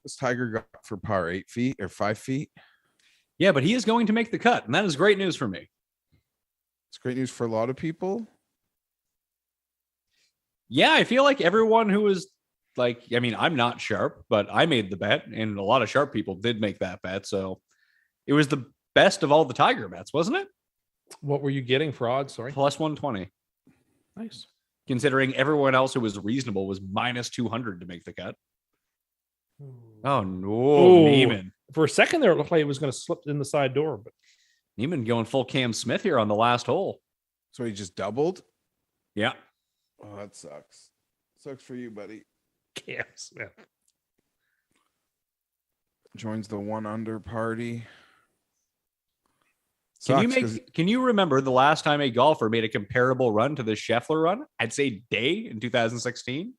What's Tiger got for par? 8 feet or 5 feet?
Yeah, but he is going to make the cut, and that is great news for me.
It's great news for a lot of people.
Yeah, I feel like everyone who was like, I mean, I'm not sharp, but I made the bet, and a lot of sharp people did make that bet. So it was the best of all the Tiger bets, wasn't it?
What were you getting for odds? Sorry.
Plus 120.
Nice.
Considering everyone else who was reasonable was minus 200 to make the cut. Oh, no.
Ooh.
Neiman.
For a second there, it looked like it was going to slip in the side door, but
Neiman going full Cam Smith here on the last hole.
So he just doubled.
Yeah.
Oh, that sucks. Sucks for you, buddy.
Cam Smith.
Joins the 1 under party.
Can you remember the last time a golfer made a comparable run to the Scheffler run? I'd say Day in 2016.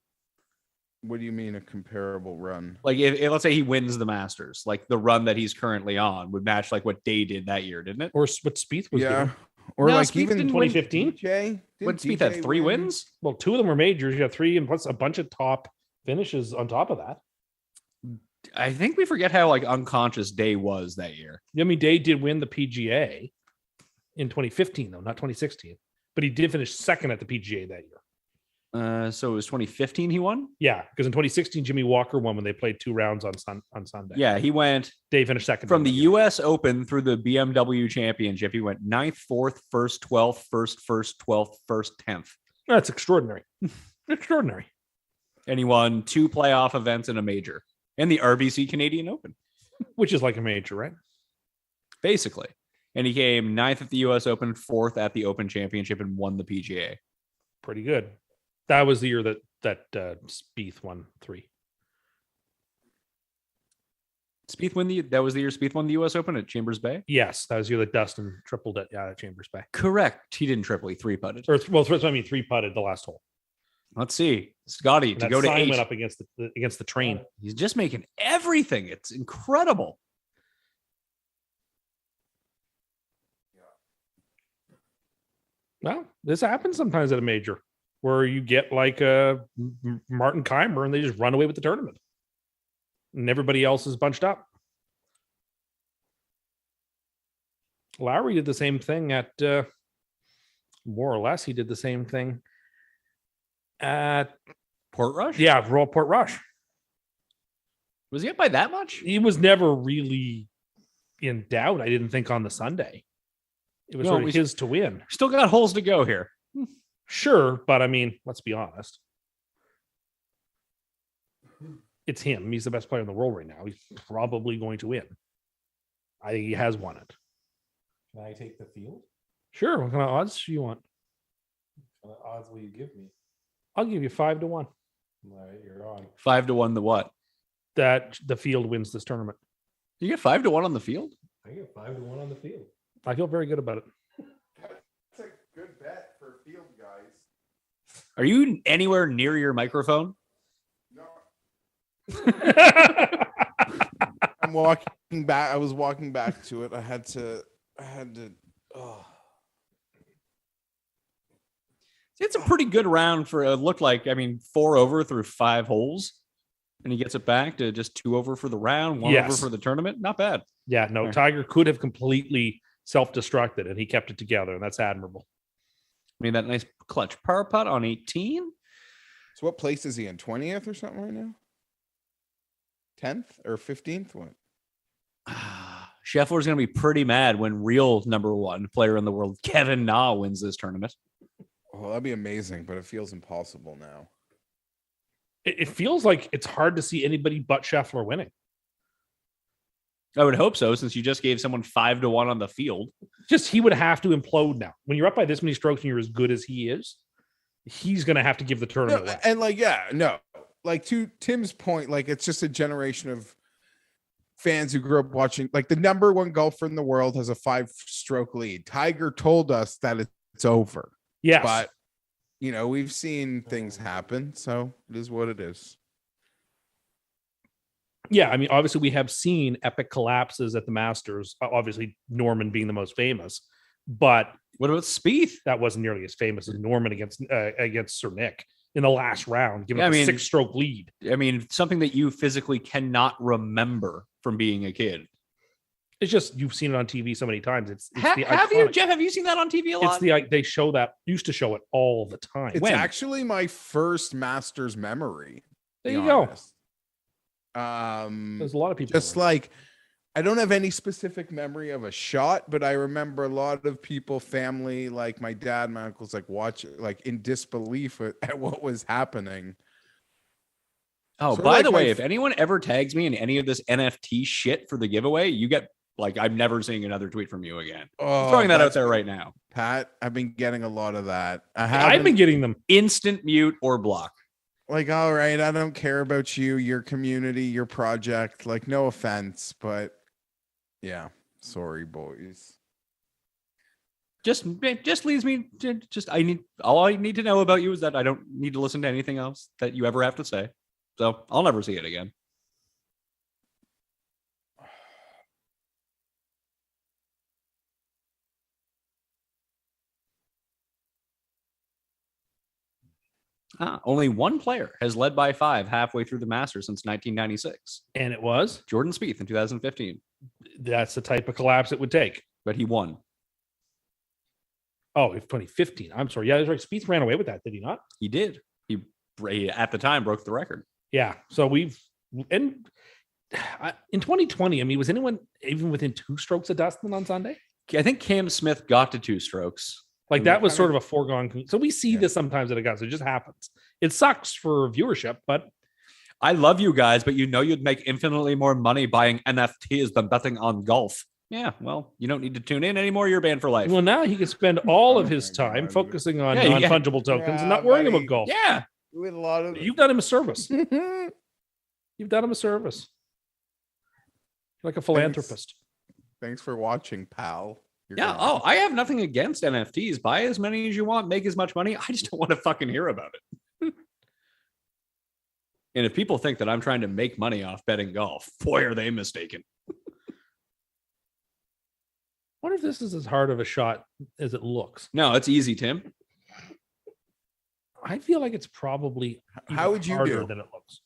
What do you mean a comparable run?
Like if let's say he wins the Masters, like the run that he's currently on would match like what Day did that year, didn't it?
Or what Spieth was doing.
Or
No,
like
Spieth
even
didn't win.
2015?
DJ?
What Spieth had 3 wins?
Well, 2 of them were majors. You have 3 and plus a bunch of top finishes on top of that.
I think we forget how like unconscious Day was that year.
I mean, Day did win the PGA in 2015, though, not 2016. But he did finish second at the PGA that year.
So it was 2015 he won?
Yeah, because in 2016, Jimmy Walker won when they played 2 rounds on Sunday.
Yeah, he went
Day finished second.
from the
that year.
US Open through the BMW Championship. He went 9th, 4th, 1st, 12th, 1st, 12th, 1st, 10th.
That's extraordinary. Extraordinary.
And he won 2 playoff events in a major and the RBC Canadian Open,
Which is like a major, right?
basically. And he came 9th at the US Open, 4th at the Open Championship, and won the PGA.
Pretty good. That was the year that Spieth won 3.
That was the year Spieth won the US Open at Chambers Bay?
Yes, that was the year that Dustin tripled it at Chambers Bay.
Correct. He didn't triple, he 3-putted.
Or well, I mean 3-putted the last hole.
Let's see. Scotty
And
to
that
go to
sign
8.
went up against the train.
He's just making everything. It's incredible.
Well, this happens sometimes at a major where you get like a Martin Keimer and they just run away with the tournament. And everybody else is bunched up. Lowry did the same thing at more or less. He did the same thing at
Portrush?
Royal Portrush.
Was he up by that much?
He was never really in doubt, I didn't think, on the Sunday. It was
No,
sort of his to win.
Still got holes to go here.
Sure, but I mean, let's be honest. it's him. He's the best player in the world right now. He's probably going to win. I think he has won it.
Can I take the field?
Sure. What kind of odds do you want?
What odds will you give me?
I'll give you 5-1
All right, you're on.
5-1 the what?
that the field wins this tournament.
You get 5-1 on the field?
I get 5-1 on the field.
I feel very good about it.
That's a good bet for field guys.
Are you anywhere near your microphone?
No. I'm walking back. I was walking back to it. I had to. Oh.
It's a pretty good round for it looked like. I mean, 4 over through 5 holes. And he gets it back to just 2 over for the round, 1 over for the tournament. Not bad.
Yeah, no, Tiger could have completely self-destructed and he kept it together, and that's admirable.
I mean, that nice clutch par putt on 18.
So what place is he in? 20th or something right now? 10th or 15th? What?
Scheffler's going to be pretty mad when real number 1 player in the world, Kevin Na, wins this tournament.
Oh, that'd be amazing, but it feels impossible now.
It feels like it's hard to see anybody but Scheffler winning.
I would hope so, since you just gave someone 5-1 on the field.
Just he would have to implode now. When you're up by this many strokes and you're as good as he is, he's going to have to give the tournament away.
And like to Tim's point, like it's just a generation of fans who grew up watching. Like the number 1 golfer in the world has a 5-stroke lead. Tiger told us that it's over.
Yes.
But we've seen things happen, so it is what it is.
Yeah, I mean, obviously we have seen epic collapses at the Masters. Obviously, Norman being the most famous, but
what about Spieth?
That wasn't nearly as famous as Norman against Sir Nick in the last round, giving up a 6-stroke lead.
I mean, something that you physically cannot remember from being a kid.
It's just you've seen it on TV so many times. It's
have you, Jeff? Have you seen that on TV a lot?
They show that, used to show it all the time.
It's actually my first Masters memory.
There you go.
There's
a lot of people.
Just like I don't have any specific memory of a shot, but I remember a lot of people, family, like my dad, my uncles, like watch, like in disbelief at what was happening.
Oh, by the way, if anyone ever tags me in any of this NFT shit for the giveaway, you get I'm never seeing another tweet from you again. I'm throwing that out there right now.
Pat, I've been getting a lot of that.
I've been getting them.
Instant mute or block.
Like, all right, I don't care about you, your community, your project. Like, no offense, but yeah, sorry, boys.
Just leaves me all I need to know about you is that I don't need to listen to anything else that you ever have to say. So I'll never see it again. Only 1 player has led by 5 halfway through the Masters since 1996.
And it was
Jordan Spieth in 2015.
That's the type of collapse it would take.
But he won.
Oh, it's 2015. I'm sorry. Yeah, that's right. Spieth ran away with that, did he not?
He did. He at the time broke the record.
Yeah. So in 2020, I mean, was anyone even within 2 strokes of Dustin on Sunday?
I think Cam Smith got to 2 strokes.
Like that was sort of a foregone. So we see this sometimes at Augusta. It just happens. It sucks for viewership, but
I love you guys, but you'd make infinitely more money buying NFTs than betting on golf. Yeah, well, you don't need to tune in anymore. You're banned for life.
Well, now he can spend all of his time focusing on non-fungible tokens and not worrying about golf.
Yeah.
With a lot of
You've done him a service. You've done him a service. Like a philanthropist.
Thanks for watching, pal.
I have nothing against NFTs. Buy as many as you want, make as much money. I just don't want to fucking hear about it. And if people think that I'm trying to make money off betting golf, boy, are they mistaken.
I wonder if this is as hard of a shot as it looks.
No, it's easy, Tim.
I feel like it's probably
how would you
harder
do
than it looks.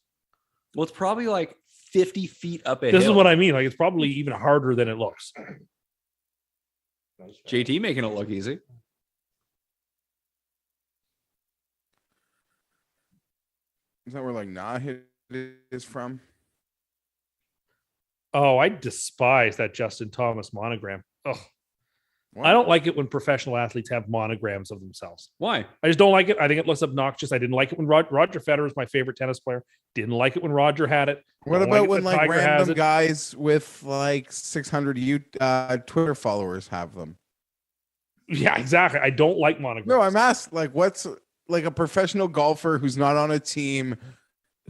Well, it's probably like 50 feet up a hill.
This is what I mean. Like it's probably even harder than it looks.
JT making it look easy.
Is that where like hit is from?
Oh, I despise that Justin Thomas monogram. Oh, I don't like it when professional athletes have monograms of themselves.
Why?
I just don't like it. I think it looks obnoxious. I didn't like it when Roger Federer is my favorite tennis player. Didn't like it when Roger had it.
What
Don't
about
it
when like
Tiger has
random
it.
guys with like 600 Twitter followers have them?
Yeah, exactly. I don't like monograms.
No, I'm asked like what's like a professional golfer who's not on a team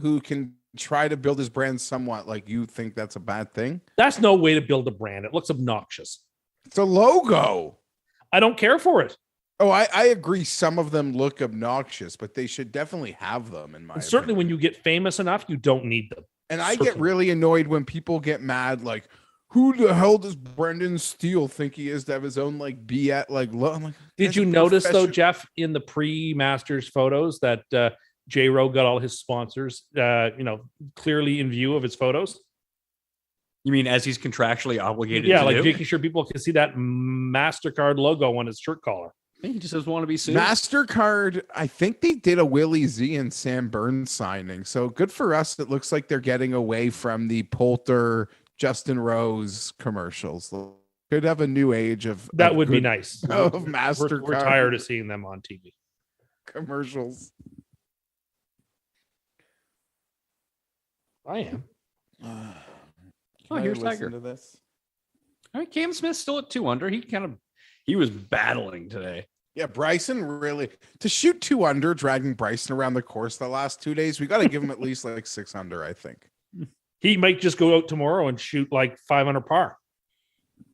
who can try to build his brand somewhat. Like you think that's a bad thing?
That's no way to build a brand. It looks obnoxious.
It's a logo.
I don't care for it.
Oh, I agree. Some of them look obnoxious, but they should definitely have them in my
And certainly when you get famous enough, you don't need them.
And I get
certainly.
really annoyed when people get mad, like, who the hell does Brendan Steele think he is to have his own like BS? Like, I'm like,
Did
that's
you
a
notice though,
profession-
Jeff, in the pre-Masters photos that J-Ro got all his sponsors, clearly in view of his photos?
You mean as he's contractually obligated
Yeah,
to
like
do?
making sure people can see that MasterCard logo on his shirt collar.
He just doesn't want to be sued.
MasterCard, I think they did a Willie Z and Sam Burns signing. So good for us. It looks like they're getting away from the Poulter, Justin Rose commercials. Could have a new age of
That would be
good-
nice.
of
We're
MasterCard
tired of seeing them on TV.
commercials.
I am.
Oh, here's Tiger.
To this?
All right, Cam Smith's still at 2 under. He was battling today.
Yeah, Bryson really to shoot 2 under, dragging Bryson around the course the last 2 days. We got to give him at least like 6 under, I think.
He might just go out tomorrow and shoot like 500 par.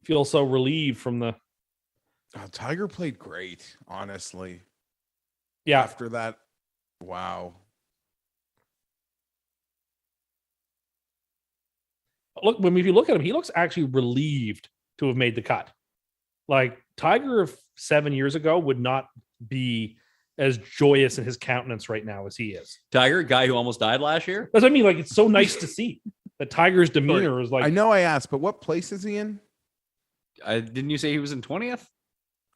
Feel so relieved from the.
Oh, Tiger played great, honestly.
Yeah.
After that, wow.
Look, if you look at him, he looks actually relieved to have made the cut. Like Tiger of 7 years ago would not be as joyous in his countenance right now as he is.
Tiger, guy who almost died last year.
That's what I mean. Like it's so nice to see that Tiger's demeanor is like.
I know I asked, but what place is he in?
Didn't you say he was in 20th?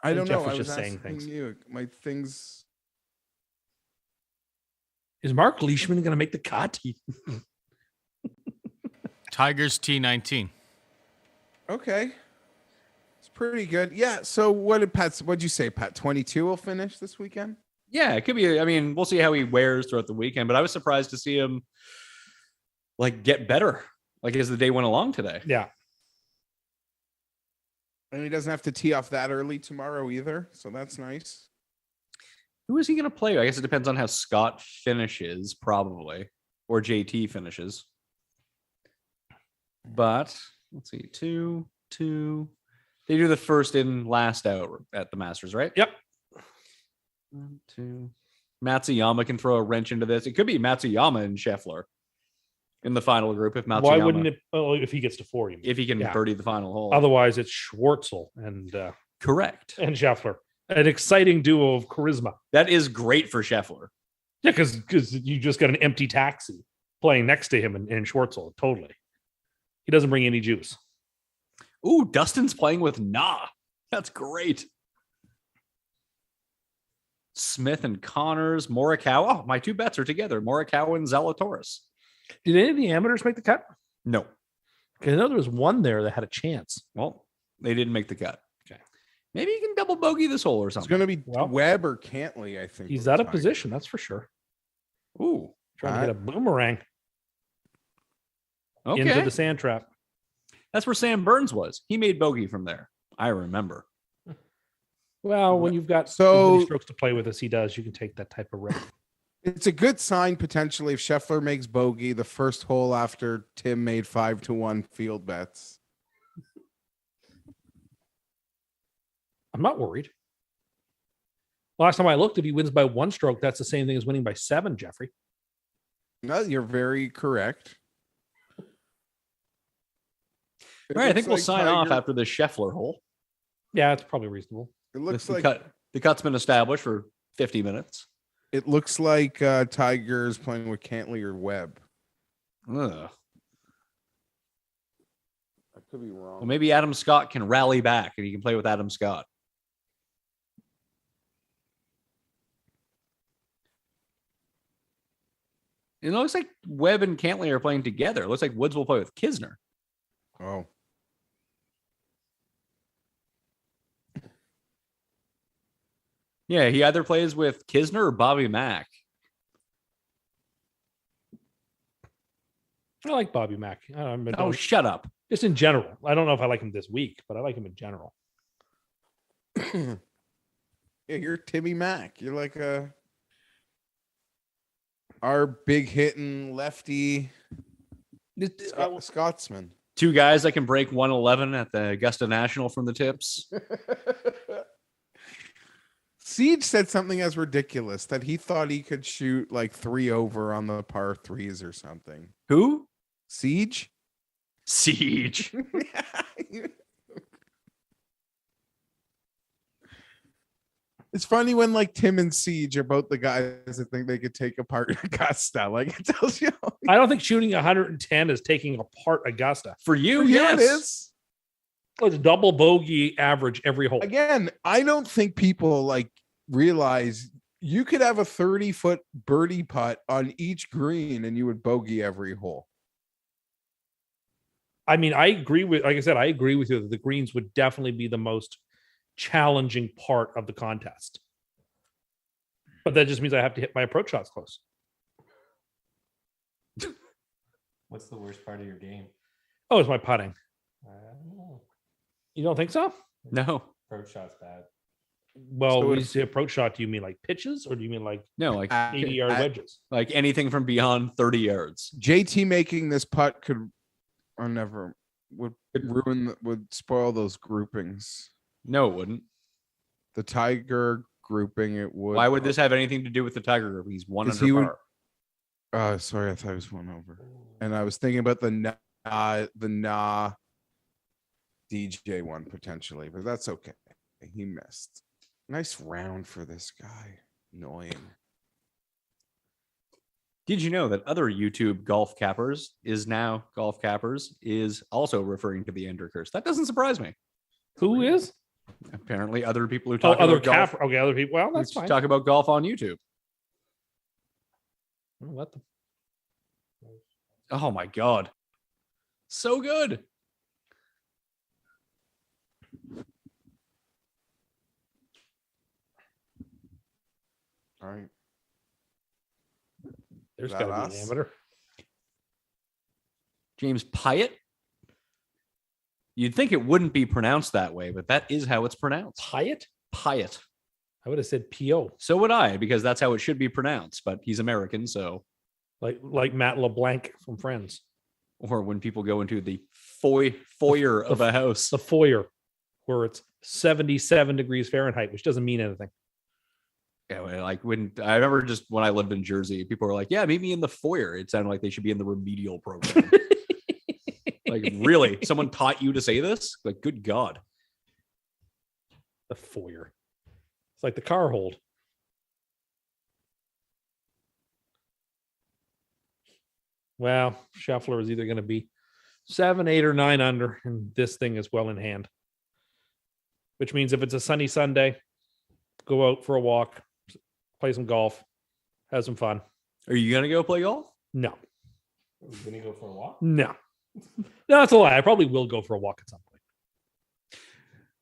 I don't
Jeff
know.
was
I was
just saying
asking
things.
you. My things.
Is Mark Leishman going to make the cut?
Tigers T19.
Okay. It's pretty good. Yeah. So what'd you say, Pat? 22 will finish this weekend?
Yeah, it could be. I mean, we'll see how he wears throughout the weekend, but I was surprised to see him like get better, like as the day went along today.
Yeah.
And he doesn't have to tee off that early tomorrow either. So that's nice.
Who is he going to play? I guess it depends on how Scott finishes, probably, or JT finishes. But let's see, 2. They do the first in, last out at the Masters, right?
Yep.
1, 2. Matsuyama can throw a wrench into this. It could be Matsuyama and Scheffler in the final group if Matsuyama.
Why wouldn't it? Oh, if he gets to 40.
If he can
Yeah.
birdie the final hole.
Otherwise, it's Schwartzel and
Correct.
Scheffler. An exciting duo of charisma.
That is great for Scheffler.
Yeah, because you just got an empty taxi playing next to him in Schwartzel. Totally. He doesn't bring any juice.
Ooh, Dustin's playing with Nah. That's great. Smith and Connors, Morikawa. Oh, my 2 bets are together. Morikawa and Zalatoris.
Did any of the amateurs make the cut?
No.
Because I know there was one there that had a chance.
Well, they didn't make the cut.
Okay.
Maybe you can double bogey this hole or
It's
something.
going to be
Well,
Webb or Cantley, I think.
He's
with
out of
Tiger.
position, that's for sure.
Ooh.
Trying to hit a boomerang
Okay.
into the sand trap.
That's where Sam Burns was. He made bogey from there. I remember.
Well, when you've got
So-
so many strokes to play with as he does, you can take that type of risk.
It's a good sign potentially if Scheffler makes bogey the first hole after Tim made 5-1 field bets.
I'm not worried. Last time I looked, if he wins by 1 stroke, that's the same thing as winning by 7, Jeffrey.
No, you're very correct. It
All right, I
looks
think we'll
like
sign off
Tiger-
after the Scheffler hole.
Yeah, it's probably reasonable.
It looks
The
like
the cut's been established for 50 minutes.
Tiger's playing with Cantley or Webb.
Ugh.
I could be wrong.
Well, maybe Adam Scott can rally back and he can play with Adam Scott. It looks like Webb and Cantley are playing together. It looks like Woods will play with Kisner.
Oh.
Yeah, he either plays with Kisner or Bobby Mack.
I like Bobby Mack.
Oh, shut up.
Just in general. I don't know if I like him this week, but I like him in general.
Yeah, you're Timmy Mack. You're like our big hitting lefty Scotsman.
Two guys that can break 111 at the Augusta National from the tips.
Siege said something as ridiculous that he thought he could shoot like 3 over on the par threes or something.
Who?
Siege?
Siege.
It's funny when like Tim and Siege are both the guys that think they could take apart Augusta. Like it tells you.
I don't think shooting 110 is taking apart Augusta.
For you,
Yeah,
yes.
it is.
It's double bogey average every hole.
Again, I don't think people like realize you could have a 30-foot birdie putt on each green and you would bogey every hole.
I mean, I agree with, like I said, I agree with you that the greens would definitely be the most challenging part of the contest. But that just means I have to hit my approach shots close.
What's the worst part of your game?
Oh, it's my putting.
I don't know.
You don't think so?
No.
Approach shot's bad.
Well,
So
when
if-
you say approach shot, do you mean like pitches or do you mean like
No, like
80-yard wedges?
like anything from beyond 30 yards.
JT making this putt could, or never would would spoil those groupings.
No, it wouldn't.
The Tiger grouping, it would.
Why would this have anything to do with the Tiger group? He's one
'Cause
under
he would-
par.
Sorry, I thought it was 1 over. And I was thinking about the nah DJ one potentially, but that's okay. He missed. Nice round for this guy. Annoying.
Did you know that other YouTube golf cappers is also referring to the Ender curse? That doesn't surprise me.
Who is?
Apparently, other people who
Oh,
talk
other
about golf,
cap. Okay, other people. Well,
who
that's fine.
talk about golf on YouTube.
What the?
Oh my god, so good.
All right.
There's
Is
got
that
to be an
us?
amateur.
James Pyatt. You'd think it wouldn't be pronounced that way, but that is how it's pronounced.
Pyatt?
Pyatt.
I would have said P.O.
So would I, because that's how it should be pronounced. But he's American, so.
Like Matt LeBlanc from Friends.
Or when people go into the foyer of a house.
The foyer, where it's 77 degrees Fahrenheit, which doesn't mean anything.
Yeah, like when I remember just when I lived in Jersey, people were like, "Yeah, meet me in the foyer." It sounded like they should be in the remedial program. Like, really? Someone taught you to say this? Like, good God.
The foyer. It's like the car hold. Well, Scheffler is either going to be 7, 8, or 9 under, and this thing is well in hand. Which means if it's a sunny Sunday, go out for a walk, play some golf, have some fun.
Are you gonna go play golf?
No,
Are we gonna go for a walk?
no, that's a lie. I probably will go for a walk at some point.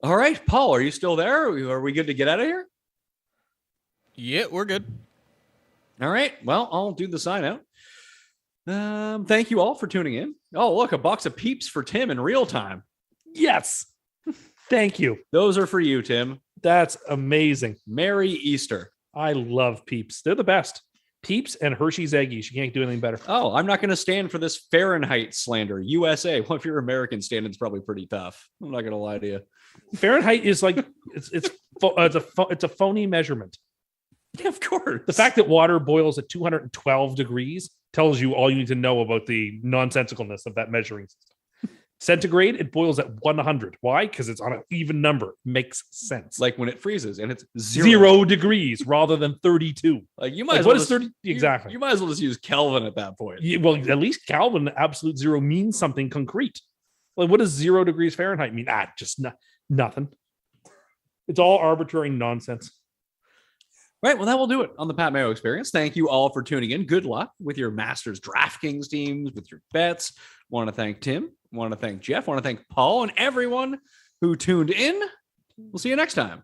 All right, Paul, are you still there? Are we good to get out of here?
Yeah, we're good.
All right. Well, I'll do the sign out. Thank you all for tuning in. Oh, look, a box of Peeps for Tim in real time.
Yes, thank you.
Those are for you, Tim.
That's amazing.
Merry Easter.
I love Peeps. They're the best. Peeps and Hershey's Eggies. You can't do anything better.
Oh, I'm not going to stand for this Fahrenheit slander. USA. Well, if you're American, standing's probably pretty tough. I'm not going to lie to you.
Fahrenheit is like it's a phony measurement.
Yeah, of course.
The fact that water boils at 212 degrees tells you all you need to know about the nonsensicalness of that measuring system. Centigrade, it boils at 100. Why? Because it's on an even number. Makes sense.
Like when it freezes and it's
0 degrees rather than 32.
Like you might
Like,
as
what
well
is
just,
30? Exactly.
You might as well just use Kelvin at that point.
Well, at least Kelvin, absolute zero means something concrete. Like, what does 0 degrees Fahrenheit mean? Just nothing. It's all arbitrary nonsense.
Right. Well, that will do it on the Pat Mayo Experience. Thank you all for tuning in. Good luck with your Masters DraftKings teams, with your bets. Want to thank Tim. Want to thank Jeff. Want to thank Paul and everyone who tuned in. We'll see you next time.